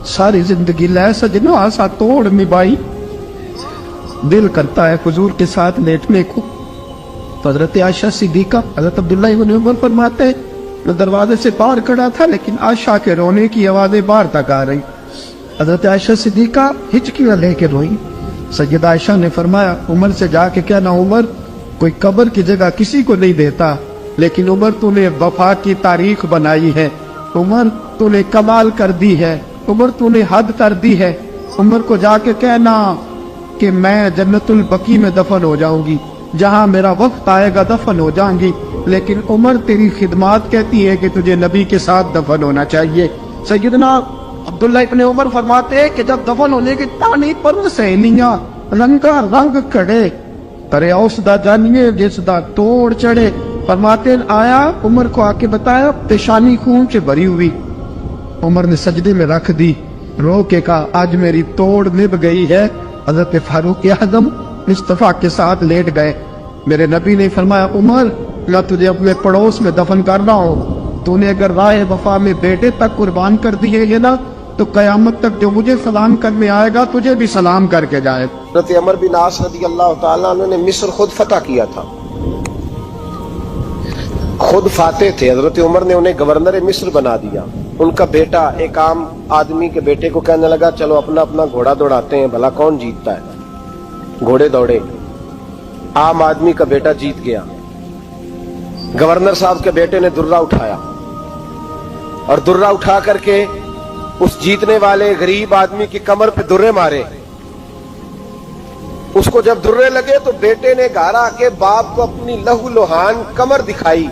सारी जिंदगी लै सजना आसा तोड़ निभाई, दिल करता है हुजूर के साथ लेटने को। तो हजरत आयशा सिद्दीका, हजरत अब्दुल्ला इब्न उमर फरमाते मैं दरवाजे से बाहर खड़ा था लेकिन आयशा के रोने की आवाजें बाहर तक आ रही। हजरत आयशा सिद्दीका हिचकियां लेके रोई। सैयदा आयशा ने फरमाया उमर से जाके कहना उमर कोई कब्र की जगह किसी को नहीं देता, लेकिन उमर तूने वफा की तारीख बनाई है, उमर तूने कमाल कर दी है, उमर तूने हद कर दी है। उमर को जाके कहना कि मैं जन्नतुल बकी में दफन हो जाऊंगी, जहां मेरा वक्त आएगा दफन हो जाऊंगी, लेकिन उमर तेरी खिदमत कहती है कि तुझे नबी के साथ दफन होना चाहिए। सैयदना अब्दुल्ला इब्न उमर फरमाते हैं कि जब दफन होने की तानी पर सहेलियां रंगा रंग खड़े करे औसदा जानिए जिसदा तोड़ चढ़े। फरमाते आया उमर को आके बताया पेशानी खून से भरी हुई। उमर ने सजदे में रख दी, रो के कहा आज मेरी तोड़ निभ गई है। हजरत फारूक आज़म मुस्तफा के साथ लेट गए। मेरे नबी ने फरमाया उमर मैं तुझे अपने पड़ोस में दफन कर रहा हूँ, तूने अगर राह वफा में बेटे तक कुर्बान कर दिए है ना तो कयामत तक जो मुझे सलाम करने आएगा तुझे भी सलाम करके जाए। हज़रत अमर बिन आस रज़ी अल्लाह ताला अन्हु ने मिस्र खुद फतह किया था, खुद फाते थे। हजरत उमर ने उन्हें गवर्नर मिस्र बना दिया। उनका बेटा एक आम आदमी के बेटे को कहने लगा चलो अपना अपना घोड़ा दौड़ाते हैं, भला कौन जीतता है। घोड़े दौड़े, आम आदमी का बेटा जीत गया। गवर्नर साहब के बेटे ने दुर्रा उठाया और दुर्रा उठा करके उस जीतने वाले गरीब आदमी की कमर पे दुर्रे मारे। उसको जब दुर्रे लगे तो बेटे ने घर आके बाप को अपनी लहू लुहान कमर दिखाई।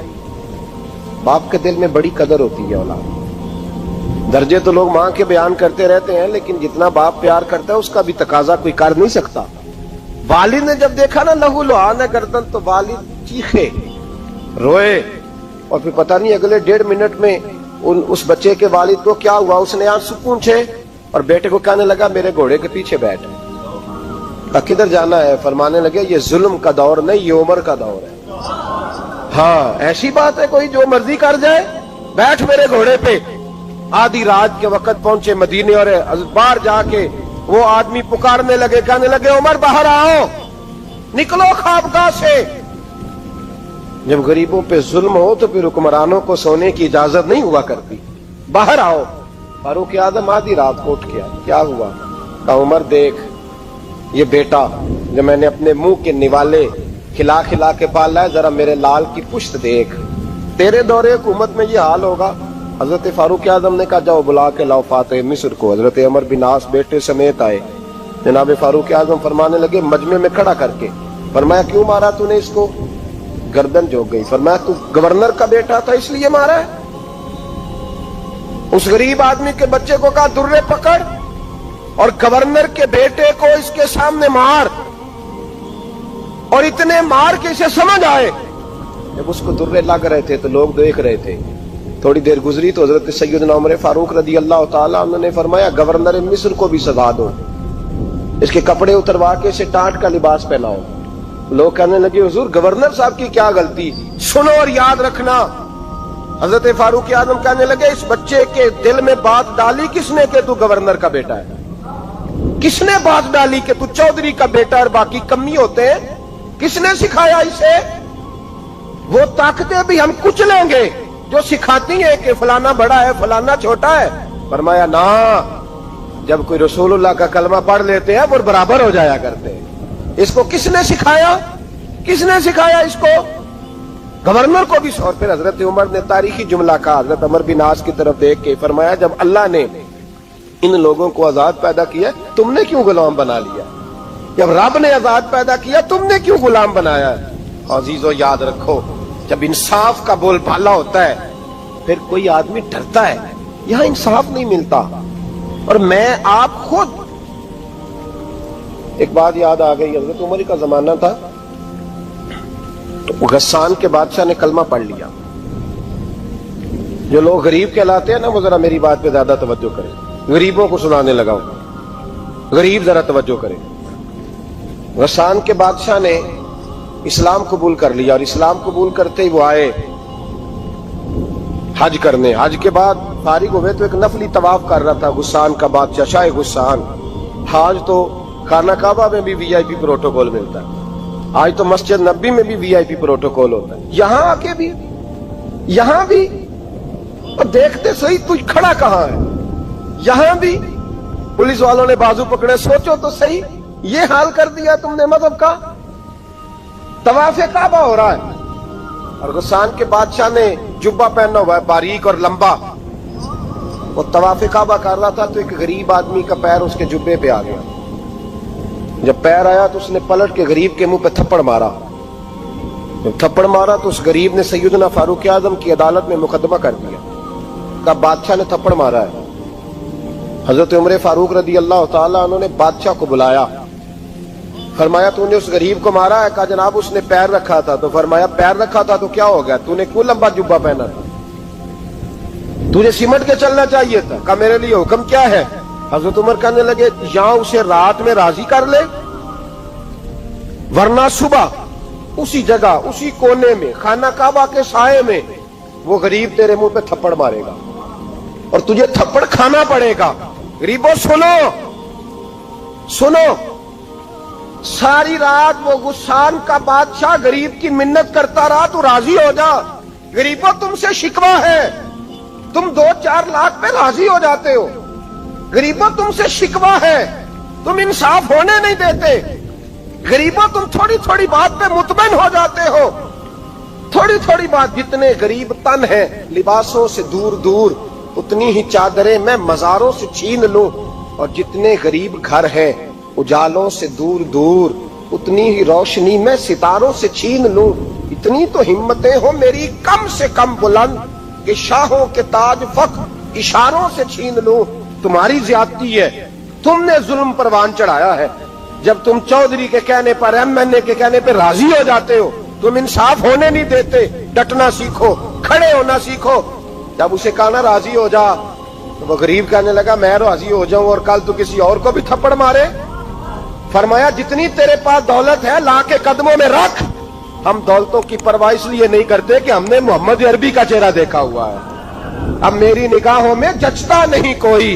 बाप के दिल में बड़ी कदर होती है औलाद। दर्जे तो लोग मां के बयान करते रहते हैं, लेकिन जितना बाप प्यार करता है उसका भी तकाजा कोई कर नहीं सकता। वालिद ने जब देखा ना लहू लुहान है गर्दन, तो वालिद चीखे, रोए, और फिर पता नहीं अगले 1.5 मिनट में उस बच्चे के वालिद को क्या हुआ, उसने आंसू पूछे और बेटे को कहने लगा मेरे घोड़े के पीछे बैठ। किधर जाना है? फरमाने लगे ये जुल्म का दौर नहीं, ये उम्र का दौर है। हाँ, ऐसी बात है कोई जो मर्जी कर जाए? बैठ मेरे घोड़े पे। आधी रात के वक्त पहुंचे मदीने और बाहर जाके वो आदमी पुकारने लगे, कहने लगे उमर बाहर आओ, निकलो ख्वाबगाह से। जब गरीबों पे जुल्म हो तो फिर हुक्मरानों को सोने की इजाजत नहीं हुआ करती। बाहर आओ। फारूक आजम आधी रात को उठ गया। क्या हुआ? कहा उमर देख, ये बेटा जो मैंने अपने मुंह के निवाले खिला खिला के पाला है, जरा मेरे लाल की पुश्त देख। तेरे दौरे हुकूमत में ये हाल होगा। हजरत फारूक आजम ने कहा जाओ बुला के लाओ फातिह मिस्र को। हजरत अमर बिन आस बेटे समेत आए। जनाब फारूक आजम फरमाने लगे मजमे में खड़ा करके, फरमाया क्यों मारा तूने इसको? गर्दन झुक गई। फरमाया तू गवर्नर का बेटा था इसलिए मारा है? उस गरीब आदमी के बच्चे को कहा दुर्रे पकड़ और गवर्नर के बेटे को इसके सामने मार, और इतने मार के इसे समझ आए। जब उसको दुर्रे लग रहे थे तो लोग देख रहे थे। थोड़ी देर गुजरी तो हजरत सैयदना उमर फारूक रदी अल्लाह ताला अन्हु ने फरमाया गवर्नर मिस्र को भी सजा दो, इसके कपड़े उतरवा के इसे टाट का लिबास पहनाओ। लोग कहने लगे हुजूर गवर्नर साहब की क्या गलती? सुनो और याद रखना। हजरत फारूक आजम कहने लगे इस बच्चे के दिल में बात डाली किसने कि तू गवर्नर का बेटा है? किसने बात डाली कि तू चौधरी का बेटा और बाकी कमी होते हैं? किसने सिखाया इसे? वो ताकतें भी हम कुचलेंगे जो सिखाती हैं कि फलाना बड़ा है फलाना छोटा है। फरमाया ना, जब कोई रसूलुल्लाह का कलमा पढ़ लेते हैं वो बराबर हो जाया करते हैं। इसको किसने सिखाया? किसने सिखाया इसको? गवर्नर को भी। और फिर हजरत उमर ने तारीखी जुमला कहा, हजरत अमर बिन आस की तरफ देख के फरमाया जब अल्लाह ने इन लोगों को आजाद पैदा किया तुमने क्यों गुलाम बना लिया? जब रब ने आजाद पैदा किया तुमने क्यों गुलाम बनाया? अजीजो याद रखो, जब इंसाफ का बोलबाला होता है फिर कोई आदमी डरता है। यहां इंसाफ नहीं मिलता। और मैं आप खुद, एक बात याद आ गई, हजरत उमर का जमाना था तो गस्सान के बादशाह ने कलमा पढ़ लिया। जो लोग गरीब कहलाते हैं ना वो जरा मेरी बात पे ज्यादा तवज्जो करें। गरीबों को सुनाने लगा हूं, गरीब जरा तवज्जो करें। गस्सान के बादशाह ने इस्लाम कबूल कर लिया और इस्लाम कबूल करते ही वो आए हज करने। हज के बाद फारिग हुए तो एक नफली तवाफ कर रहा था गुस्सान का बादशाह शाह गुस्सान। आज तो खाना काबा में भी वीआईपी प्रोटोकॉल मिलता है, आज तो मस्जिद नबी में भी वीआईपी प्रोटोकॉल होता है, यहां आके भी, यहां भी। और देखते सही तू खड़ा कहां है? यहां भी पुलिस वालों ने बाजू पकड़े। सोचो तो सही, ये हाल कर दिया तुमने मजहब का। तवाफे काबा हो रहा है और गुस्सान के बादशाह ने जुब्बा पहना हुआ है बारीक और लंबा। वो तवाफे काबा कर रहा था तो एक गरीब आदमी का पैर उसके जुब्बे पे आ गया। जब पैर आया तो उसने पलट के गरीब के मुंह पे थप्पड़ मारा। जब थप्पड़ मारा तो उस गरीब ने सैयदना फारूक आजम की अदालत में मुकदमा कर दिया। कहा बादशाह ने थप्पड़ मारा है। हजरत उमर फारूक रदी अल्लाह ताला उन्होंने बादशाह को बुलाया। फरमाया तूने उस गरीब को मारा है? कहा जनाब उसने पैर रखा था। तो फरमाया पैर रखा था तो क्या हो गया? तूने क्यों लंबा जुब्बा पहना था? तुझे सिमट के चलना चाहिए था। कहा मेरे लिए हुक्म क्या है? हजरत उमर कहने लगे यहां उसे रात में राजी कर ले, वरना सुबह उसी जगह उसी कोने में खाना काबा के साए में वो गरीब तेरे मुंह पे थप्पड़ मारेगा और तुझे थप्पड़ खाना पड़ेगा। गरीबों सुनो, सुनो। सारी रात वो गुस्सान का बादशाह गरीब की मिन्नत करता रहा, तू राजी हो जा। गरीबों तुमसे शिकवा है, तुम 2-4 लाख पे राजी हो जाते हो। गरीबों तुमसे शिकवा है, तुम इंसाफ होने नहीं देते। गरीबों तुम थोड़ी थोड़ी बात पे मुतमईन हो जाते हो। थोड़ी थोड़ी बात, जितने गरीब तन है लिबासों से दूर दूर उतनी ही चादरें मैं मजारों से छीन लूं, और जितने गरीब घर हैं उजालों से दूर दूर उतनी ही रोशनी मैं सितारों से छीन लूं। इतनी तो हिम्मतें हो मेरी कम से कम बुलंद कि शाहों के ताज फख्र इशारों से छीन लूं। तुम्हारी ज्यादती है, तुमने जुल्म परवान चढ़ाया है। जब तुम चौधरी के कहने पर, एमएनए के कहने पर राजी हो जाते हो, तुम इंसाफ होने नहीं देते। डटना सीखो, खड़े होना सीखो। जब उसे कहा ना राजी हो जा, तो वो गरीब कहने लगा मैं राजी हो जाऊं और कल तू किसी और को भी थप्पड़ मारे। फरमाया जितनी तेरे पास दौलत है ला के कदमों में रख। हम दौलतों की परवाह इसलिए नहीं करते कि हमने मोहम्मद अरबी का चेहरा देखा हुआ है। अब मेरी निगाहों में जचता नहीं कोई,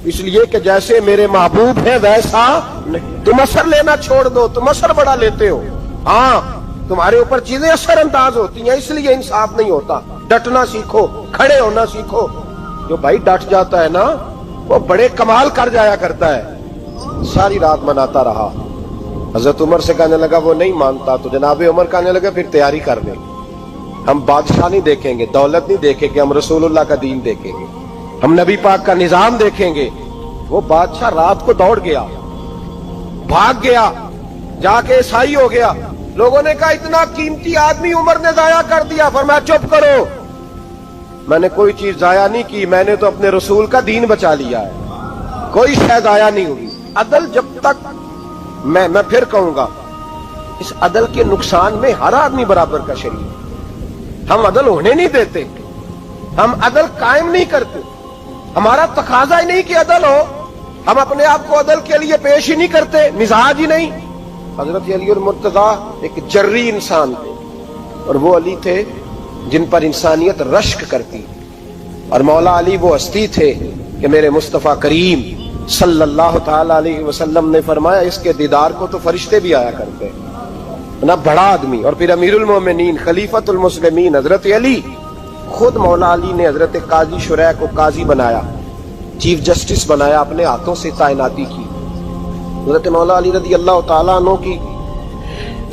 इसलिए कि जैसे मेरे महबूब है वैसा नहीं। तुम असर लेना छोड़ दो, तुम असर बड़ा लेते हो। हाँ, तुम्हारे ऊपर चीजें असर अंदाज होती हैं, इसलिए इंसाफ नहीं होता। डटना सीखो, खड़े होना सीखो। जो भाई डट जाता है ना वो बड़े कमाल कर जाया करता है। सारी रात मनाता रहा। हजरत उमर से कहने लगा वो नहीं मानता, तो जनाब उमर कहने लगे फिर तैयारी कर ले, हम बादशाह नहीं देखेंगे, दौलत नहीं देखेंगे, हम रसूलुल्लाह का दीन देखेंगे, हम नबी पाक का निजाम देखेंगे। वो बादशाह रात को दौड़ गया, भाग गया, जाके ईसाई हो गया। लोगों ने कहा इतना कीमती आदमी उमर ने जाया कर दिया। फरमाया चुप करो, मैंने कोई चीज जाया नहीं की, मैंने तो अपने रसूल का दीन बचा लिया है, कोई शय जाया नहीं हुई। अदल जब तक मैं फिर कहूंगा, इस अदल के नुकसान में हर आदमी बराबर का शरीक। हम अदल होने नहीं देते, हम अदल कायम नहीं करते, हमारा तकाजा ही नहीं कि अदल हो। हम अपने आप को अदल के लिए पेश ही नहीं करते, मिजाज ही नहीं। हजरत अली और मुर्तजा एक जर्री इंसान थे, और वो अली थे जिन पर इंसानियत रश्क करती। और मौला अली वो हस्ती थे कि मेरे मुस्तफा करीम सल्लल्लाहु ताला अलैहि वसल्लम ने फरमाया इसके दीदार को तो फरिश्ते भी आया करते हैं ना। बड़ा आदमी, और फिर अमीरुल मोमिनीन खलीफतुल मुस्लिमीन हजरत अली, खुद मौला अली ने हजरत काजी शुरैह को काजी बनाया, चीफ जस्टिस बनाया, अपने हाथों से तैनाती की। हजरत मौला अली रदी अल्लाह ताला अन्हु की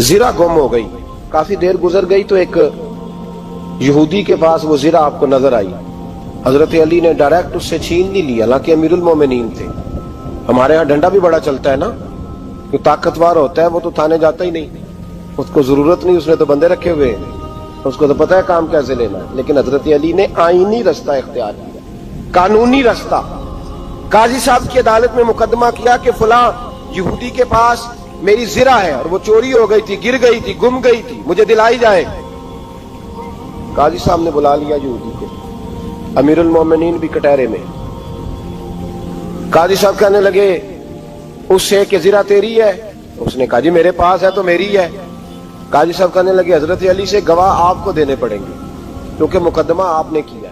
जिरा गुम हो गई। काफी देर गुजर गई तो एक यहूदी के पास वो जिरा आपको नजर आई। हजरत अली ने डायरेक्ट उससे छीन नहीं लिया, हालांकि अमीरुल मोमिनीन थे। हमारे यहाँ डंडा भी बड़ा चलता है ना, जो ताकतवर होता है वो तो थाने जाता ही नहीं, उसको जरूरत नहीं, उसने तो बंदे रखे हुए हैं, उसको तो पता है काम कैसे लेना है। लेकिन हजरत अली ने आईनी रास्ता इख्तियार किया, कानूनी रास्ता। काजी साहब की अदालत में मुकदमा किया कि फलां यहूदी के पास मेरी जिरा है और वो चोरी हो गई थी, गिर गई थी, गुम गई थी, मुझे दिलाई जाए। काजी साहब ने बुला लिया यहूदी को, अमीरुल मोमिनीन भी कटहरे में। काजी साहब कहने लगे उससे कि जिरा तेरी है? उसने कहा जी मेरे पास है तो मेरी है। काजी साहब कहने लगे हजरत अली से गवाह आपको देने पड़ेंगे क्योंकि मुकदमा आपने किया।